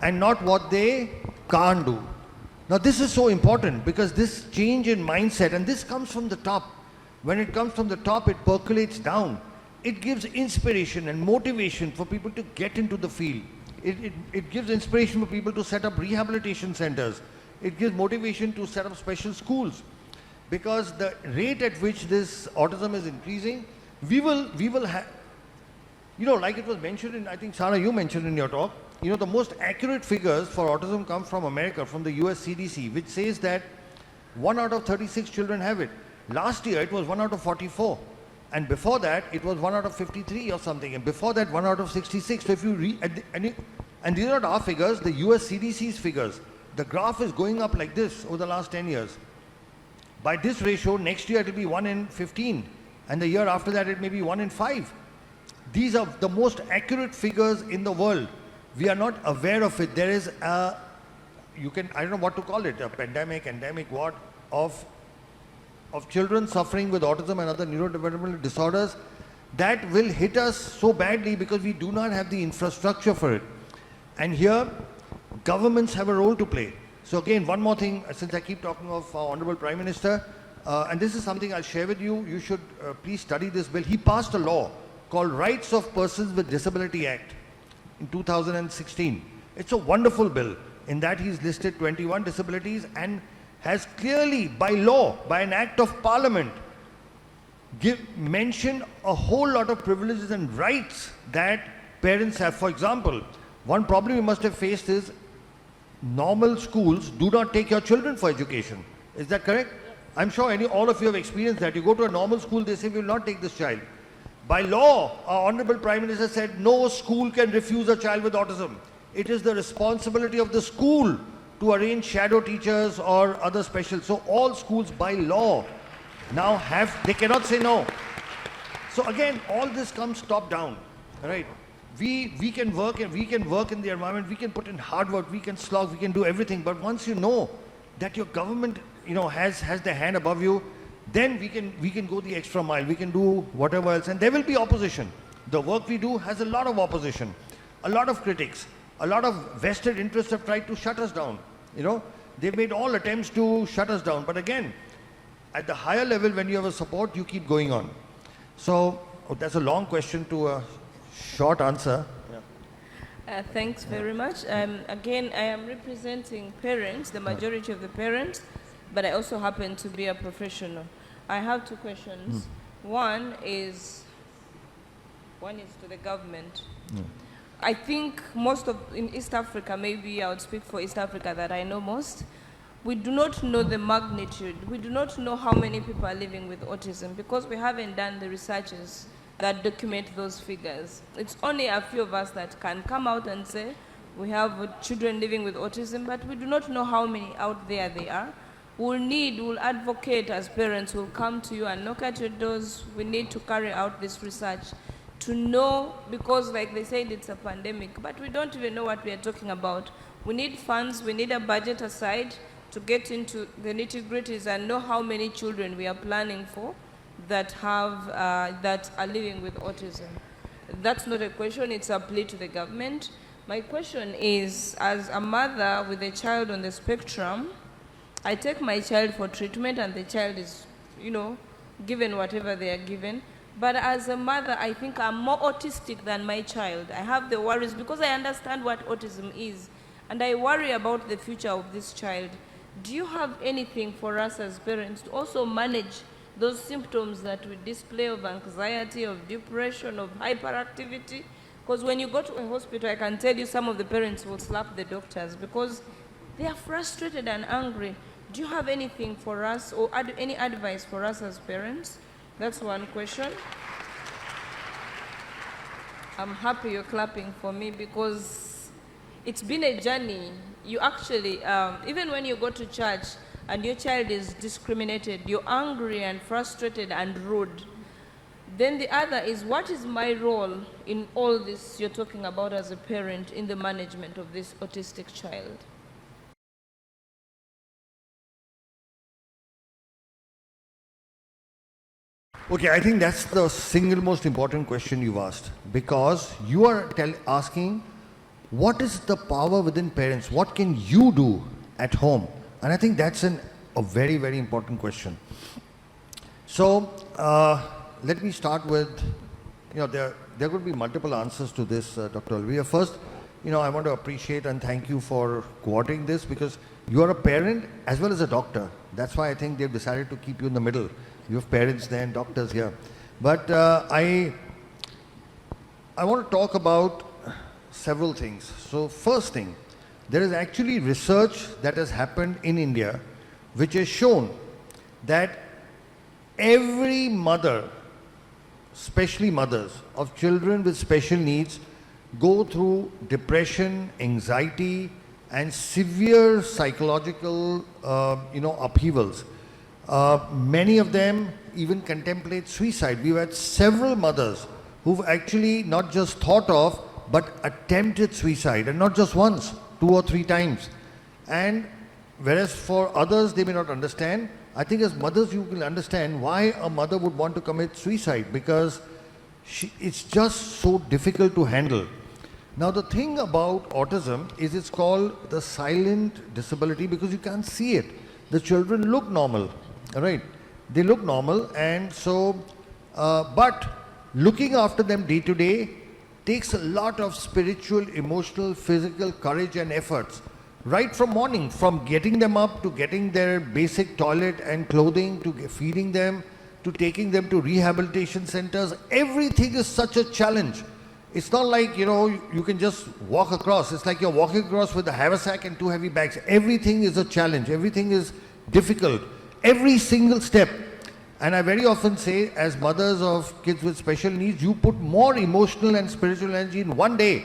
and not what they can't do. Now, this is so important because this change in mindset, and this comes from the top. When it comes from the top, it percolates down. It gives inspiration and motivation for people to get into the field. It gives inspiration for people to set up rehabilitation centers. It gives motivation to set up special schools. Because the rate at which this autism is increasing, we will have, like it was mentioned in, I think, Sara, you mentioned in your talk, the most accurate figures for autism come from America, from the US CDC, which says that 1 out of 36 children have it. Last year, it was 1 out of 44. And before that, it was 1 out of 53 or something. And before that, 1 out of 66. So if you read, and these are not our figures, the US CDC's figures. The graph is going up like this over the last 10 years. By this ratio, next year it will be 1 in 15. And the year after that, it may be 1 in 5. These are the most accurate figures in the world. We are not aware of it. There is a, I don't know what to call it, a pandemic, endemic, what, of children suffering with autism and other neurodevelopmental disorders that will hit us so badly because we do not have the infrastructure for it. And here, governments have a role to play. So again, one more thing, since I keep talking of our Honorable Prime Minister, and this is something I'll share with you, you should please study this bill. He passed a law called Rights of Persons with Disability Act in 2016. It's a wonderful bill. In that he's listed 21 disabilities and has clearly, by law, by an act of parliament, mentioned a whole lot of privileges and rights that parents have. For example, one problem you must have faced is normal schools do not take your children for education. Is that correct? I'm sure all of you have experienced that. You go to a normal school, they say, we will not take this child. By law, our Honorable Prime Minister said, no school can refuse a child with autism. It is the responsibility of the school to arrange shadow teachers or other special. So all schools by law now they cannot say no. So again, all this comes top down, right? We can work and we can work in the environment, we can put in hard work, we can slog, we can do everything. But once you know that your government, has their hand above you, then we can go the extra mile, we can do whatever else, and there will be opposition. The work we do has a lot of opposition, a lot of critics, a lot of vested interests have tried to shut us down. They've made all attempts to shut us down. But again, at the higher level, when you have a support, you keep going on. So that's a long question to a short answer. Thanks very much. Again, I am representing parents, the majority of the parents, but I also happen to be a professional. I have two questions. One is to the government. I think in East Africa, maybe I would speak for East Africa that I know most, we do not know the magnitude. We do not know how many people are living with autism because we haven't done the researches that document those figures. It's only a few of us that can come out and say we have children living with autism, but we do not know how many out there they are. We'll advocate as parents, we'll come to you and knock at your doors. We need to carry out this research to know, because like they said, it's a pandemic, but we don't even know what we are talking about. We need funds, we need a budget aside to get into the nitty-gritties and know how many children we are planning for that are living with autism. That's not a question, it's a plea to the government. My question is, as a mother with a child on the spectrum, I take my child for treatment and the child is, given whatever they are given. But as a mother, I think I'm more autistic than my child. I have the worries because I understand what autism is. And I worry about the future of this child. Do you have anything for us as parents to also manage those symptoms that we display of anxiety, of depression, of hyperactivity? Because when you go to a hospital, I can tell you some of the parents will slap the doctors because they are frustrated and angry. Do you have anything for us or any advice for us as parents? That's one question. I'm happy you're clapping for me because it's been a journey. You actually, even when you go to church and your child is discriminated, you're angry and frustrated and rude. Then the other is, what is my role in all this you're talking about as a parent in the management of this autistic child? Okay, I think that's the single most important question you've asked, because you are asking what is the power within parents? What can you do at home? And I think that's a very, very important question. So let me start with, there could be multiple answers to this, Dr. Olivia. First, I want to appreciate and thank you for coordinating this because you are a parent as well as a doctor. That's why I think they've decided to keep you in the middle. You have parents there and doctors here. But I want to talk about several things. So first thing, there is actually research that has happened in India which has shown that every mother, especially mothers of children with special needs, go through depression, anxiety, and severe psychological, upheavals. Many of them even contemplate suicide. We've had several mothers who've actually not just thought of, but attempted suicide, and not just once, 2 or 3 times. And whereas for others, they may not understand, I think as mothers, you will understand why a mother would want to commit suicide, because it's just so difficult to handle. Now, the thing about autism is it's called the silent disability because you can't see it. The children look normal, right? They look normal, and so, but looking after them day to day takes a lot of spiritual, emotional, physical courage and efforts. Right from morning, from getting them up to getting their basic toilet and clothing, to feeding them, to taking them to rehabilitation centers, everything is such a challenge. It's not like, you can just walk across. It's like you're walking across with a haversack and 2 heavy bags. Everything is a challenge. Everything is difficult. Every single step. And I very often say, as mothers of kids with special needs, you put more emotional and spiritual energy in one day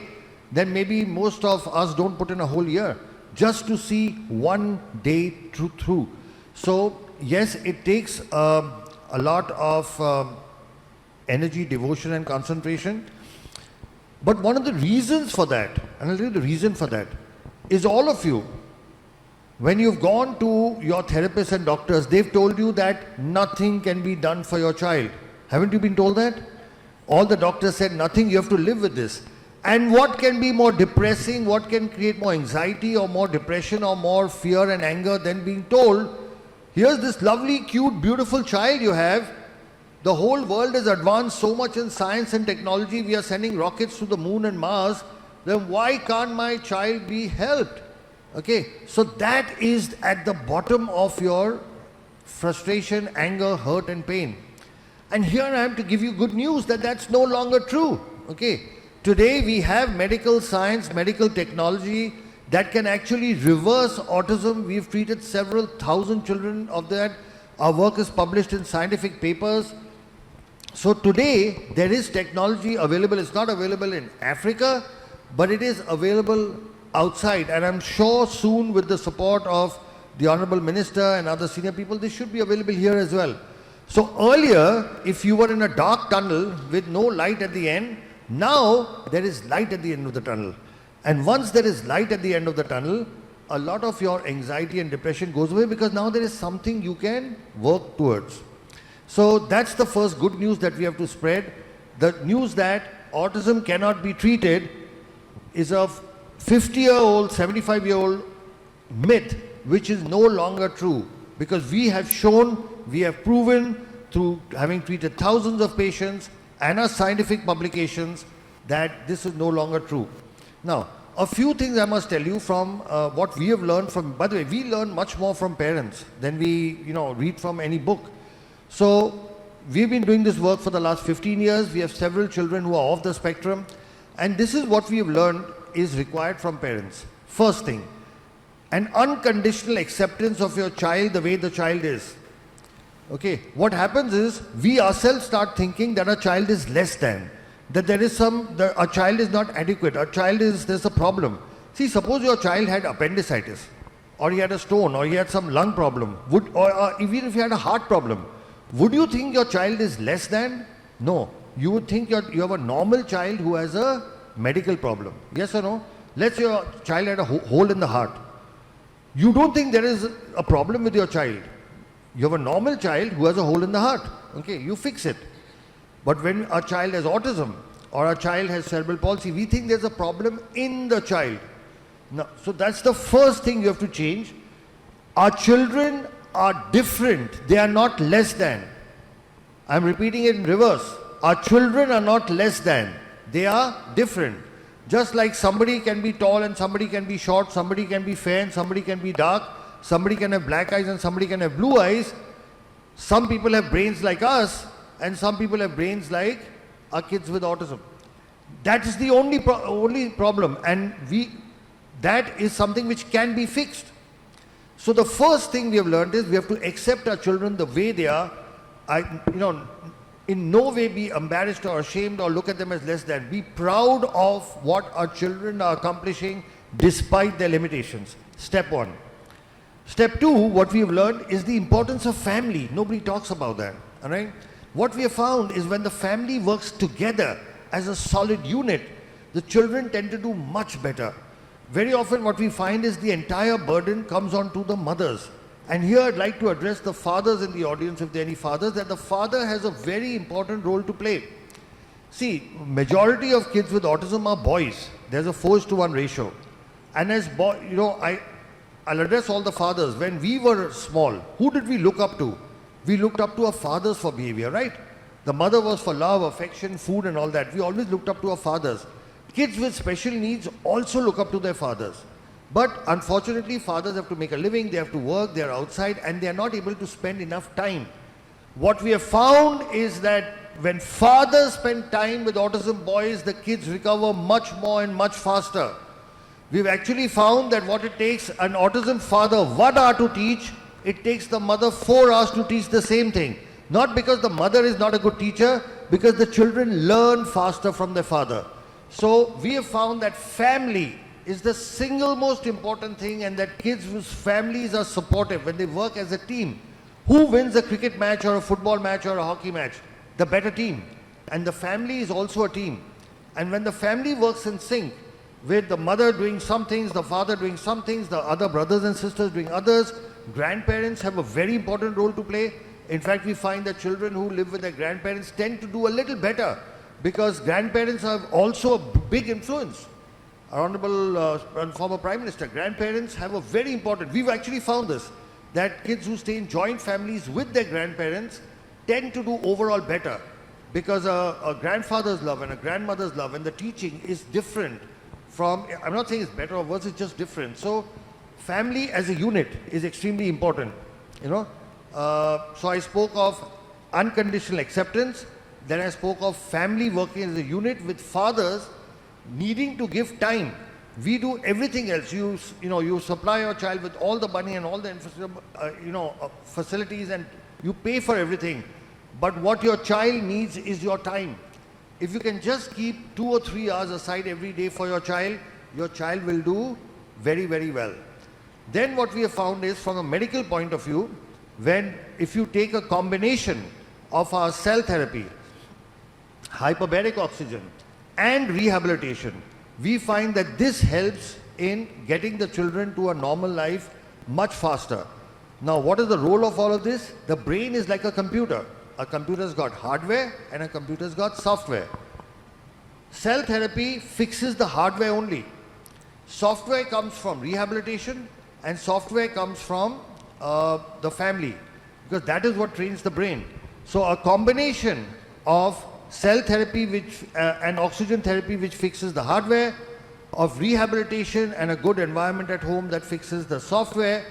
than maybe most of us don't put in a whole year, just to see one day through. So, yes, it takes a lot of energy, devotion and concentration. But one of the reasons for that, and I'll tell you the reason for that, is all of you, when you've gone to your therapists and doctors, they've told you that nothing can be done for your child. Haven't you been told that? All the doctors said nothing, you have to live with this. And what can be more depressing, what can create more anxiety or more depression or more fear and anger than being told, here's this lovely, cute, beautiful child you have. The whole world has advanced so much in science and technology. We are sending rockets to the moon and Mars. Then why can't my child be helped? Okay, so that is at the bottom of your frustration, anger, hurt and pain. And here I am to give you good news that that's no longer true. Okay, today we have medical science, medical technology that can actually reverse autism. We've treated several thousand children of that. Our work is published in scientific papers. So today there is technology available. It's not available in Africa, but it is available outside, and I'm sure soon with the support of the Honorable Minister and other senior people, this should be available here as well. So earlier, if you were in a dark tunnel with no light at the end, now there is light at the end of the tunnel. And once there is light at the end of the tunnel, a lot of your anxiety and depression goes away, because now there is something you can work towards. So that's the first good news that we have to spread. The news that autism cannot be treated is a 50-year-old, 75-year-old myth, which is no longer true, because we have shown, we have proven through having treated thousands of patients and our scientific publications that this is no longer true. Now, a few things I must tell you from what we have learned from, by the way, we learn much more from parents than we, read from any book. So, we've been doing this work for the last 15 years. We have several children who are off the spectrum. And this is what we have learned is required from parents. First thing, an unconditional acceptance of your child the way the child is. Okay, what happens is we ourselves start thinking that a child is less than, that there is a child is not adequate, there's a problem. See, suppose your child had appendicitis, or he had a stone, or he had some lung problem, or even if he had a heart problem, would you think your child is less than? No. You would think you have a normal child who has a medical problem. Yes or no? Let's say your child had a hole in the heart. You don't think there is a problem with your child. You have a normal child who has a hole in the heart. Okay, you fix it. But when a child has autism or a child has cerebral palsy, we think there's a problem in the child. No, so that's the first thing you have to change. Our children are different. They are not less than. I'm repeating it in reverse. Our children are not less than. They are different. Just like somebody can be tall and somebody can be short, somebody can be fair and somebody can be dark, somebody can have black eyes and somebody can have blue eyes. Some people have brains like us and some people have brains like our kids with autism. That is the only problem, and that is something which can be fixed. So the first thing we have learned is we have to accept our children the way they are, in no way be embarrassed or ashamed or look at them as less than. Be proud of what our children are accomplishing despite their limitations. Step one. Step two, what we have learned is the importance of family. Nobody talks about that. All right? What we have found is when the family works together as a solid unit, the children tend to do much better. Very often what we find is the entire burden comes onto the mothers. And here I'd like to address the fathers in the audience, if there are any fathers, that the father has a very important role to play. See, majority of kids with autism are boys. There's a 4:1 ratio. And as I'll address all the fathers. When we were small, who did we look up to? We looked up to our fathers for behavior, right? The mother was for love, affection, food and all that. We always looked up to our fathers. Kids with special needs also look up to their fathers. But unfortunately, fathers have to make a living, they have to work, they are outside and they are not able to spend enough time. What we have found is that when fathers spend time with autism boys, the kids recover much more and much faster. We've actually found that what it takes an autism father 1 hour to teach, it takes the mother 4 hours to teach the same thing. Not because the mother is not a good teacher, because the children learn faster from their father. So we have found that family is the single most important thing, and that kids whose families are supportive when they work as a team. Who wins a cricket match or a football match or a hockey match? The better team. And the family is also a team. And when the family works in sync, with the mother doing some things, the father doing some things, the other brothers and sisters doing others, grandparents have a very important role to play. In fact, we find that children who live with their grandparents tend to do a little better because grandparents have also a big influence. Our Honorable former Prime Minister, grandparents have a very important, we've actually found this, that kids who stay in joint families with their grandparents tend to do overall better because a grandfather's love and a grandmother's love and the teaching is different from, I'm not saying it's better or worse, it's just different. So family as a unit is extremely important, So I spoke of unconditional acceptance, then I spoke of family working as a unit with fathers needing to give time. We do everything else. You supply your child with all the money and all the facilities, and you pay for everything. But what your child needs is your time. If you can just keep 2 or 3 hours aside every day for your child will do very, very well. Then what we have found is, from a medical point of view, if you take a combination of our cell therapy, hyperbaric oxygen, and rehabilitation, we find that this helps in getting the children to a normal life much faster. Now, what is the role of all of this? The brain is like a computer. A computer's got hardware and a computer's got software. Cell therapy fixes the hardware only. Software comes from rehabilitation and software comes from the family, because that is what trains the brain. So a combination of cell therapy and oxygen therapy which fixes the hardware, of rehabilitation and a good environment at home that fixes the software,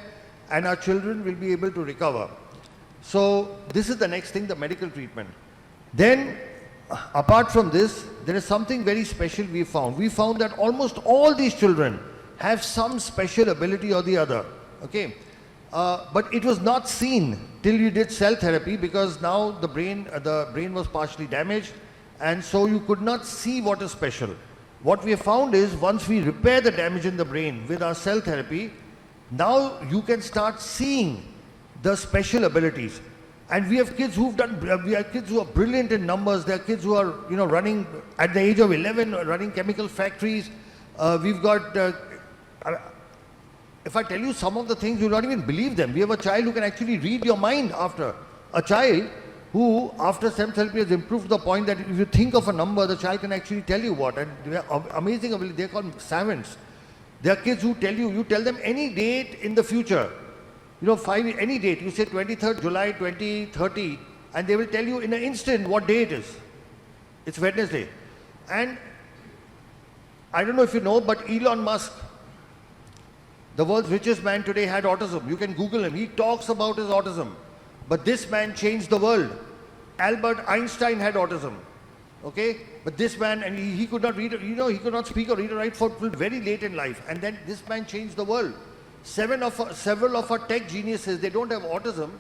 and our children will be able to recover. So this is the next thing, the medical treatment. Then apart from this, there is something very special we found. We found that almost all these children have some special ability or the other. Okay. But it was not seen till you did cell therapy, because now the brain was partially damaged, and so you could not see what is special. What we have found is, once we repair the damage in the brain with our cell therapy, now you can start seeing the special abilities. And we have kids who are brilliant in numbers. There are kids who are running at the age of 11, running chemical factories. We've got if I tell you some of the things, you'll not even believe them. We have a child who can actually read your mind after. A child who, after STEM therapy, has improved to the point that if you think of a number, the child can actually tell you what. And they are amazing ability. They're called savants. There are kids who you tell them any date in the future. Any date. You say 23rd July 2030, and they will tell you in an instant what day it is. It's Wednesday. And I don't know if you know, but Elon Musk, the world's richest man today, had autism. You can Google him. He talks about his autism. But this man changed the world. Albert Einstein had autism. Okay? But this man, and he could not read, he could not speak or read or write for very late in life. And then this man changed the world. Several of our tech geniuses, they don't have autism,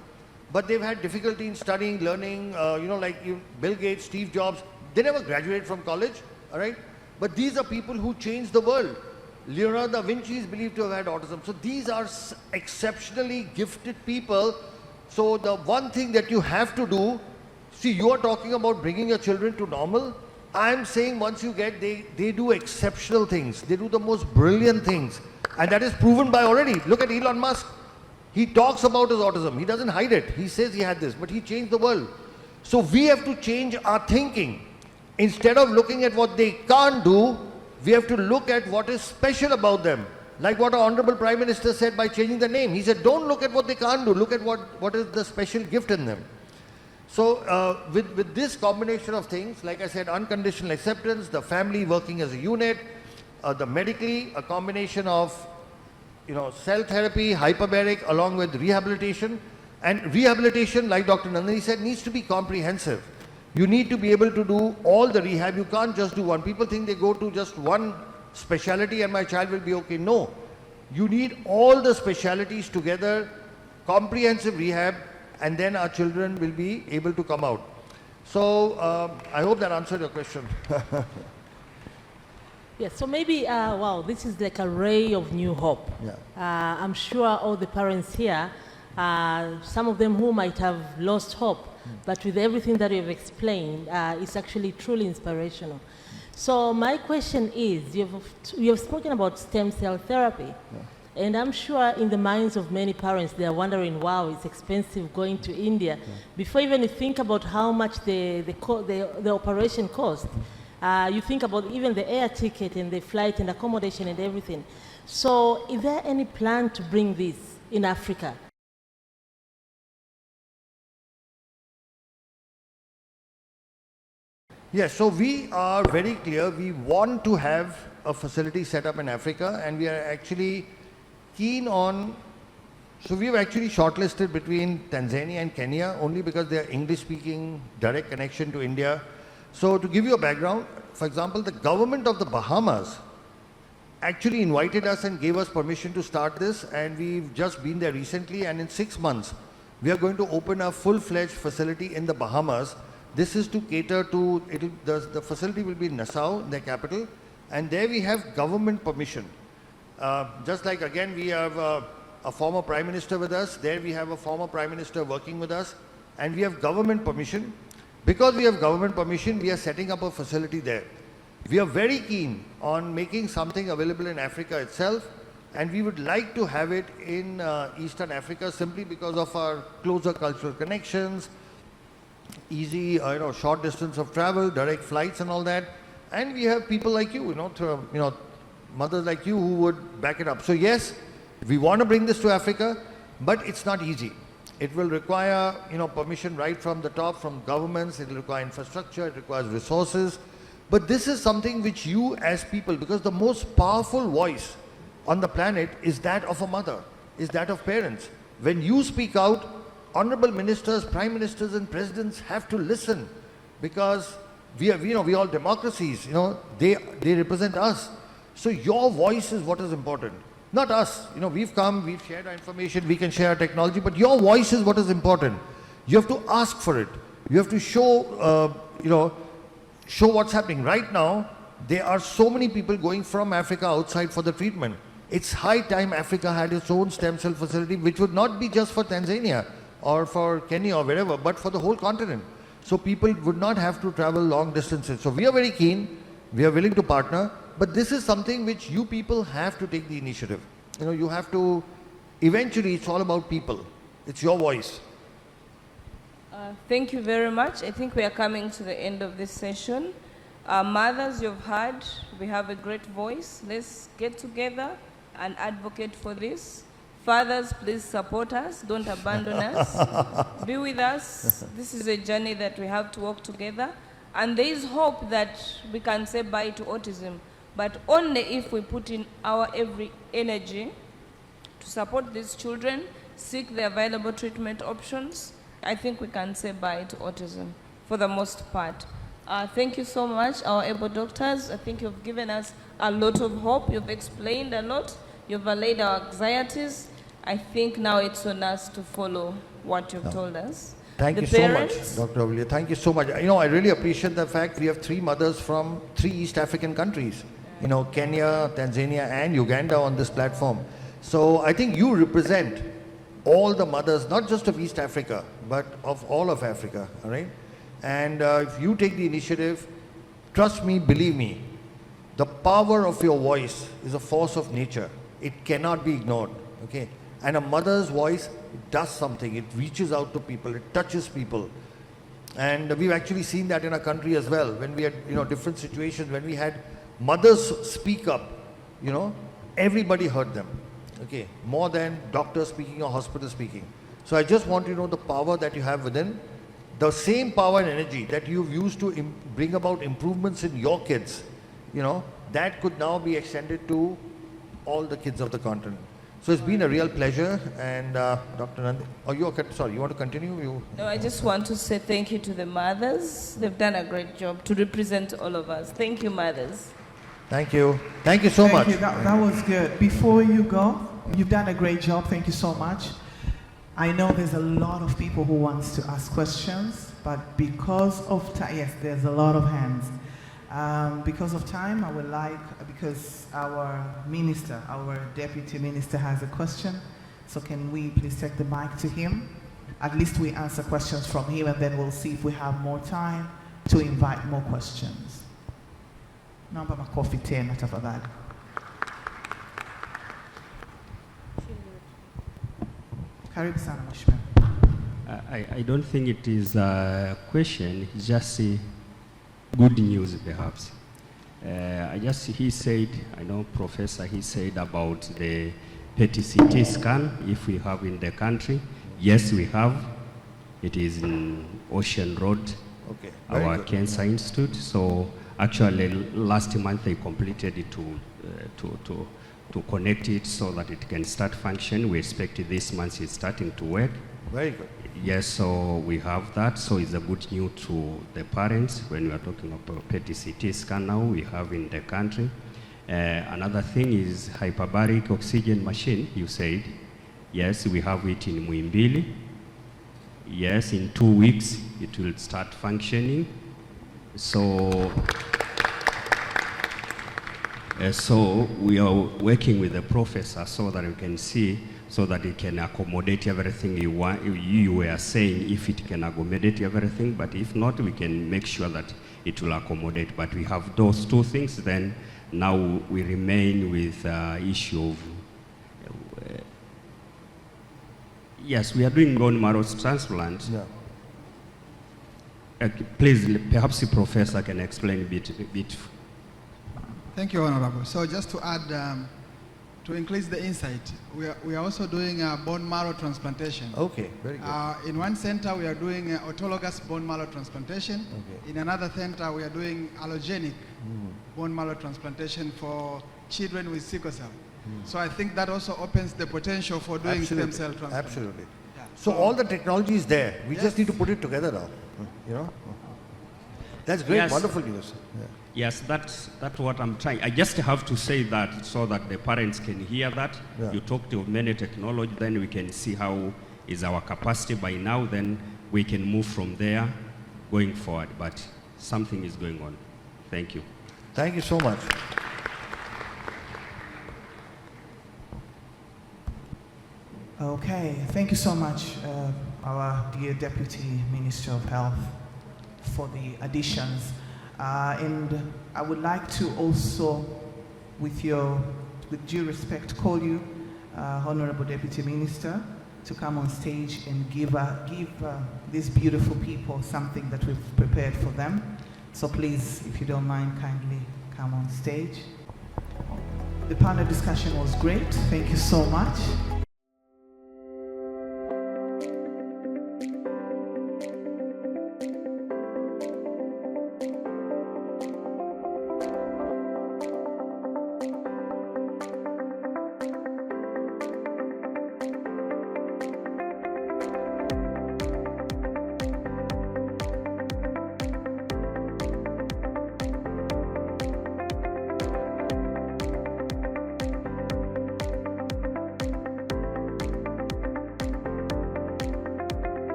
but they've had difficulty in studying, learning, like Bill Gates, Steve Jobs, they never graduated from college, all right? But these are people who changed the world. Leonardo da Vinci is believed to have had autism. So these are exceptionally gifted people. So the one thing that you have to do, see, you are talking about bringing your children to normal. I'm saying once you get, they do exceptional things. They do the most brilliant things. And that is proven by already. Look at Elon Musk. He talks about his autism. He doesn't hide it. He says he had this, but he changed the world. So we have to change our thinking. Instead of looking at what they can't do, we have to look at what is special about them. Like what our Honorable Prime Minister said by changing the name. He said, don't look at what they can't do, look at what is the special gift in them. So with this combination of things, like I said, unconditional acceptance, the family working as a unit, the medically, a combination of cell therapy, hyperbaric, along with rehabilitation. And rehabilitation, like Dr. Nandini said, needs to be comprehensive. You need to be able to do all the rehab. You can't just do one. People think they go to just one specialty and my child will be okay. No. You need all the specialties together, comprehensive rehab, and then our children will be able to come out. So I hope that answered your question. Yes, so maybe, wow, this is like a ray of new hope. Yeah. I'm sure all the parents here, some of them who might have lost hope, but with everything that you've explained, it's actually truly inspirational. So my question is, you've spoken about stem cell therapy, and I'm sure in the minds of many parents, they are wondering, wow, it's expensive going to India. Before even you think about how much the operation cost, you think about even the air ticket and the flight and accommodation and everything. So is there any plan to bring this in Africa? Yes, so we are very clear. We want to have a facility set up in Africa, and we are actually keen on, so we've actually shortlisted between Tanzania and Kenya only because they are English-speaking, direct connection to India. So to give you a background, for example, the government of the Bahamas actually invited us and gave us permission to start this, and we've just been there recently, and in 6 months, we are going to open a full-fledged facility in the Bahamas. This is to cater to, the facility will be in Nassau, their capital, and there we have government permission. Just like again, we have a former Prime Minister with us, there we have a former Prime Minister working with us, and we have government permission. Because we have government permission, we are setting up a facility there. We are very keen on making something available in Africa itself, and we would like to have it in Eastern Africa simply because of our closer cultural connections, easy, short distance of travel, direct flights and all that. And we have people like you, mothers like you who would back it up. So yes, we want to bring this to Africa, but it's not easy. It will require, permission right from the top, from governments. It will require infrastructure. It requires resources. But this is something which you as people, because the most powerful voice on the planet is that of a mother, is that of parents. When you speak out, honorable ministers, prime ministers and presidents have to listen, because we all democracies, they represent us. So your voice is what is important. Not us, we've come, we've shared our information, we can share our technology, but your voice is what is important. You have to ask for it. You have to show, show what's happening. Right now, there are so many people going from Africa outside for the treatment. It's high time Africa had its own stem cell facility, which would not be just for Tanzania or for Kenya or wherever, but for the whole continent. So people would not have to travel long distances. So we are very keen, we are willing to partner. But this is something which you people have to take the initiative. You have to, eventually it's all about people. It's your voice. Thank you very much. I think we are coming to the end of this session. Mothers, you've heard, we have a great voice. Let's get together and advocate for this. Fathers, please support us. Don't abandon us. Be with us. This is a journey that we have to walk together. And there is hope that we can say bye to autism, but only if we put in our every energy to support these children, seek the available treatment options. I think we can say bye to autism for the most part. Thank you so much, our able doctors. I think you've given us a lot of hope. You've explained a lot. You've allayed our anxieties. I think now it's on us to follow what you've told us. Thank The you so much, parents- Dr. Olivia. Thank you so much. You know, I really appreciate the fact we have 3 mothers from 3 East African countries. You know, Kenya, Tanzania, and Uganda on this platform. So I think you represent all the mothers, not just of East Africa, but of all of Africa, all right? And if you take the initiative, trust me, believe me, the power of your voice is a force of nature. It cannot be ignored, okay? And a mother's voice does something. It reaches out to people. It touches people. And we've actually seen that in our country as well. When we had, you know, different situations, when we had mothers speak up, you know, everybody heard them, okay? More than doctors speaking or hospital speaking. So I just want you to know the power that you have within. The same power and energy that you've used to bring about improvements in your kids, you know, that could now be extended to all the kids of the continent. So it's been a real pleasure. And Dr. Nandini, oh, sorry, you want to continue? No, I just want to say thank you to the mothers. They've done a great job to represent all of us. Thank you, mothers. Thank you. Thank you so much. Thank you. That was good. Before you go, you've done a great job. Thank you so much. I know there's a lot of people who wants to ask questions, but because of time, yes, there's a lot of hands. Because of time, I would like, because our minister, our deputy minister has a question, so can we please take the mic to him? At least we answer questions from him, and then we'll see if we have more time to invite more questions. Naomba makofi tena tafadhali. Karibu sana mheshimiwa. I don't think it is a question, it's just good news perhaps. He said, I know Professor, he said about the PET-CT scan, if we have in the country. Yes, we have. It is in Ocean Road, okay, our good. Cancer Institute. So actually last month they completed it to connect it so that it can start function. We expect this month it's starting to work. Very good. Yes, so we have that. So it's a good news to the parents when we are talking about PET-CT scan now we have in the country. Another thing is hyperbaric oxygen machine, you said. Yes, we have it in Muimbili. Yes, in 2 weeks it will start functioning. So we are working with the professor so that we can see, so that it can accommodate everything you want. You were saying if it can accommodate everything, but if not, we can make sure that it will accommodate. But we have those 2 things, then now we remain with issue of, yes, we are doing bone marrow transplant. Yeah. Please, perhaps the professor can explain a bit. Thank you, Honorable. So just to add, to increase the insight, we are also doing a bone marrow transplantation. Okay, very good. In one center, we are doing autologous bone marrow transplantation. Okay. In another center, we are doing allogenic bone marrow transplantation for children with sickle cell. So I think that also opens the potential for doing stem cell transplant. Absolutely. Yeah. So all the technology is there. We Yes. just need to put it together now. You know? That's great, Yes. wonderful news. Yeah. Yes, that's what I'm trying. I just have to say that so that the parents can hear that. Yeah. You talked of many technology, then we can see how is our capacity by now, then we can move from there going forward. But something is going on. Thank you. Thank you so much. Okay, thank you so much, our dear Deputy Minister of Health, for the additions. And I would like to also, with due respect, call you, Honorable Deputy Minister, to come on stage and give these beautiful people something that we've prepared for them. So please, if you don't mind, kindly come on stage. The panel discussion was great. Thank you so much.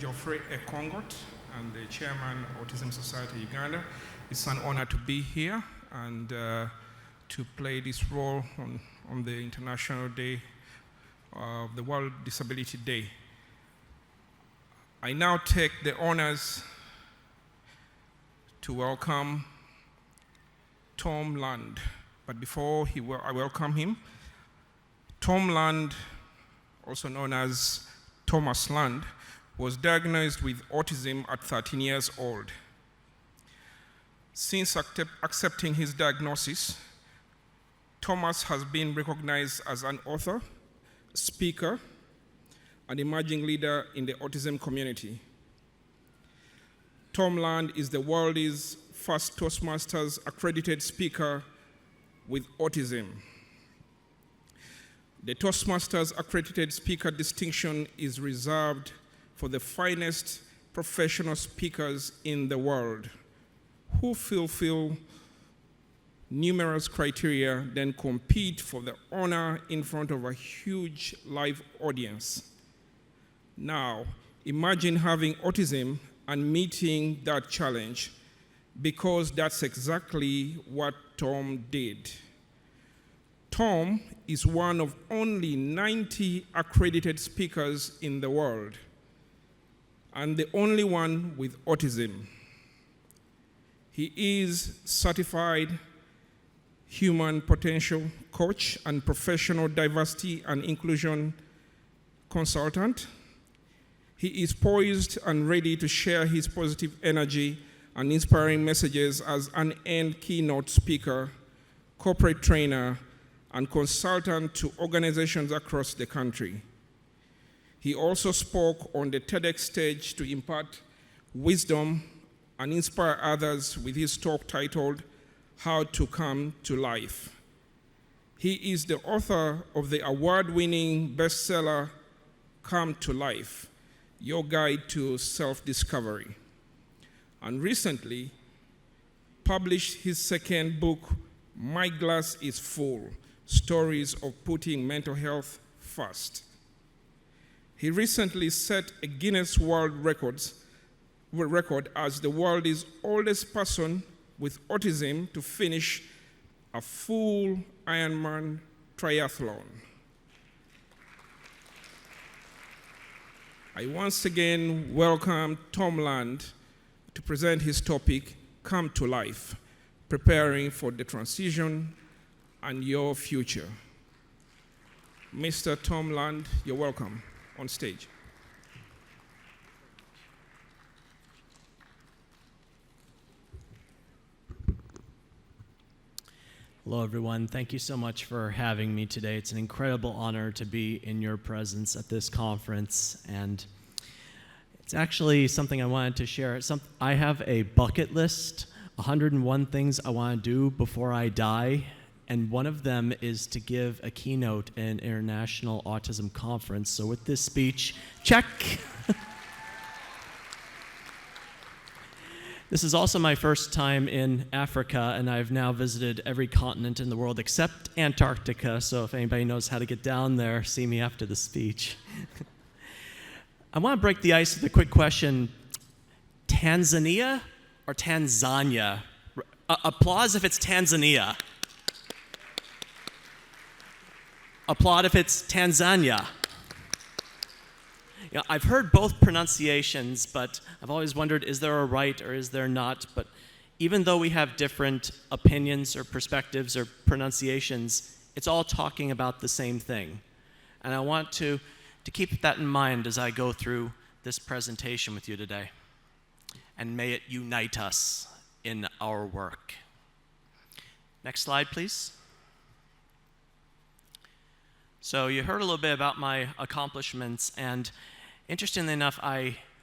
Geoffrey Ekongot. I'm the chairman of Autism Society Uganda. It's an honor to be here and to play this role on the International Day of the World Disability Day. I now take the honors to welcome Tom Land. But before I welcome him, Tom Land, also known as Thomas Land, was diagnosed with autism at 13 years old. Since accepting his diagnosis, Thomas has been recognized as an author, speaker, and emerging leader in the autism community. Tom Land is the world's first Toastmasters accredited speaker with autism. The Toastmasters accredited speaker distinction is reserved for the finest professional speakers in the world who fulfill numerous criteria, then compete for the honor in front of a huge live audience. Now, imagine having autism and meeting that challenge, because that's exactly what Tom did. Tom is one of only 90 accredited speakers in the world, and the only one with autism. He is certified human potential coach and professional diversity and inclusion consultant. He is poised and ready to share his positive energy and inspiring messages as an end keynote speaker, corporate trainer, and consultant to organizations across the country. He also spoke on the TEDx stage to impart wisdom and inspire others with his talk titled, How to Come to Life. He is the author of the award-winning bestseller, Come to Life, Your Guide to Self-Discovery, and recently published his second book, My Glass is Full, Stories of Putting Mental Health First. He recently set a Guinness World Record as the world's oldest person with autism to finish a full Ironman triathlon. I once again welcome Tom Land to present his topic, Come to Life, Preparing for the Transition and Your Future. Mr. Tom Land, you're welcome on stage. Hello, everyone. Thank you so much for having me today. It's an incredible honor to be in your presence at this conference, and it's actually something I wanted to share. I have a bucket list, 101 things I want to do before I die, and one of them is to give a keynote at an international autism conference. So with this speech, check. This is also my first time in Africa, and I've now visited every continent in the world except Antarctica, so if anybody knows how to get down there, see me after the speech. I want to break the ice with a quick question. Tanzania or Tanzania? Applause if it's Tanzania. Applaud if it's Tanzania. You know, I've heard both pronunciations, but I've always wondered, is there a right or is there not? But even though we have different opinions or perspectives or pronunciations, it's all talking about the same thing. And I want to keep that in mind as I go through this presentation with you today. And may it unite us in our work. Next slide, please. So you heard a little bit about my accomplishments, and interestingly enough,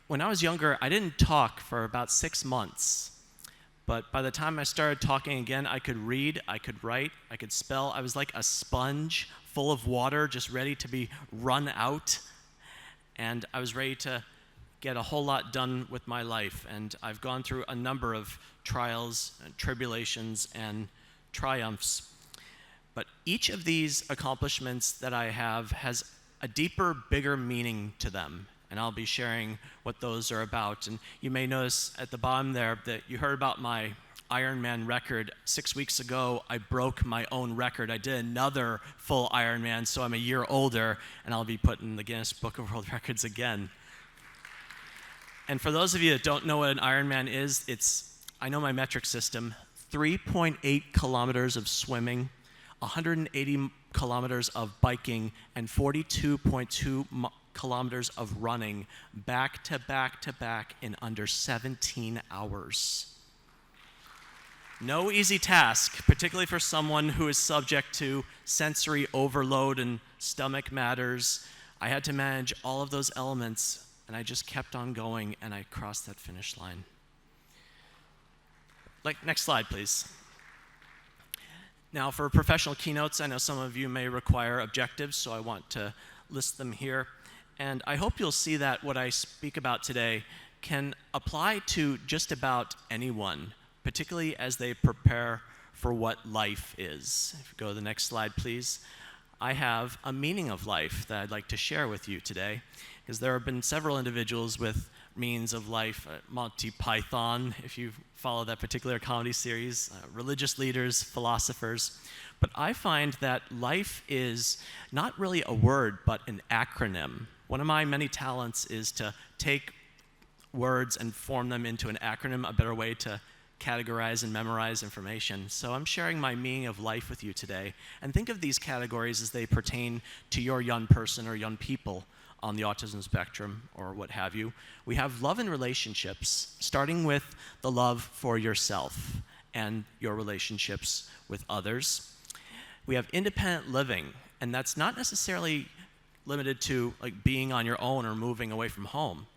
when I was younger, I didn't talk for about 6 months. But by the time I started talking again, I could read, I could write, I could spell. I was like a sponge full of water, just ready to be run out. And I was ready to get a whole lot done with my life. And I've gone through a number of trials, and tribulations, and triumphs. But each of these accomplishments that I have has a deeper, bigger meaning to them. and I'll be sharing what those are about. And you may notice at the bottom there that you heard about my Ironman record. 6 weeks ago, I broke my own record. I did another full Ironman, so I'm a year older, and I'll be put in the Guinness Book of World Records again. And for those of you that don't know what an Ironman is, I know my metric system, 3.8 kilometers of swimming, 180 kilometers of biking, and 42.2 kilometers of running back to back to back in under 17 hours. No easy task, particularly for someone who is subject to sensory overload and stomach matters. I had to manage all of those elements, and I just kept on going, and I crossed that finish line. Next slide, please. Now, for professional keynotes, I know some of you may require objectives, so I want to list them here. And I hope you'll see that what I speak about today can apply to just about anyone, particularly as they prepare for what life is. If you go to the next slide, please. I have a meaning of life that I'd like to share with you today, because there have been several individuals with meanings of life, Monty Python, if you follow that particular comedy series, religious leaders, philosophers. But I find that life is not really a word, but an acronym. One of my many talents is to take words and form them into an acronym, a better way to categorize and memorize information. So I'm sharing my meaning of life with you today. And think of these categories as they pertain to your young person or young people on the autism spectrum or what have you. We have love and relationships, starting with the love for yourself and your relationships with others. We have independent living, and that's not necessarily limited to being on your own or moving away from home,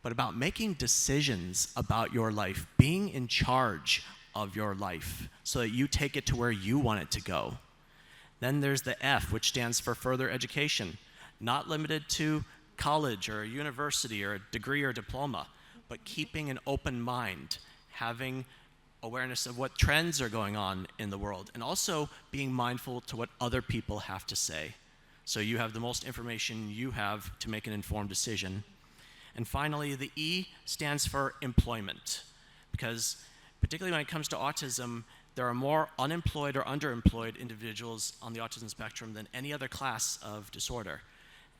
but about making decisions about your life, being in charge of your life so that you take it to where you want it to go. Then there's the F, which stands for further education, not limited to college or a university or a degree or diploma, but keeping an open mind, having awareness of what trends are going on in the world, and also being mindful to what other people have to say. So you have the most information you have to make an informed decision. And finally, the E stands for employment, because particularly when it comes to autism, there are more unemployed or underemployed individuals on the autism spectrum than any other class of disorder.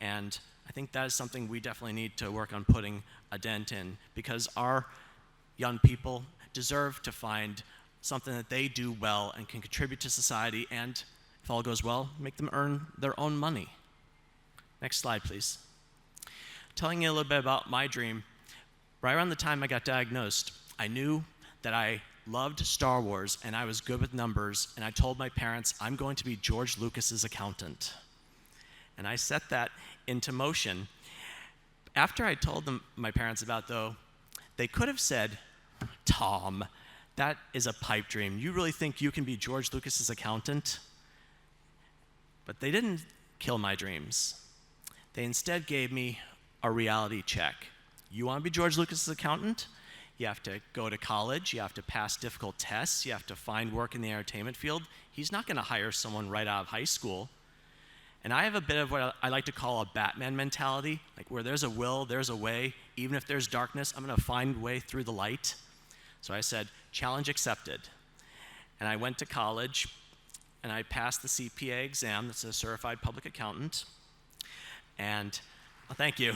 And I think that is something we definitely need to work on putting a dent in, because our young people deserve to find something that they do well and can contribute to society, and if all goes well, make them earn their own money. Next slide, please. Telling you a little bit about my dream, right around the time I got diagnosed, I knew that I loved Star Wars and I was good with numbers, and I told my parents, I'm going to be George Lucas's accountant. And I set that into motion. After I told them, my parents about though, they could have said, Tom, that is a pipe dream. You really think you can be George Lucas's accountant? But they didn't kill my dreams. They instead gave me a reality check. You want to be George Lucas's accountant? You have to go to college, you have to pass difficult tests, you have to find work in the entertainment field. He's not going to hire someone right out of high school. And I have a bit of what I like to call a Batman mentality, like where there's a will, there's a way. Even if there's darkness, I'm going to find a way through the light. So I said, challenge accepted. And I went to college, and I passed the CPA exam, that's a certified public accountant. And well, thank you.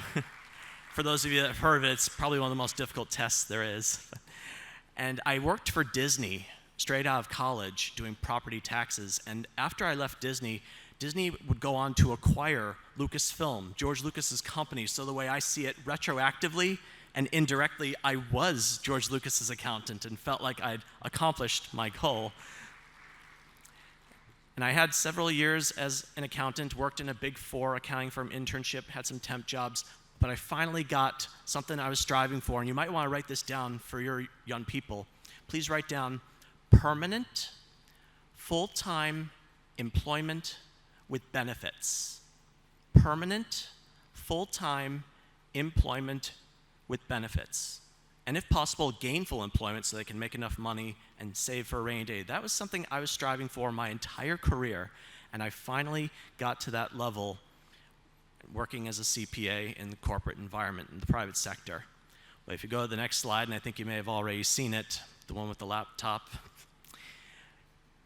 For those of you that have heard of it, it's probably one of the most difficult tests there is. And I worked for Disney straight out of college doing property taxes. And after I left Disney, Disney would go on to acquire Lucasfilm, George Lucas's company. So the way I see it, retroactively and indirectly, I was George Lucas's accountant and felt like I'd accomplished my goal. And I had several years as an accountant, worked in a Big Four accounting firm internship, had some temp jobs, but I finally got something I was striving for, and you might want to write this down for your young people. Please write down permanent, full-time employment with benefits. Permanent, full-time employment with benefits. And if possible, gainful employment so they can make enough money and save for a rainy day. That was something I was striving for my entire career, and I finally got to that level working as a CPA in the corporate environment in the private sector. But if you go to the next slide, and I think you may have already seen it, the one with the laptop,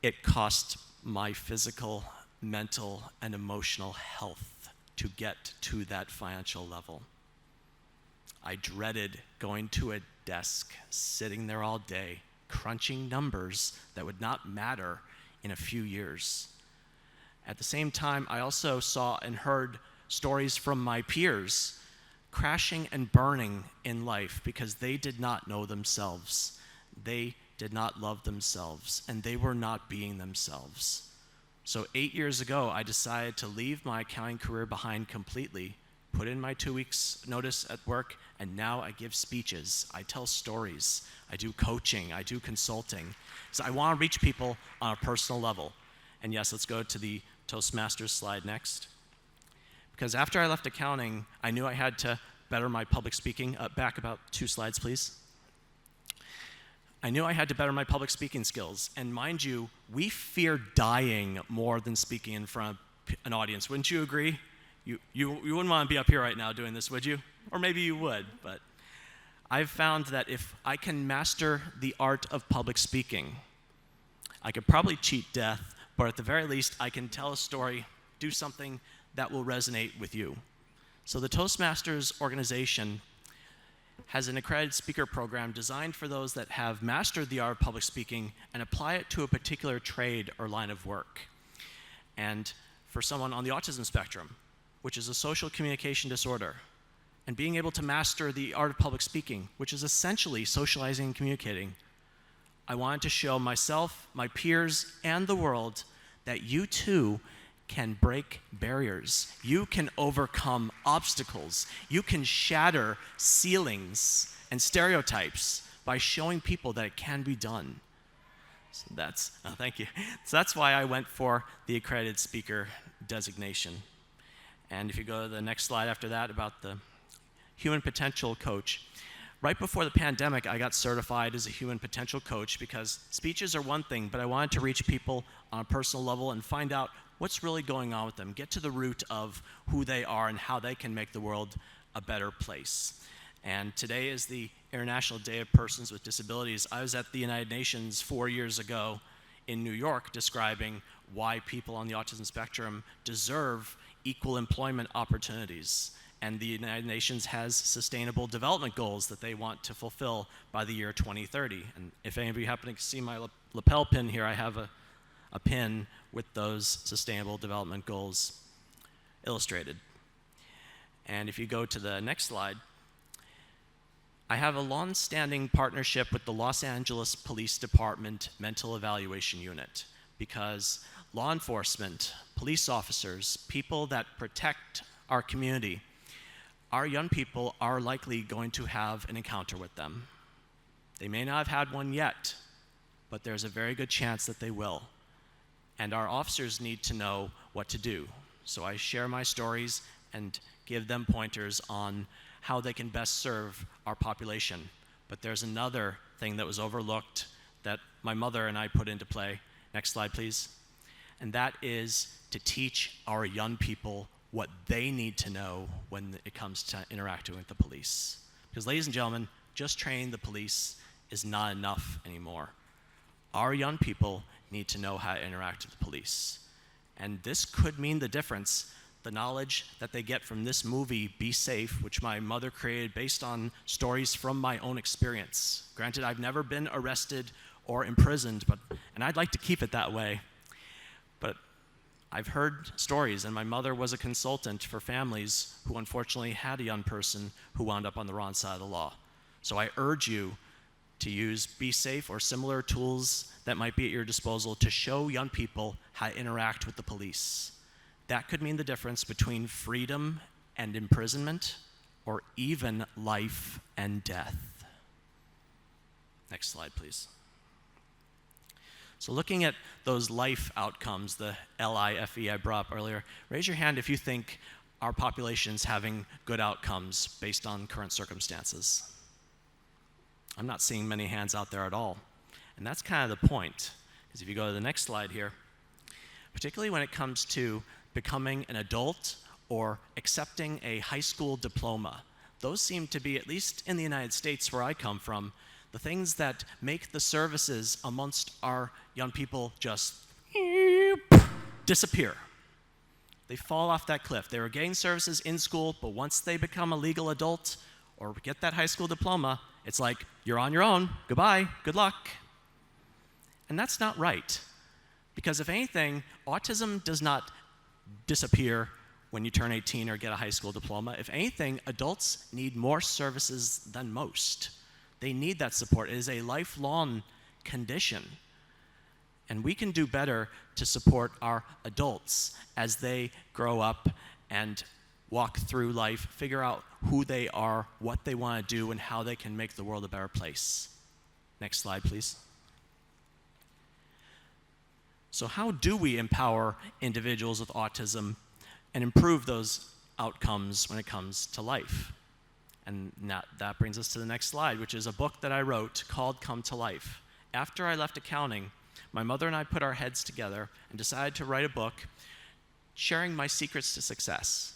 it cost my physical, mental, and emotional health to get to that financial level. I dreaded going to a desk, sitting there all day, crunching numbers that would not matter in a few years. At the same time, I also saw and heard stories from my peers crashing and burning in life because they did not know themselves. They did not love themselves, and they were not being themselves. So 8 years ago, I decided to leave my accounting career behind completely, put in my 2 weeks notice at work, and now I give speeches, I tell stories, I do coaching, I do consulting. So I want to reach people on a personal level. And yes, let's go to the Toastmasters slide next. Because after I left accounting, I knew I had to better my public speaking. Back about 2 slides, please. I knew I had to better my public speaking skills. And mind you, we fear dying more than speaking in front of an audience. Wouldn't you agree? You wouldn't want to be up here right now doing this, would you? Or maybe you would, but I've found that if I can master the art of public speaking, I could probably cheat death, but at the very least, I can tell a story, do something that will resonate with you. So the Toastmasters organization has an accredited speaker program designed for those that have mastered the art of public speaking and apply it to a particular trade or line of work. And for someone on the autism spectrum, which is a social communication disorder, and being able to master the art of public speaking, which is essentially socializing and communicating, I wanted to show myself, my peers, and the world that you too can break barriers. You can overcome obstacles. You can shatter ceilings and stereotypes by showing people that it can be done. So thank you. So that's why I went for the accredited speaker designation. And if you go to the next slide after that about the human potential coach. Right before the pandemic, I got certified as a human potential coach because speeches are one thing, but I wanted to reach people on a personal level and find out what's really going on with them, get to the root of who they are and how they can make the world a better place. And today is the International Day of Persons with Disabilities. I was at the United Nations 4 years ago in New York describing why people on the autism spectrum deserve equal employment opportunities. And the United Nations has sustainable development goals that they want to fulfill by the year 2030. And if any of you happen to see my lapel pin here, I have a pin with those sustainable development goals illustrated. And if you go to the next slide, I have a long-standing partnership with the Los Angeles Police Department Mental Evaluation Unit because law enforcement, police officers, people that protect our community, our young people are likely going to have an encounter with them. They may not have had one yet, but there's a very good chance that they will. And our officers need to know what to do. So I share my stories and give them pointers on how they can best serve our population. But there's another thing that was overlooked that my mother and I put into play. Next slide, please. And that is to teach our young people what they need to know when it comes to interacting with the police. Because ladies and gentlemen, just training the police is not enough anymore. Our young people need to know how to interact with the police. And this could mean the difference, the knowledge that they get from this movie, Be Safe, which my mother created based on stories from my own experience. Granted, I've never been arrested or imprisoned, and I'd like to keep it that way. But I've heard stories, and my mother was a consultant for families who unfortunately had a young person who wound up on the wrong side of the law. So I urge you to use Be Safe or similar tools that might be at your disposal to show young people how to interact with the police. That could mean the difference between freedom and imprisonment, or even life and death. Next slide, please. So looking at those life outcomes, the LIFE I brought up earlier, raise your hand if you think our population's having good outcomes based on current circumstances. I'm not seeing many hands out there at all. And that's kind of the point, because if you go to the next slide here, particularly when it comes to becoming an adult or accepting a high school diploma. Those seem to be, at least in the United States where I come from, the things that make the services amongst our young people just disappear. They fall off that cliff. They were getting services in school, but once they become a legal adult or get that high school diploma, it's like, you're on your own, goodbye, good luck. And that's not right. Because if anything, autism does not disappear when you turn 18 or get a high school diploma. If anything, adults need more services than most. They need that support. It is a lifelong condition. And we can do better to support our adults as they grow up and walk through life, figure out who they are, what they want to do, and how they can make the world a better place. Next slide, please. So how do we empower individuals with autism and improve those outcomes when it comes to life? And that brings us to the next slide, which is a book that I wrote called Come to Life. After I left accounting, my mother and I put our heads together and decided to write a book sharing my secrets to success.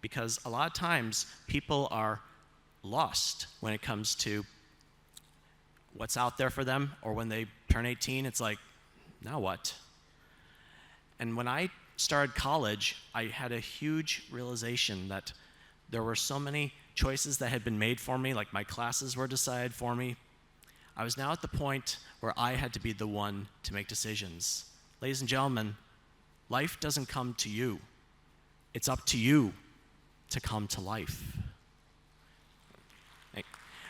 Because a lot of times people are lost when it comes to what's out there for them, or when they turn 18, it's like, now what? And when I started college, I had a huge realization that there were so many choices that had been made for me, like my classes were decided for me. I was now at the point where I had to be the one to make decisions. Ladies and gentlemen, life doesn't come to you. It's up to you to come to life.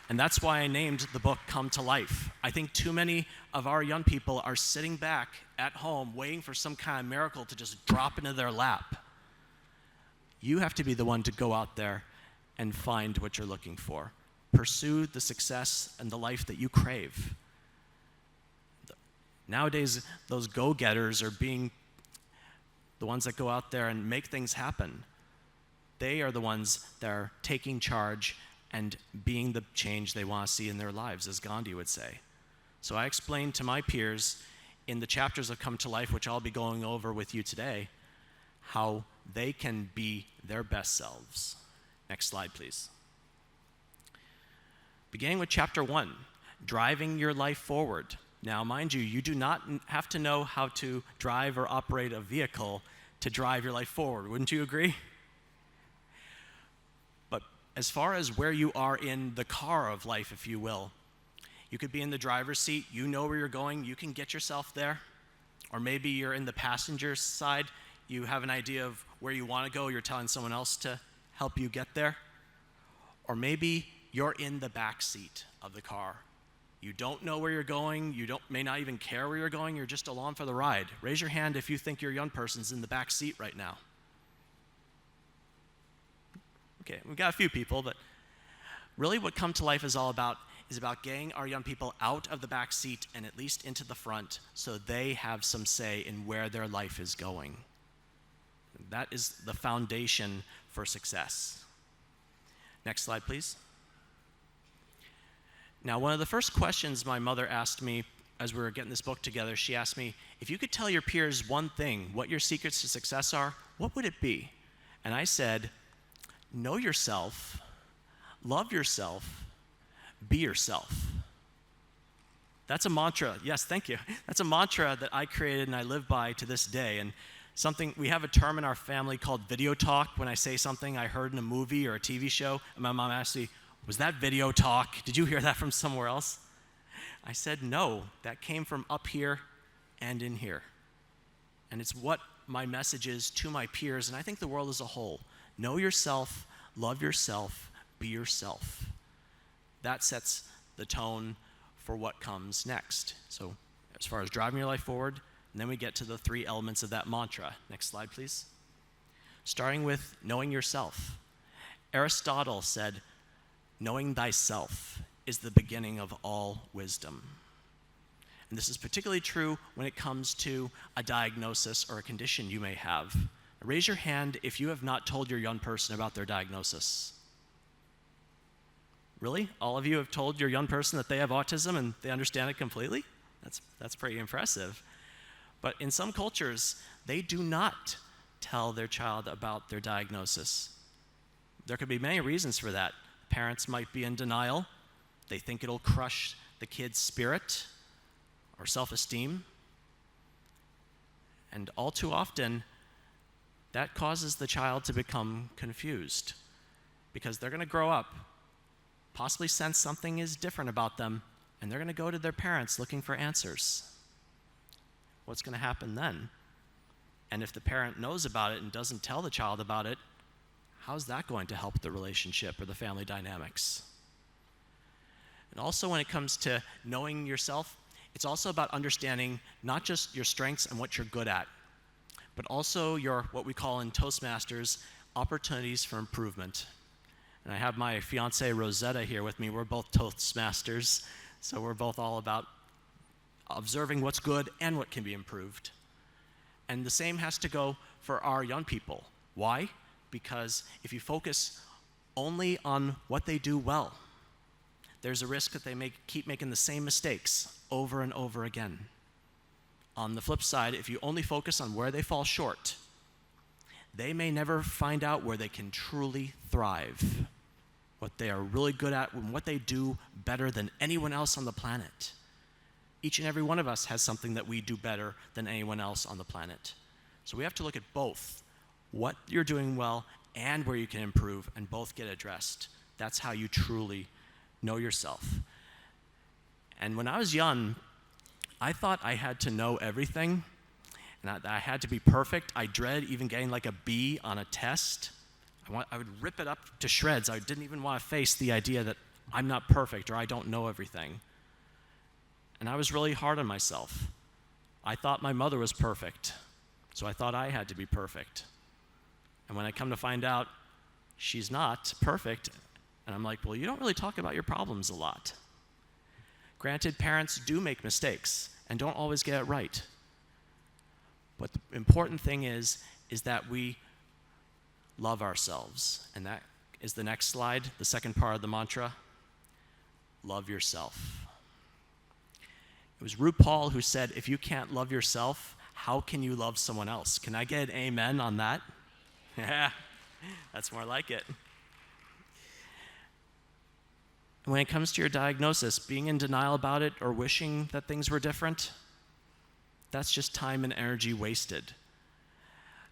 And that's why I named the book Come to Life. I think too many of our young people are sitting back at home waiting for some kind of miracle to just drop into their lap. You have to be the one to go out there and find what you're looking for. Pursue the success and the life that you crave. Nowadays, those go-getters are being the ones that go out there and make things happen. They are the ones that are taking charge and being the change they want to see in their lives, as Gandhi would say. So I explained to my peers in the chapters of Come to Life, which I'll be going over with you today, how they can be their best selves. Next slide, please. Beginning with chapter 1, driving your life forward. Now, mind you, you do not have to know how to drive or operate a vehicle to drive your life forward. Wouldn't you agree? But as far as where you are in the car of life, if you will, you could be in the driver's seat, you know where you're going, you can get yourself there. Or maybe you're in the passenger side, you have an idea of where you want to go, you're telling someone else to help you get there. Or maybe you're in the back seat of the car. You don't know where you're going, you may not even care where you're going, you're just along for the ride. Raise your hand if you think your young person's in the back seat right now. Okay, we've got a few people, but really what Come to Life is all about is about getting our young people out of the back seat and at least into the front so they have some say in where their life is going. That is the foundation for success. Next slide, please. Now, one of the first questions my mother asked me as we were getting this book together, she asked me, if you could tell your peers one thing, what your secrets to success are, what would it be? And I said, know yourself, love yourself, be yourself. That's a mantra. Yes, thank you. That's a mantra that I created and I live by to this day. And we have a term in our family called video talk. When I say something I heard in a movie or a TV show, and my mom asked me, was that video talk? Did you hear that from somewhere else? I said, no, that came from up here and in here. And it's what my message is to my peers, and I think the world as a whole. Know yourself, love yourself, be yourself. That sets the tone for what comes next. So as far as driving your life forward, and then we get to the 3 elements of that mantra. Next slide, please. Starting with knowing yourself. Aristotle said, knowing thyself is the beginning of all wisdom. And this is particularly true when it comes to a diagnosis or a condition you may have. Raise your hand if you have not told your young person about their diagnosis. Really? All of you have told your young person that they have autism and they understand it completely? That's pretty impressive. But in some cultures, they do not tell their child about their diagnosis. There could be many reasons for that. Parents might be in denial. They think it'll crush the kid's spirit or self-esteem. And all too often, that causes the child to become confused because they're going to grow up, possibly sense something is different about them, and they're going to go to their parents looking for answers. What's going to happen then? And if the parent knows about it and doesn't tell the child about it, how's that going to help the relationship or the family dynamics? And also when it comes to knowing yourself, it's also about understanding not just your strengths and what you're good at, but also your, what we call in Toastmasters, opportunities for improvement. And I have my fiancée Rosetta here with me. We're both Toastmasters, so we're both all about observing what's good and what can be improved. And the same has to go for our young people. Why? Because if you focus only on what they do well, there's a risk that they keep making the same mistakes over and over again. On the flip side, if you only focus on where they fall short, they may never find out where they can truly thrive, what they are really good at, and what they do better than anyone else on the planet. Each and every one of us has something that we do better than anyone else on the planet. So we have to look at both, what you're doing well and where you can improve, and both get addressed. That's how you truly know yourself. And when I was young, I thought I had to know everything, and I had to be perfect. I dreaded even getting like a B on a test. I would rip it up to shreds. I didn't even want to face the idea that I'm not perfect or I don't know everything. And I was really hard on myself. I thought my mother was perfect, so I thought I had to be perfect. And when I come to find out she's not perfect, and I'm like, well, you don't really talk about your problems a lot. Granted, parents do make mistakes and don't always get it right. But the important thing is that we love ourselves. And that is the next slide, the second part of the mantra. Love yourself. It was RuPaul who said, if you can't love yourself, how can you love someone else? Can I get an amen on that? Yeah, that's more like it. When it comes to your diagnosis, being in denial about it or wishing that things were different, that's just time and energy wasted.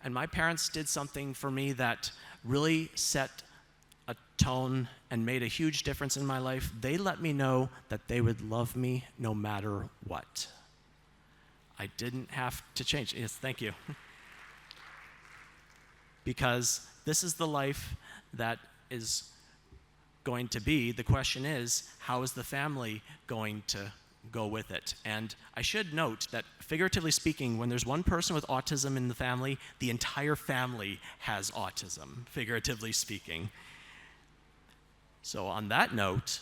And my parents did something for me that really set a tone and made a huge difference in my life. They let me know that they would love me no matter what. I didn't have to change. Yes, thank you. Because this is the life that is going to be. The question is, how is the family going to go with it? And I should note that, figuratively speaking, when there's one person with autism in the family, the entire family has autism, figuratively speaking. So on that note,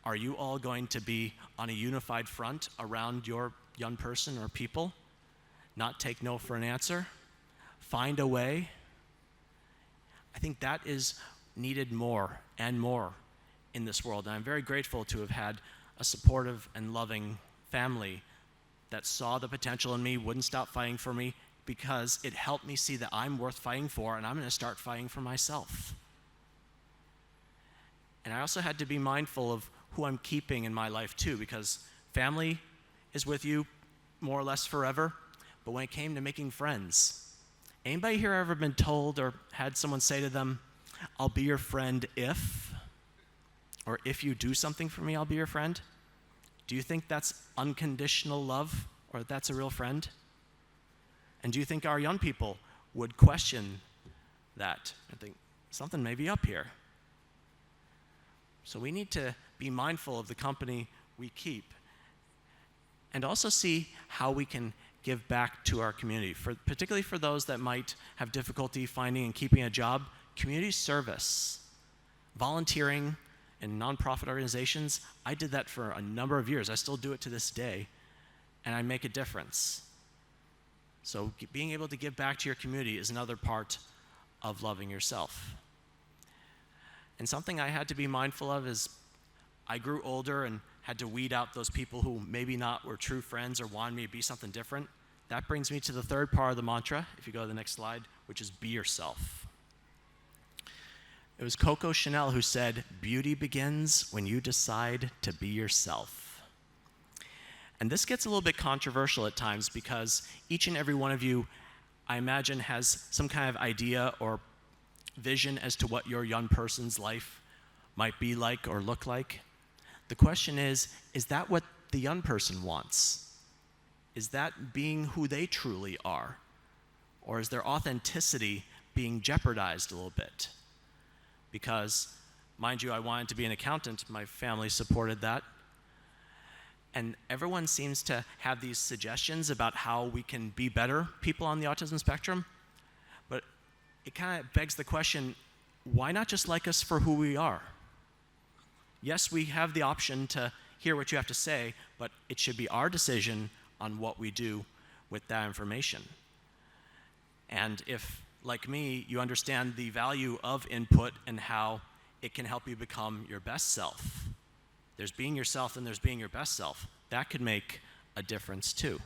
are you all going to be on a unified front around your young person or people? Not take no for an answer? Find a way? I think that is needed more and more in this world. And I'm very grateful to have had a supportive and loving family that saw the potential in me, wouldn't stop fighting for me, because it helped me see that I'm worth fighting for, and I'm going to start fighting for myself. And I also had to be mindful of who I'm keeping in my life too, because family is with you more or less forever, but when it came to making friends, anybody here ever been told or had someone say to them, I'll be your friend if, or if you do something for me, I'll be your friend? Do you think that's unconditional love, or that's a real friend? And do you think our young people would question that and think something may be up here? So we need to be mindful of the company we keep, and also see how we can give back to our community, particularly for those that might have difficulty finding and keeping a job. Community service, volunteering in nonprofit organizations, I did that for a number of years. I still do it to this day, and I make a difference. So being able to give back to your community is another part of loving yourself. And something I had to be mindful of is I grew older and had to weed out those people who maybe not were true friends or wanted me to be something different. That brings me to the third part of the mantra. If you go to the next slide, which is be yourself. It was Coco Chanel who said, "Beauty begins when you decide to be yourself." And this gets a little bit controversial at times because each and every one of you, I imagine, has some kind of idea or vision as to what your young person's life might be like or look like. The question is that what the young person wants? Is that being who they truly are? Or is their authenticity being jeopardized a little bit? Because, mind you, I wanted to be an accountant. My family supported that. And everyone seems to have these suggestions about how we can be better people on the autism spectrum. But it kind of begs the question, why not just like us for who we are? Yes, we have the option to hear what you have to say, but it should be our decision on what we do with that information. And if, like me, you understand the value of input and how it can help you become your best self, there's being yourself and there's being your best self, that could make a difference too.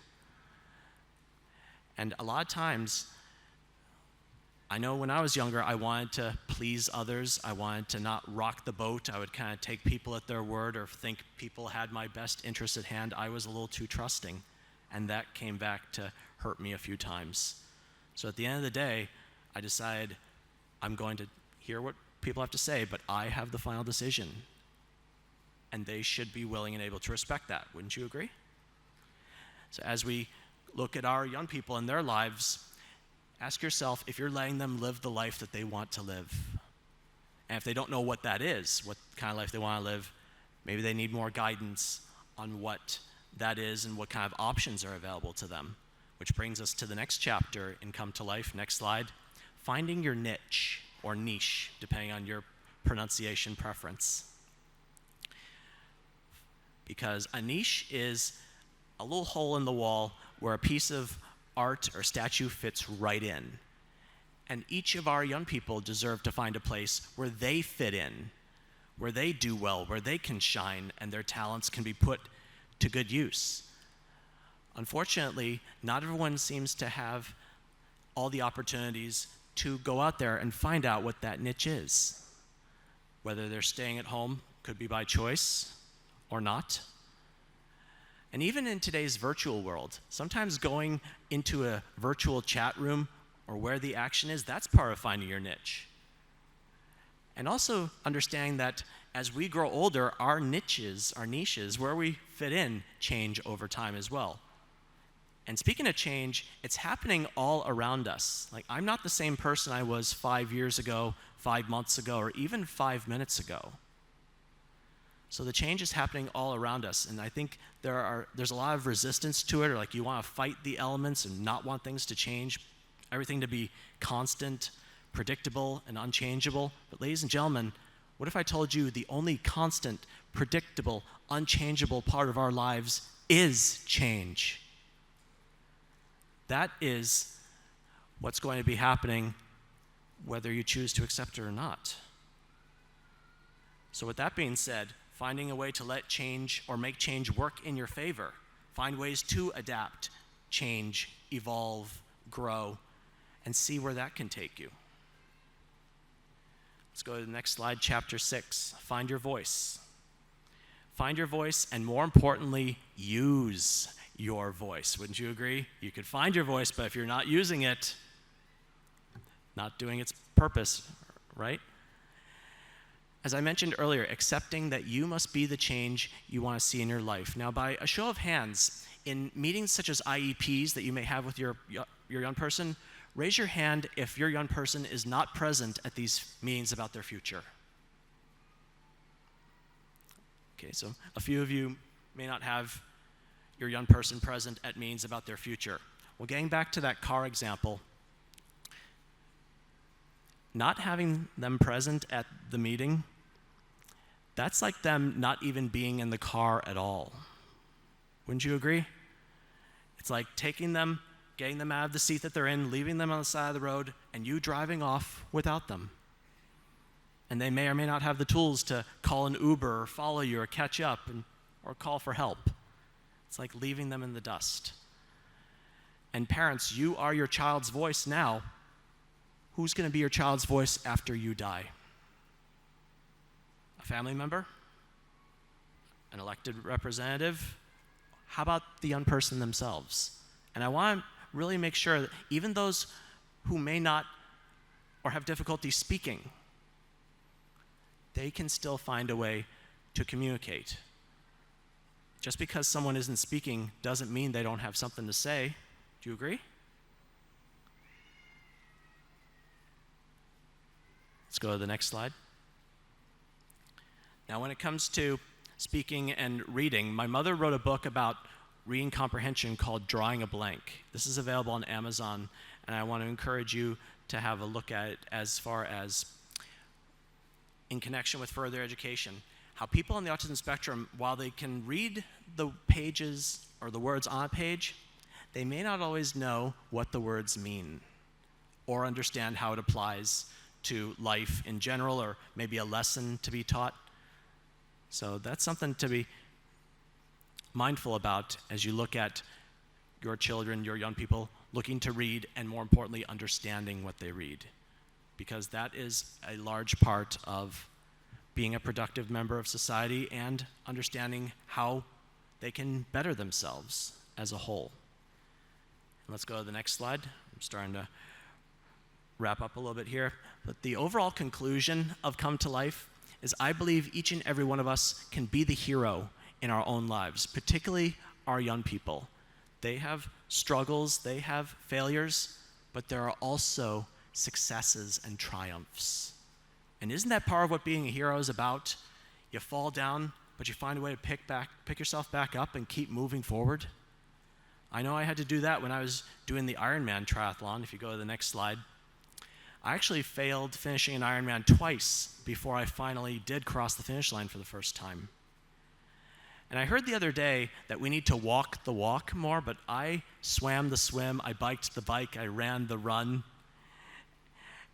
And a lot of times, I know when I was younger, I wanted to please others. I wanted to not rock the boat. I would kind of take people at their word or think people had my best interest at hand. I was a little too trusting, and that came back to hurt me a few times. So at the end of the day, I decided I'm going to hear what people have to say, but I have the final decision. And they should be willing and able to respect that. Wouldn't you agree? So as we look at our young people and their lives, ask yourself if you're letting them live the life that they want to live. And if they don't know what that is, what kind of life they want to live, maybe they need more guidance on what that is and what kind of options are available to them. Which brings us to the next chapter in Come to Life. Next slide. Finding your niche, or niche, depending on your pronunciation preference. Because a niche is a little hole in the wall where a piece of art or statue fits right in. And each of our young people deserve to find a place where they fit in, where they do well, where they can shine, and their talents can be put to good use. Unfortunately, not everyone seems to have all the opportunities to go out there and find out what that niche is. Whether they're staying at home, could be by choice or not. And even in today's virtual world, sometimes going into a virtual chat room or where the action is, that's part of finding your niche. And also understanding that as we grow older, our niches, where we fit in, change over time as well. And speaking of change, it's happening all around us. Like, I'm not the same person I was 5 years ago, 5 months ago, or even 5 minutes ago. So the change is happening all around us, and I think there's a lot of resistance to it, or like you want to fight the elements and not want things to change, everything to be constant, predictable, and unchangeable. But ladies and gentlemen, what if I told you the only constant, predictable, unchangeable part of our lives is change? That is what's going to be happening whether you choose to accept it or not. So with that being said, finding a way to let change or make change work in your favor. Find ways to adapt, change, evolve, grow, and see where that can take you. Let's go to the next slide, chapter 6. Find your voice. Find your voice, and more importantly, use your voice. Wouldn't you agree? You could find your voice, but if you're not using it, not doing its purpose, right? As I mentioned earlier, accepting that you must be the change you want to see in your life. Now, by a show of hands, in meetings such as IEPs that you may have with your young person, raise your hand if your young person is not present at these meetings about their future. Okay, so a few of you may not have your young person present at meetings about their future. Well, getting back to that car example, not having them present at the meeting, that's like them not even being in the car at all. Wouldn't you agree? It's like taking them, getting them out of the seat that they're in, leaving them on the side of the road, and you driving off without them. And they may or may not have the tools to call an Uber or follow you or catch up or call for help. It's like leaving them in the dust. And parents, you are your child's voice now. Who's going to be your child's voice after you die? A family member? An elected representative? How about the young person themselves? And I want to really make sure that even those who may not or have difficulty speaking, they can still find a way to communicate. Just because someone isn't speaking doesn't mean they don't have something to say. Do you agree? Let's go to the next slide. Now, when it comes to speaking and reading, my mother wrote a book about reading comprehension called Drawing a Blank. This is available on Amazon, and I want to encourage you to have a look at it as far as in connection with further education. How people on the autism spectrum, while they can read the pages or the words on a page, they may not always know what the words mean or understand how it applies to life in general, or maybe a lesson to be taught. So that's something to be mindful about as you look at your children, your young people, looking to read, and more importantly, understanding what they read. Because that is a large part of being a productive member of society and understanding how they can better themselves as a whole. And let's go to the next slide. I'm starting to wrap up a little bit here. But the overall conclusion of Come to Life is I believe each and every one of us can be the hero in our own lives, particularly our young people. They have struggles, they have failures, but there are also successes and triumphs. And isn't that part of what being a hero is about? You fall down, but you find a way to pick yourself back up and keep moving forward. I know I had to do that when I was doing the Ironman triathlon. If you go to the next slide. I actually failed finishing an Ironman twice before I finally did cross the finish line for the first time. And I heard the other day that we need to walk the walk more, but I swam the swim, I biked the bike, I ran the run.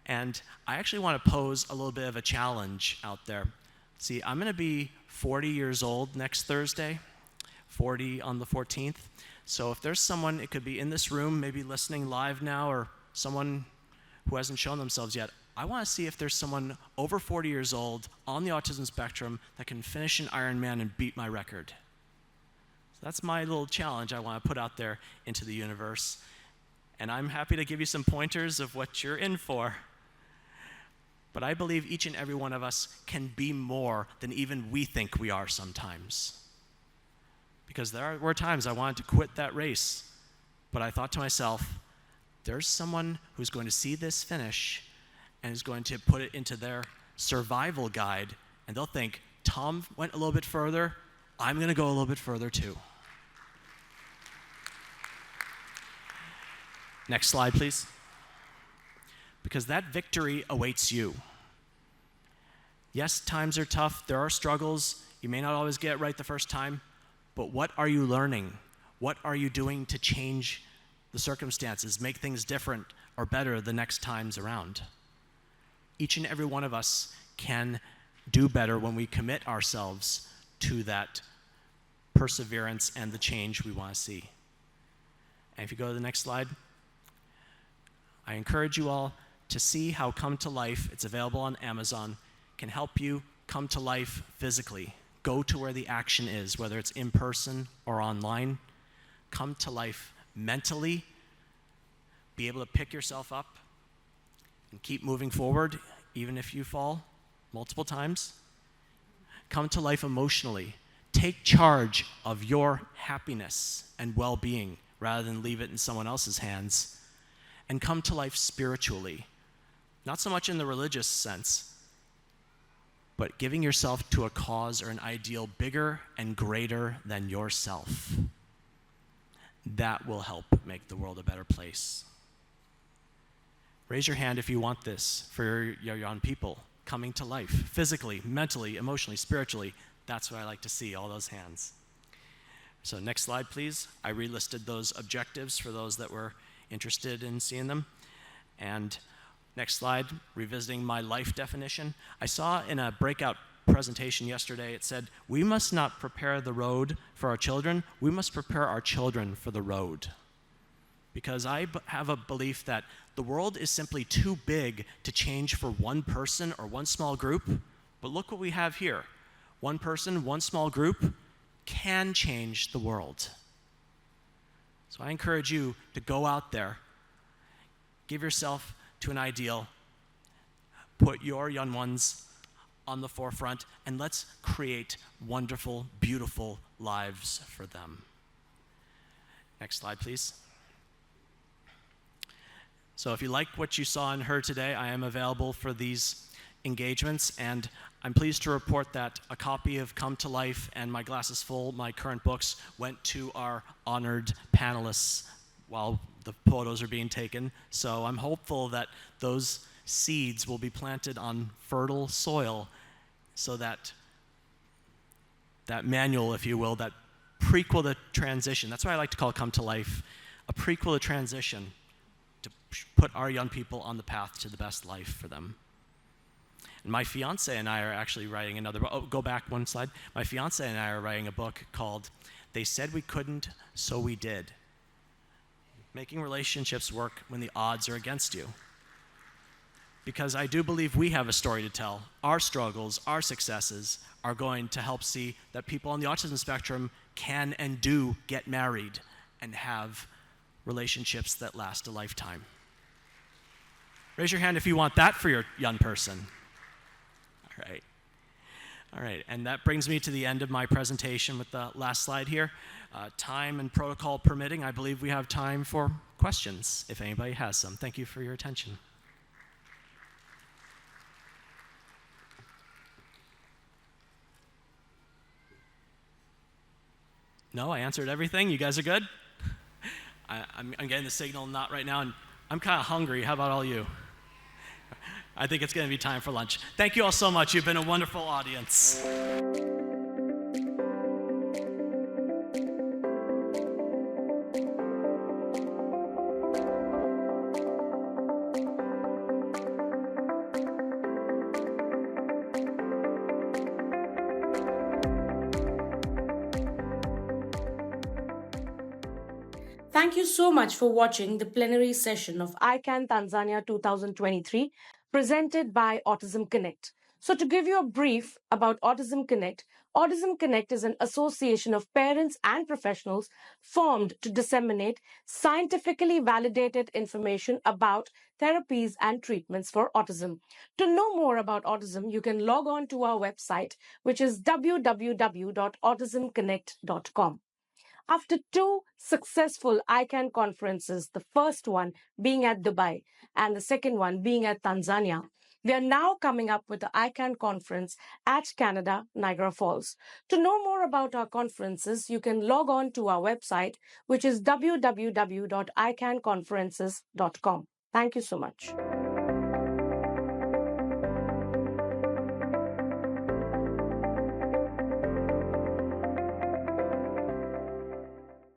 And I actually want to pose a little bit of a challenge out there. See, I'm going to be 40 years old next Thursday, 40 on the 14th. So if there's someone, it could be in this room, maybe listening live now, or someone who hasn't shown themselves yet, I want to see if there's someone over 40 years old on the autism spectrum that can finish an Ironman and beat my record. So that's my little challenge I want to put out there into the universe. And I'm happy to give you some pointers of what you're in for. But I believe each and every one of us can be more than even we think we are sometimes. Because there were times I wanted to quit that race, but I thought to myself, there's someone who's going to see this finish and is going to put it into their survival guide, and they'll think, Tom went a little bit further, I'm going to go a little bit further too. Next slide, please. Because that victory awaits you. Yes, times are tough, there are struggles, you may not always get it right the first time, but what are you learning? What are you doing to change the circumstances, make things different or better the next times around? Each and every one of us can do better when we commit ourselves to that perseverance and the change we want to see. And if you go to the next slide, I encourage you all to see how Come to Life, it's available on Amazon, can help you come to life physically. Go to where the action is, whether it's in person or online. Come to life mentally, be able to pick yourself up and keep moving forward, even if you fall multiple times. Come to life emotionally. Take charge of your happiness and well-being rather than leave it in someone else's hands. And come to life spiritually. Not so much in the religious sense, but giving yourself to a cause or an ideal bigger and greater than yourself. That will help make the world a better place. Raise your hand if you want this for your young people coming to life, physically, mentally, emotionally, spiritually. That's what I like to see, all those hands. So next slide, please. I relisted those objectives for those that were interested in seeing them. And next slide, revisiting my life definition. I saw in a breakout presentation yesterday, it said, we must not prepare the road for our children, we must prepare our children for the road. because I have a belief that the world is simply too big to change for one person or one small group. But look what we have here. One person, one small group can change the world. So I encourage you to go out there, give yourself to an ideal, put your young ones on the forefront, and let's create wonderful, beautiful lives for them. Next slide, please. So if you like what you saw and heard today, I am available for these engagements, and I'm pleased to report that a copy of Come to Life and My Glass is Full, my current books, went to our honored panelists while the photos are being taken. So I'm hopeful that those seeds will be planted on fertile soil so that that manual, if you will, that prequel to transition, that's what I like to call Come to Life, a prequel to transition to put our young people on the path to the best life for them. And my fiance and I are actually writing another book. Oh, go back one slide. My fiance and I are writing a book called They Said We Couldn't, So We Did. Making relationships work when the odds are against you. Because I do believe we have a story to tell. Our struggles, our successes are going to help see that people on the autism spectrum can and do get married and have relationships that last a lifetime. Raise your hand if you want that for your young person. All right. All right, and that brings me to the end of my presentation with the last slide here. Time and protocol permitting, I believe we have time for questions, if anybody has some. Thank you for your attention. No, I answered everything. You guys are good? I'm getting the signal not right now, and I'm kind of hungry. How about all you? I think it's going to be time for lunch. Thank you all so much. You've been a wonderful audience. Thank you so much for watching the plenary session of ICAN Tanzania 2023 presented by Autism Connect. So to give you a brief about Autism Connect is an association of parents and professionals formed to disseminate scientifically validated information about therapies and treatments for autism. To know more about autism, you can log on to our website, which is www.autismconnect.com. After 2 successful ICAN conferences, the first one being at Dubai and the second one being at Tanzania, we are now coming up with the ICAN conference at Canada, Niagara Falls. To know more about our conferences, you can log on to our website, which is www.icanconferences.com. Thank you so much.